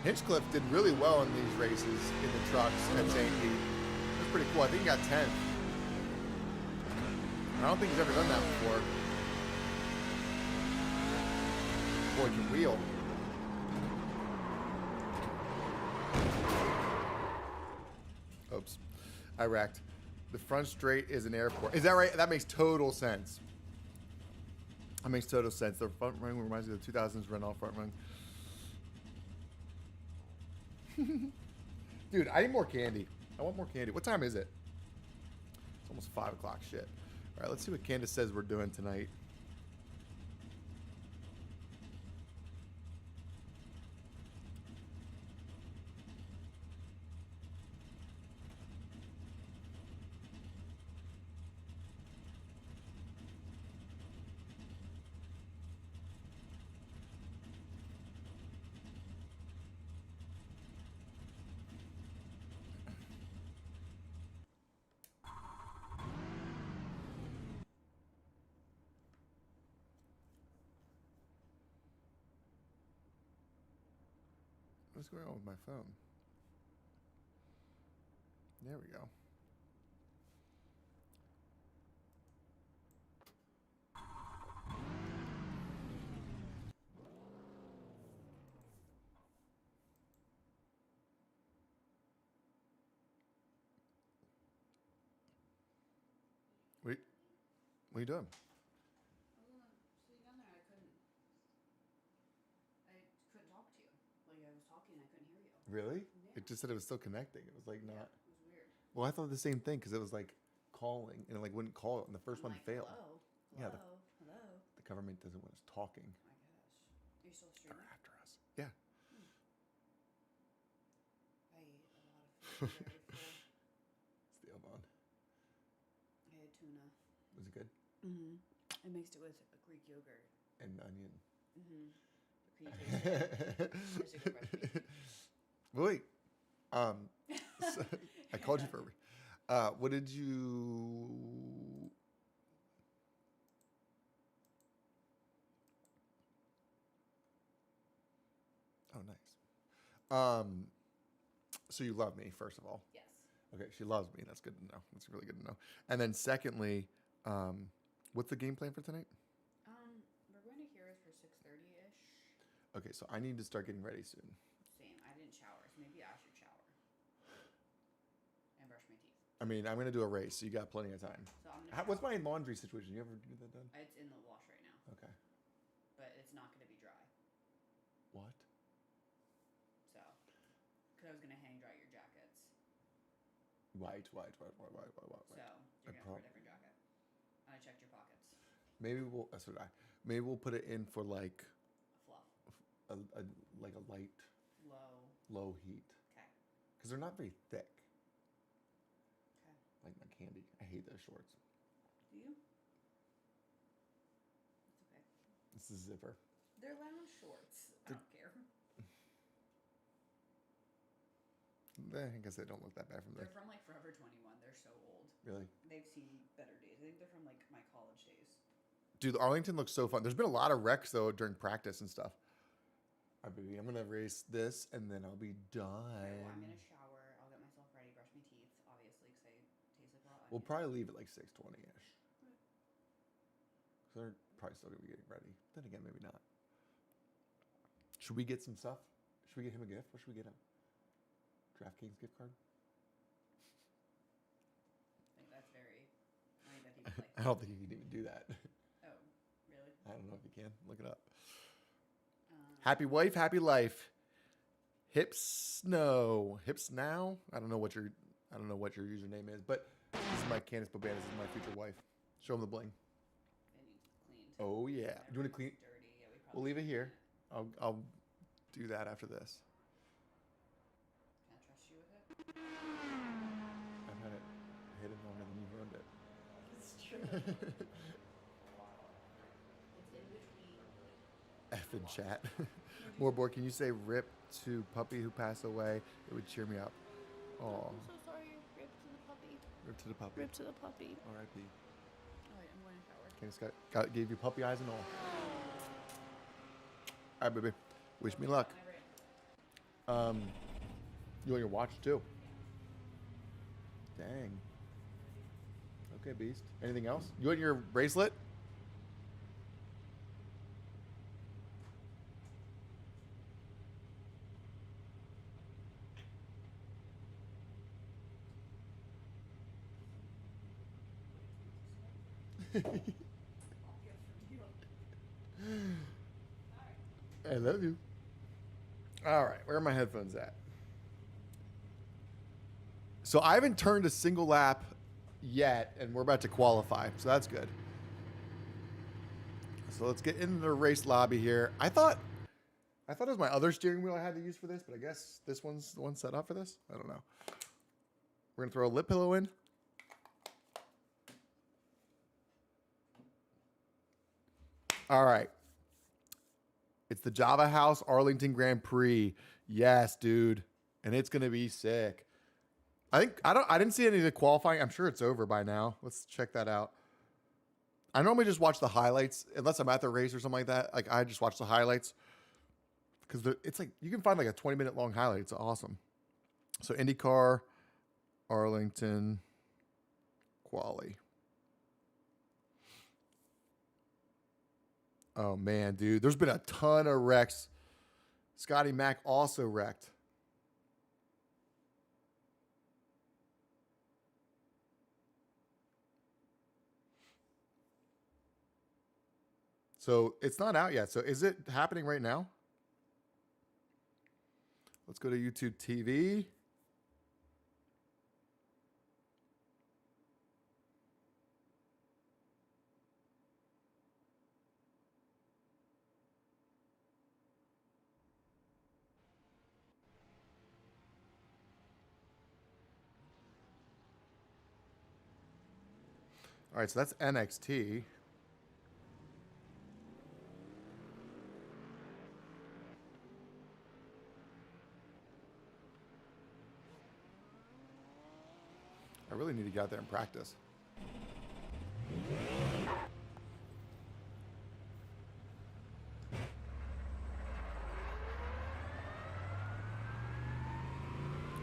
[SPEAKER 1] Hinchcliffe did really well in these races in the trucks at St. Pete. That's pretty cool. I think he got 10th. I don't think he's ever done that before. Boy, can wheel. Oops. I racked. The front straight is an airport. Is that right? That makes total sense. That makes total sense. The front run reminds me of the 2000s Renault front run. Dude, I need more candy. I want more candy. What time is it? It's almost 5 o'clock. Shit. All right, let's see what Candace says we're doing tonight. What's going on with my phone? There we go. Wait, what are you doing?
[SPEAKER 3] I was sitting down there. I couldn't talk to you. Like I was talking, and I couldn't hear you.
[SPEAKER 1] Really?
[SPEAKER 3] Yeah.
[SPEAKER 1] It just said it was still connecting. It was like
[SPEAKER 3] Yeah,
[SPEAKER 1] not.
[SPEAKER 3] it was weird.
[SPEAKER 1] Well, I thought the same thing because it was like calling and it like wouldn't call it, and the 1st one
[SPEAKER 3] like,
[SPEAKER 1] failed.
[SPEAKER 3] Hello.
[SPEAKER 1] Yeah,
[SPEAKER 3] Hello.
[SPEAKER 1] The government doesn't want us talking.
[SPEAKER 3] Oh my gosh. Are you still
[SPEAKER 1] They're
[SPEAKER 3] streaming?
[SPEAKER 1] after us. Yeah.
[SPEAKER 3] I ate a lot of food. Very full.
[SPEAKER 1] Steel bone.
[SPEAKER 3] I had tuna.
[SPEAKER 1] Was it good?
[SPEAKER 3] Mm-hmm. I mixed it with a Greek yogurt.
[SPEAKER 1] And onion.
[SPEAKER 3] Mm-hmm. Can you taste it? There's a good recipe.
[SPEAKER 1] Wait. So, I called you for. What did you? Oh, nice. So you love me, first of all.
[SPEAKER 3] Yes.
[SPEAKER 1] Okay, she loves me. That's good to know. That's really good to know. And then secondly, what's the game plan for tonight?
[SPEAKER 3] We're going to Heroes for 6:30-ish.
[SPEAKER 1] Okay, so I need to start getting ready soon.
[SPEAKER 3] Same. I didn't shower, so maybe I should shower. And brush my teeth.
[SPEAKER 1] I mean, I'm gonna do a race, so you got plenty of time.
[SPEAKER 3] So I'm gonna
[SPEAKER 1] What's my laundry situation? You ever do that done?
[SPEAKER 3] It's in the wash right now.
[SPEAKER 1] Okay.
[SPEAKER 3] But it's not going to be dry.
[SPEAKER 1] What?
[SPEAKER 3] So, because I was going to hang dry your jackets.
[SPEAKER 1] White.
[SPEAKER 3] So, you're going to wear a different jacket. And I checked your pockets.
[SPEAKER 1] Maybe we'll. That's what Maybe we'll put it in for like
[SPEAKER 3] Fluff.
[SPEAKER 1] a like a light, low heat.
[SPEAKER 3] Okay.
[SPEAKER 1] Because they're not very thick.
[SPEAKER 3] Okay.
[SPEAKER 1] Like my candy. I hate those shorts.
[SPEAKER 3] Do you? It's okay.
[SPEAKER 1] This is a zipper.
[SPEAKER 3] They're lounge shorts. I don't care.
[SPEAKER 1] I guess they don't look that bad from
[SPEAKER 3] They're
[SPEAKER 1] there.
[SPEAKER 3] from like Forever 21. They're so old.
[SPEAKER 1] Really?
[SPEAKER 3] They've seen better days. I think they're from like my college days.
[SPEAKER 1] Dude, Arlington looks so fun. There's been a lot of wrecks though during practice and stuff. All right, baby, I'm gonna race this and then I'll be done.
[SPEAKER 3] Okay, well, I'm gonna shower. I'll get myself ready, brush my teeth, obviously, because I taste like raw.
[SPEAKER 1] We'll probably leave at like 6:20ish. So they're probably still gonna be getting ready. Then again, maybe not. Should we get some stuff? Should we get him a gift? What should we get him? DraftKings gift card?
[SPEAKER 3] I think that's very. I think that he would like.
[SPEAKER 1] I don't think you can even do that.
[SPEAKER 3] Oh, really?
[SPEAKER 1] I don't know if you can. Look it up. Happy wife, happy life. Hips no. Hips now? I don't know what your username is, but this is my Candace Boban. This is my future wife. Show him the bling.
[SPEAKER 3] It needs cleaned.
[SPEAKER 1] Oh yeah. Do you want to
[SPEAKER 3] Everything's
[SPEAKER 1] clean?
[SPEAKER 3] Dirty. Yeah,
[SPEAKER 1] We'll leave it here. I'll do that after this.
[SPEAKER 3] Can I trust you with it?
[SPEAKER 1] I've had it hidden longer than you've ruined it.
[SPEAKER 3] It's true. It's in between.
[SPEAKER 1] F in chat. Moorboard, can you say rip to puppy who passed away? It would cheer me up. Oh,
[SPEAKER 3] I'm so sorry. Rip to the puppy.
[SPEAKER 1] rip to the puppy.
[SPEAKER 3] Rip to the puppy.
[SPEAKER 1] R.I.P.
[SPEAKER 3] Alright, I'm going to shower.
[SPEAKER 1] Candace gave you puppy eyes and all. All right, baby. Wish me luck. You want your watch too? Dang. Okay, beast. Anything else? You want your bracelet? I love you. All right, where are my headphones at? So I haven't turned a single lap yet, and we're about to qualify, so that's good. So let's get into the race lobby here. I thought it was my other steering wheel I had to use for this, but I guess this one's the one set up for this. I don't know. We're gonna throw a lip pillow in. All right. It's the Java House Arlington Grand Prix. Yes, dude. And it's going to be sick. I didn't see any of the qualifying. I'm sure it's over by now. Let's check that out. I normally just watch the highlights unless I'm at the race or something like that. Like I just watch the highlights because it's like you can find like a 20-minute long highlight. It's awesome. So IndyCar, Arlington, Quali. Oh man, dude, there's been a ton of wrecks. Scotty Mack also wrecked. So it's not out yet. So is it happening right now? Let's go to YouTube TV. All right, so that's NXT. I really need to get out there and practice.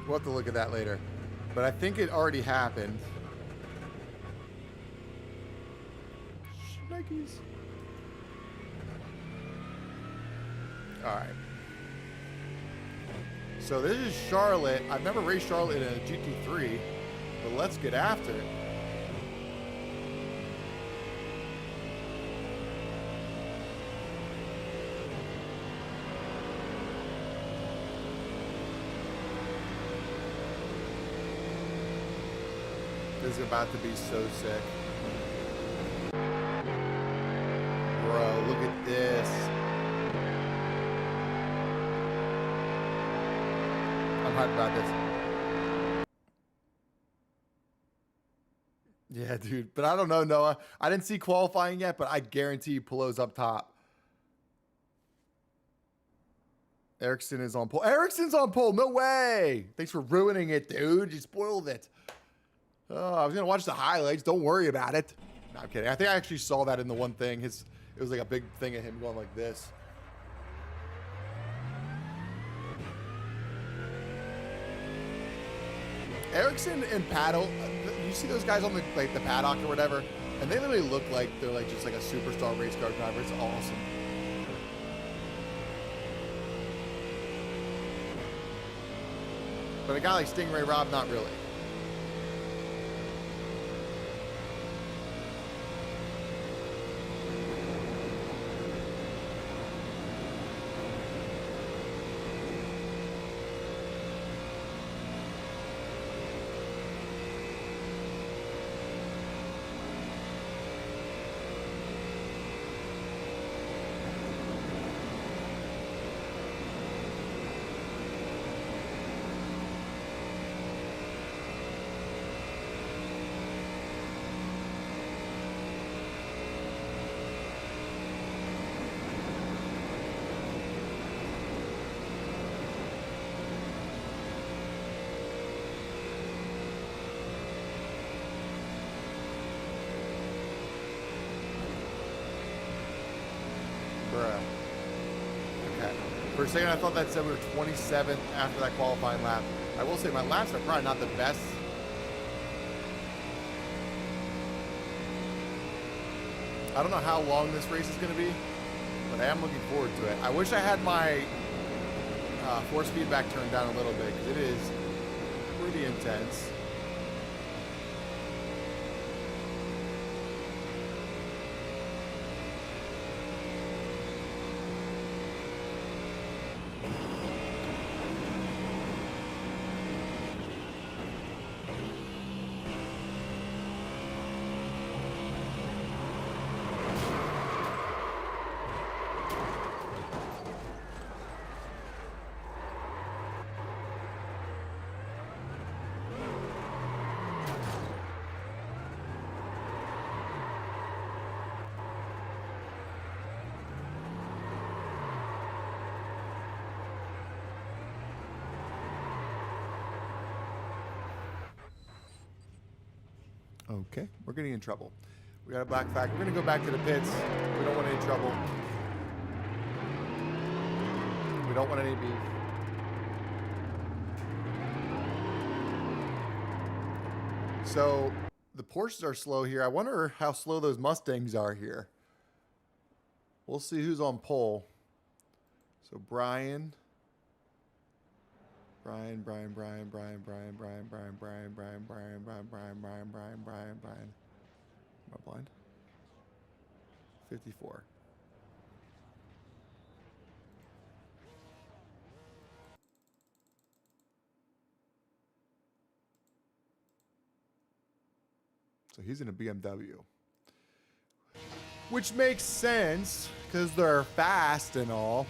[SPEAKER 1] We'll have to look at that later. But I think it already happened. Nikes. All right. So this is Charlotte. I've never raced Charlotte in a GT3, but let's get after it. This is about to be so sick. Bro, look at this. I'm hyped about this. Yeah, dude. But I don't know, Noah. I didn't see qualifying yet, but I guarantee you Polo's up top. Ericsson is on pole. Ericsson's on pole. No way. Thanks for ruining it, dude. You spoiled it. Oh, I was going to watch the highlights. Don't worry about it. No, I'm kidding. I think I actually saw that in the one thing. It was like a big thing of him going like this. Ericsson and Paddle, you see those guys on the paddock or whatever, and they literally look like they're like just like a superstar race car driver. It's awesome. But a guy like Stingray Rob, not really. Okay. For a second, I thought that said we were 27th after that qualifying lap. I will say my laps are probably not the best. I don't know how long this race is going to be, but I am looking forward to it. I wish I had my force feedback turned down a little bit because it is pretty intense. Okay, we're getting in trouble. We got a black flag. We're going to go back to the pits. We don't want any trouble. We don't want any beef. So the Porsches are slow here. I wonder how slow those Mustangs are here. We'll see who's on pole. So Brian. Am I blind? 54. So he's in a BMW. Which makes sense because they're fast and all.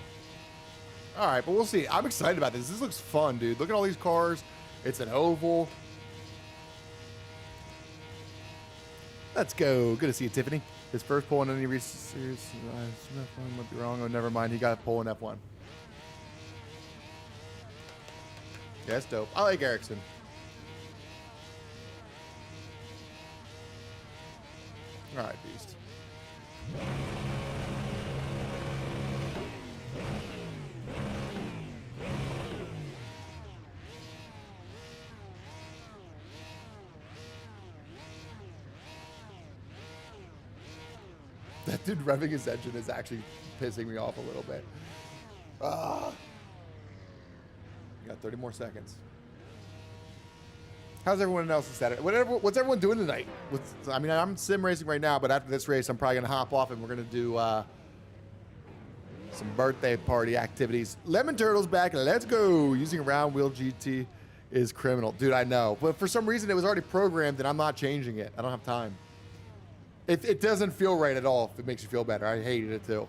[SPEAKER 1] All right, but we'll see. I'm excited about this. This looks fun, dude. Look at all these cars. It's an oval. Let's go. Good to see you, Tiffany. His first pole in any race series. Might be wrong. Oh, never mind. He got a pole in F1. Yeah, that's dope. I like Ericsson. All right, Beast. That dude revving his engine is actually pissing me off a little bit. Ah. You got 30 more seconds. How's everyone else's Saturday? What's everyone doing tonight? I mean, I'm sim racing right now, but after this race, I'm probably going to hop off and we're going to do some birthday party activities. Lemon Turtle's back. Let's go. Using round wheel GT is criminal. Dude, I know. But for some reason, it was already programmed and I'm not changing it. I don't have time. It doesn't feel right at all if it makes you feel better. I hated it too.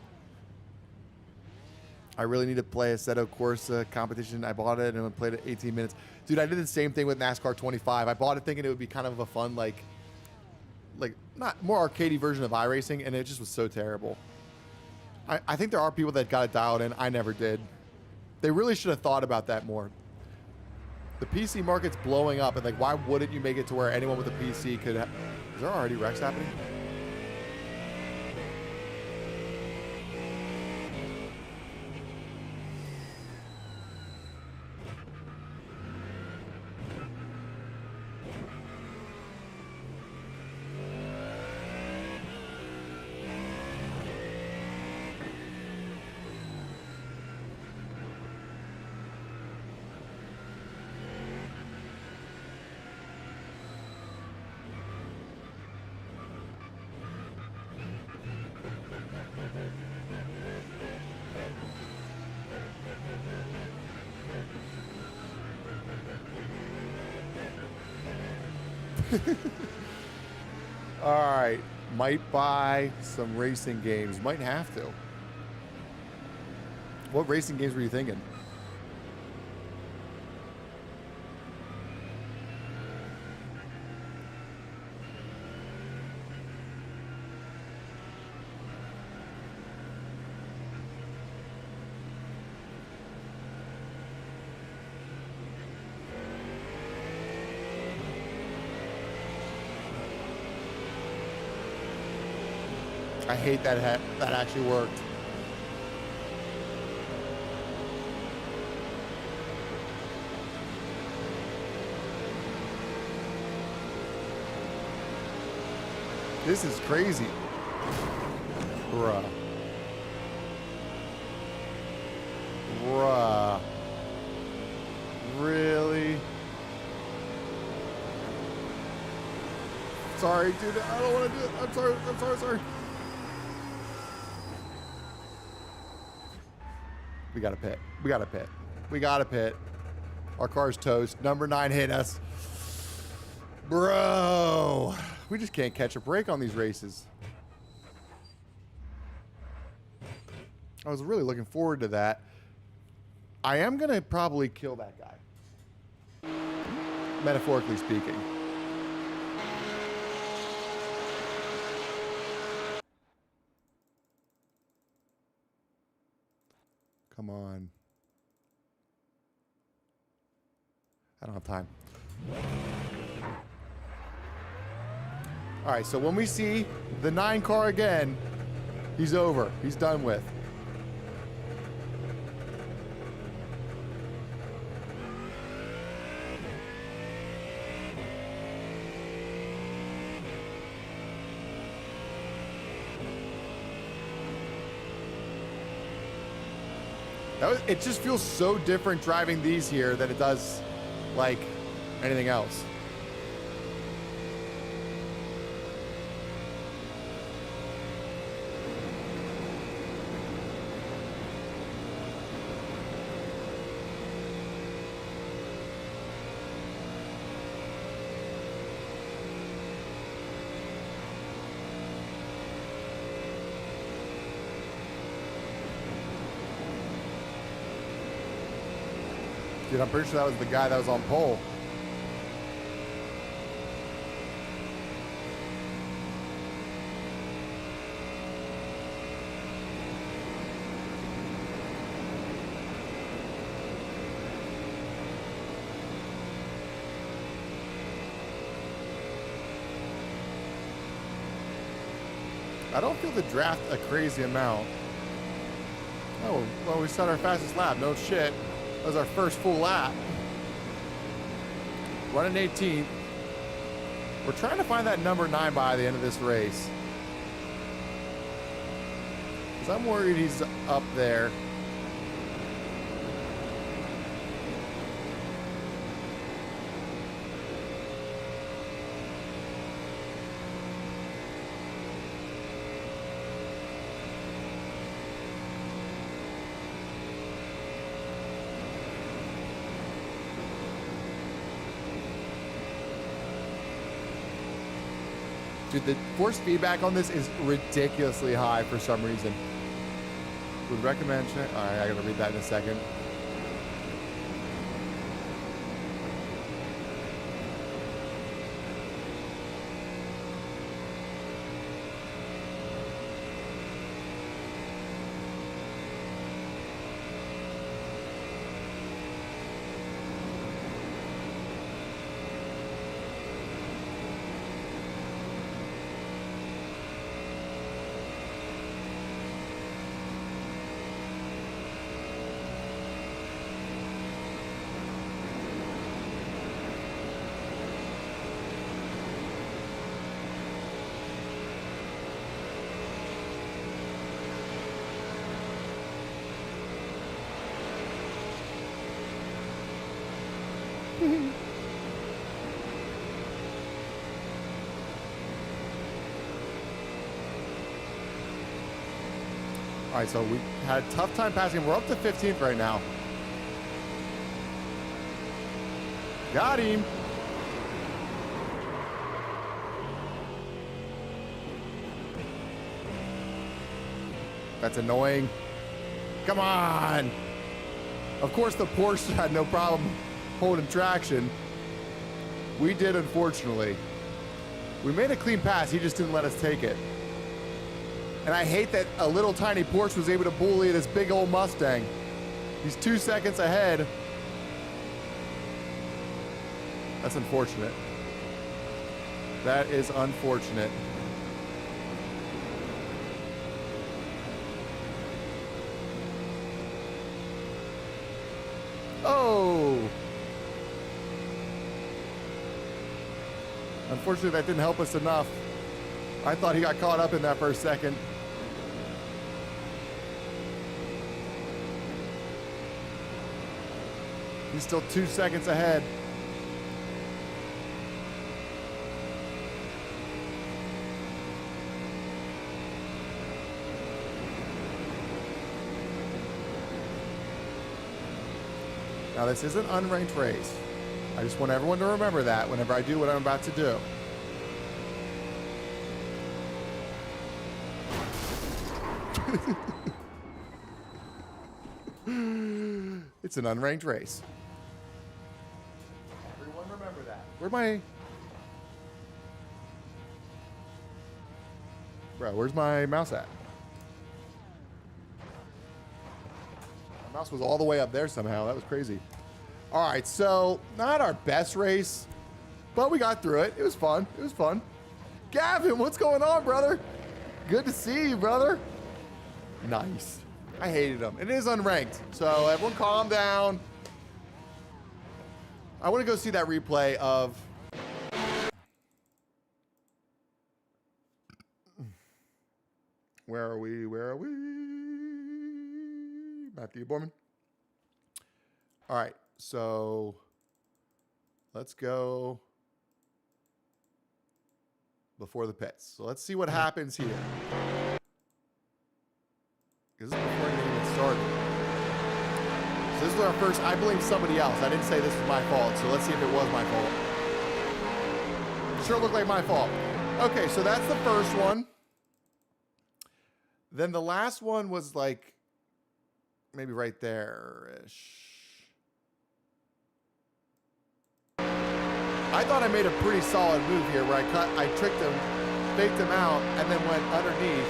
[SPEAKER 1] I really need to play Assetto Corsa competition. I bought it and I played it 18 minutes. Dude, I did the same thing with NASCAR 25. I bought it thinking it would be kind of a fun, like not more arcadey version of iRacing, and it just was so terrible. I think there are people that got it dialed in. I never did. They really should have thought about that more. The PC market's blowing up, and like, why wouldn't you make it to where anyone with a PC could? Is there already wrecks happening? All right, might buy some racing games. Might have to. What racing games were you thinking? I hate that that actually worked. This is crazy. Bruh. Bruh. Really? Sorry, dude. I don't want to do it. I'm sorry. Sorry. We got to pit. Our car's toast. Number 9 hit us. Bro. We just can't catch a break on these races. I was really looking forward to that. I am going to probably kill that guy. Metaphorically speaking. Come on. I don't have time. All right, so when we see the 9 car again, he's over. He's done with. It just feels so different driving these here than it does like anything else. Dude, I'm pretty sure that was the guy that was on pole. I don't feel the draft a crazy amount. Oh, well, we set our fastest lap. No shit. That was our first full lap. Running 18th. We're trying to find that number 9 by the end of this race. Because I'm worried he's up there. Dude, the force feedback on this is ridiculously high for some reason. Would recommend check. All right, I gotta read that in a second. All right, so we had a tough time passing. We're up to 15th right now. Got him. That's annoying. Come on. Of course, the Porsche had no problem holding traction. We did, unfortunately. We made a clean pass. He just didn't let us take it. And I hate that a little tiny Porsche was able to bully this big old Mustang. He's 2 seconds ahead. That's unfortunate. That is unfortunate. Oh! Unfortunately, that didn't help us enough. I thought he got caught up in that for a second. He's still 2 seconds ahead. Now, this is an unranked race. I just want everyone to remember that whenever I do what I'm about to do. It's an unranked race. Everyone remember that. Where's my mouse at? My mouse was all the way up there somehow. That was crazy. All right, so not our best race, but we got through it. It was fun. It was fun. Gavin, what's going on, brother? Good to see you, brother. Nice. I hated him. It is unranked, so everyone calm down. I want to go see that replay of... Where are we? Matthew Borman. All right, so let's go before the pits. So let's see what happens here. This is before anything even started. So this is our first, I blame somebody else. I didn't say this was my fault, so let's see if it was my fault. Sure looked like my fault. Okay, so that's the first one. Then the last one was like, maybe right there-ish. I thought I made a pretty solid move here where I tricked him, faked him out, and then went underneath.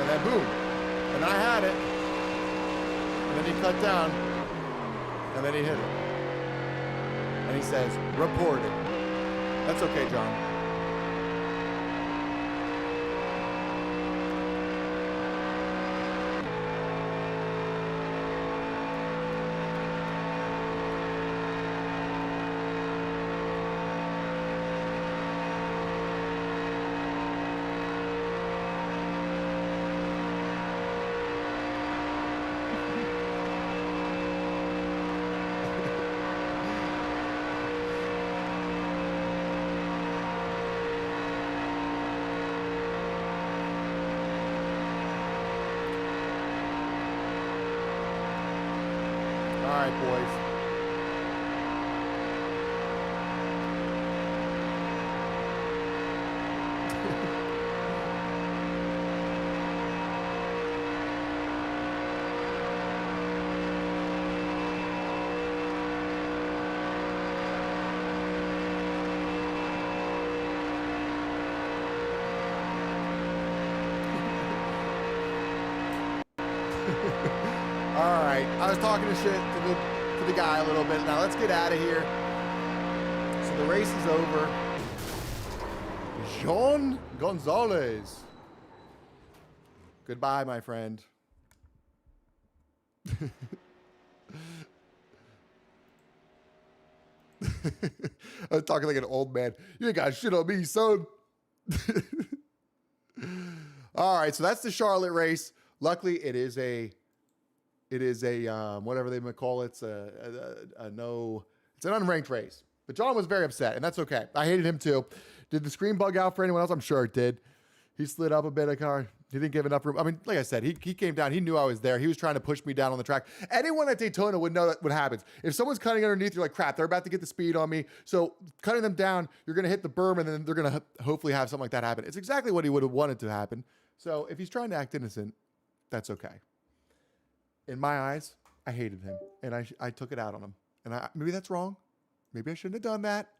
[SPEAKER 1] And then boom. And I had it. And then he cut down. And then he hit it. And he says, reported. That's okay, John. All right, boys. All right, I was talking to shit to the guy a little bit. Now let's get out of here. So the race is over. Jean Gonzalez. Goodbye, my friend. I was talking like an old man. You ain't got shit on me, son. All right, so that's the Charlotte race. Luckily, it is a whatever they might call it. It's it's an unranked race. But John was very upset, and that's okay. I hated him too. Did the screen bug out for anyone else? I'm sure it did. He slid up a bit of car. He didn't give enough room. I mean, like I said, he came down. He knew I was there. He was trying to push me down on the track. Anyone at Daytona would know what happens. If someone's cutting underneath, you're like, crap, they're about to get the speed on me. So cutting them down, you're going to hit the berm, and then they're going to hopefully have something like that happen. It's exactly what he would have wanted to happen. So if he's trying to act innocent, that's okay. In my eyes, I hated him, and I took it out on him. And maybe that's wrong. Maybe I shouldn't have done that.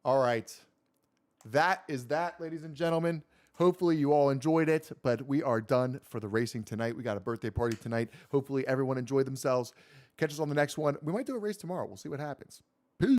[SPEAKER 1] All right. That is that, ladies and gentlemen. Hopefully you all enjoyed it, but we are done for the racing tonight. We got a birthday party tonight. Hopefully everyone enjoyed themselves. Catch us on the next one. We might do a race tomorrow. We'll see what happens.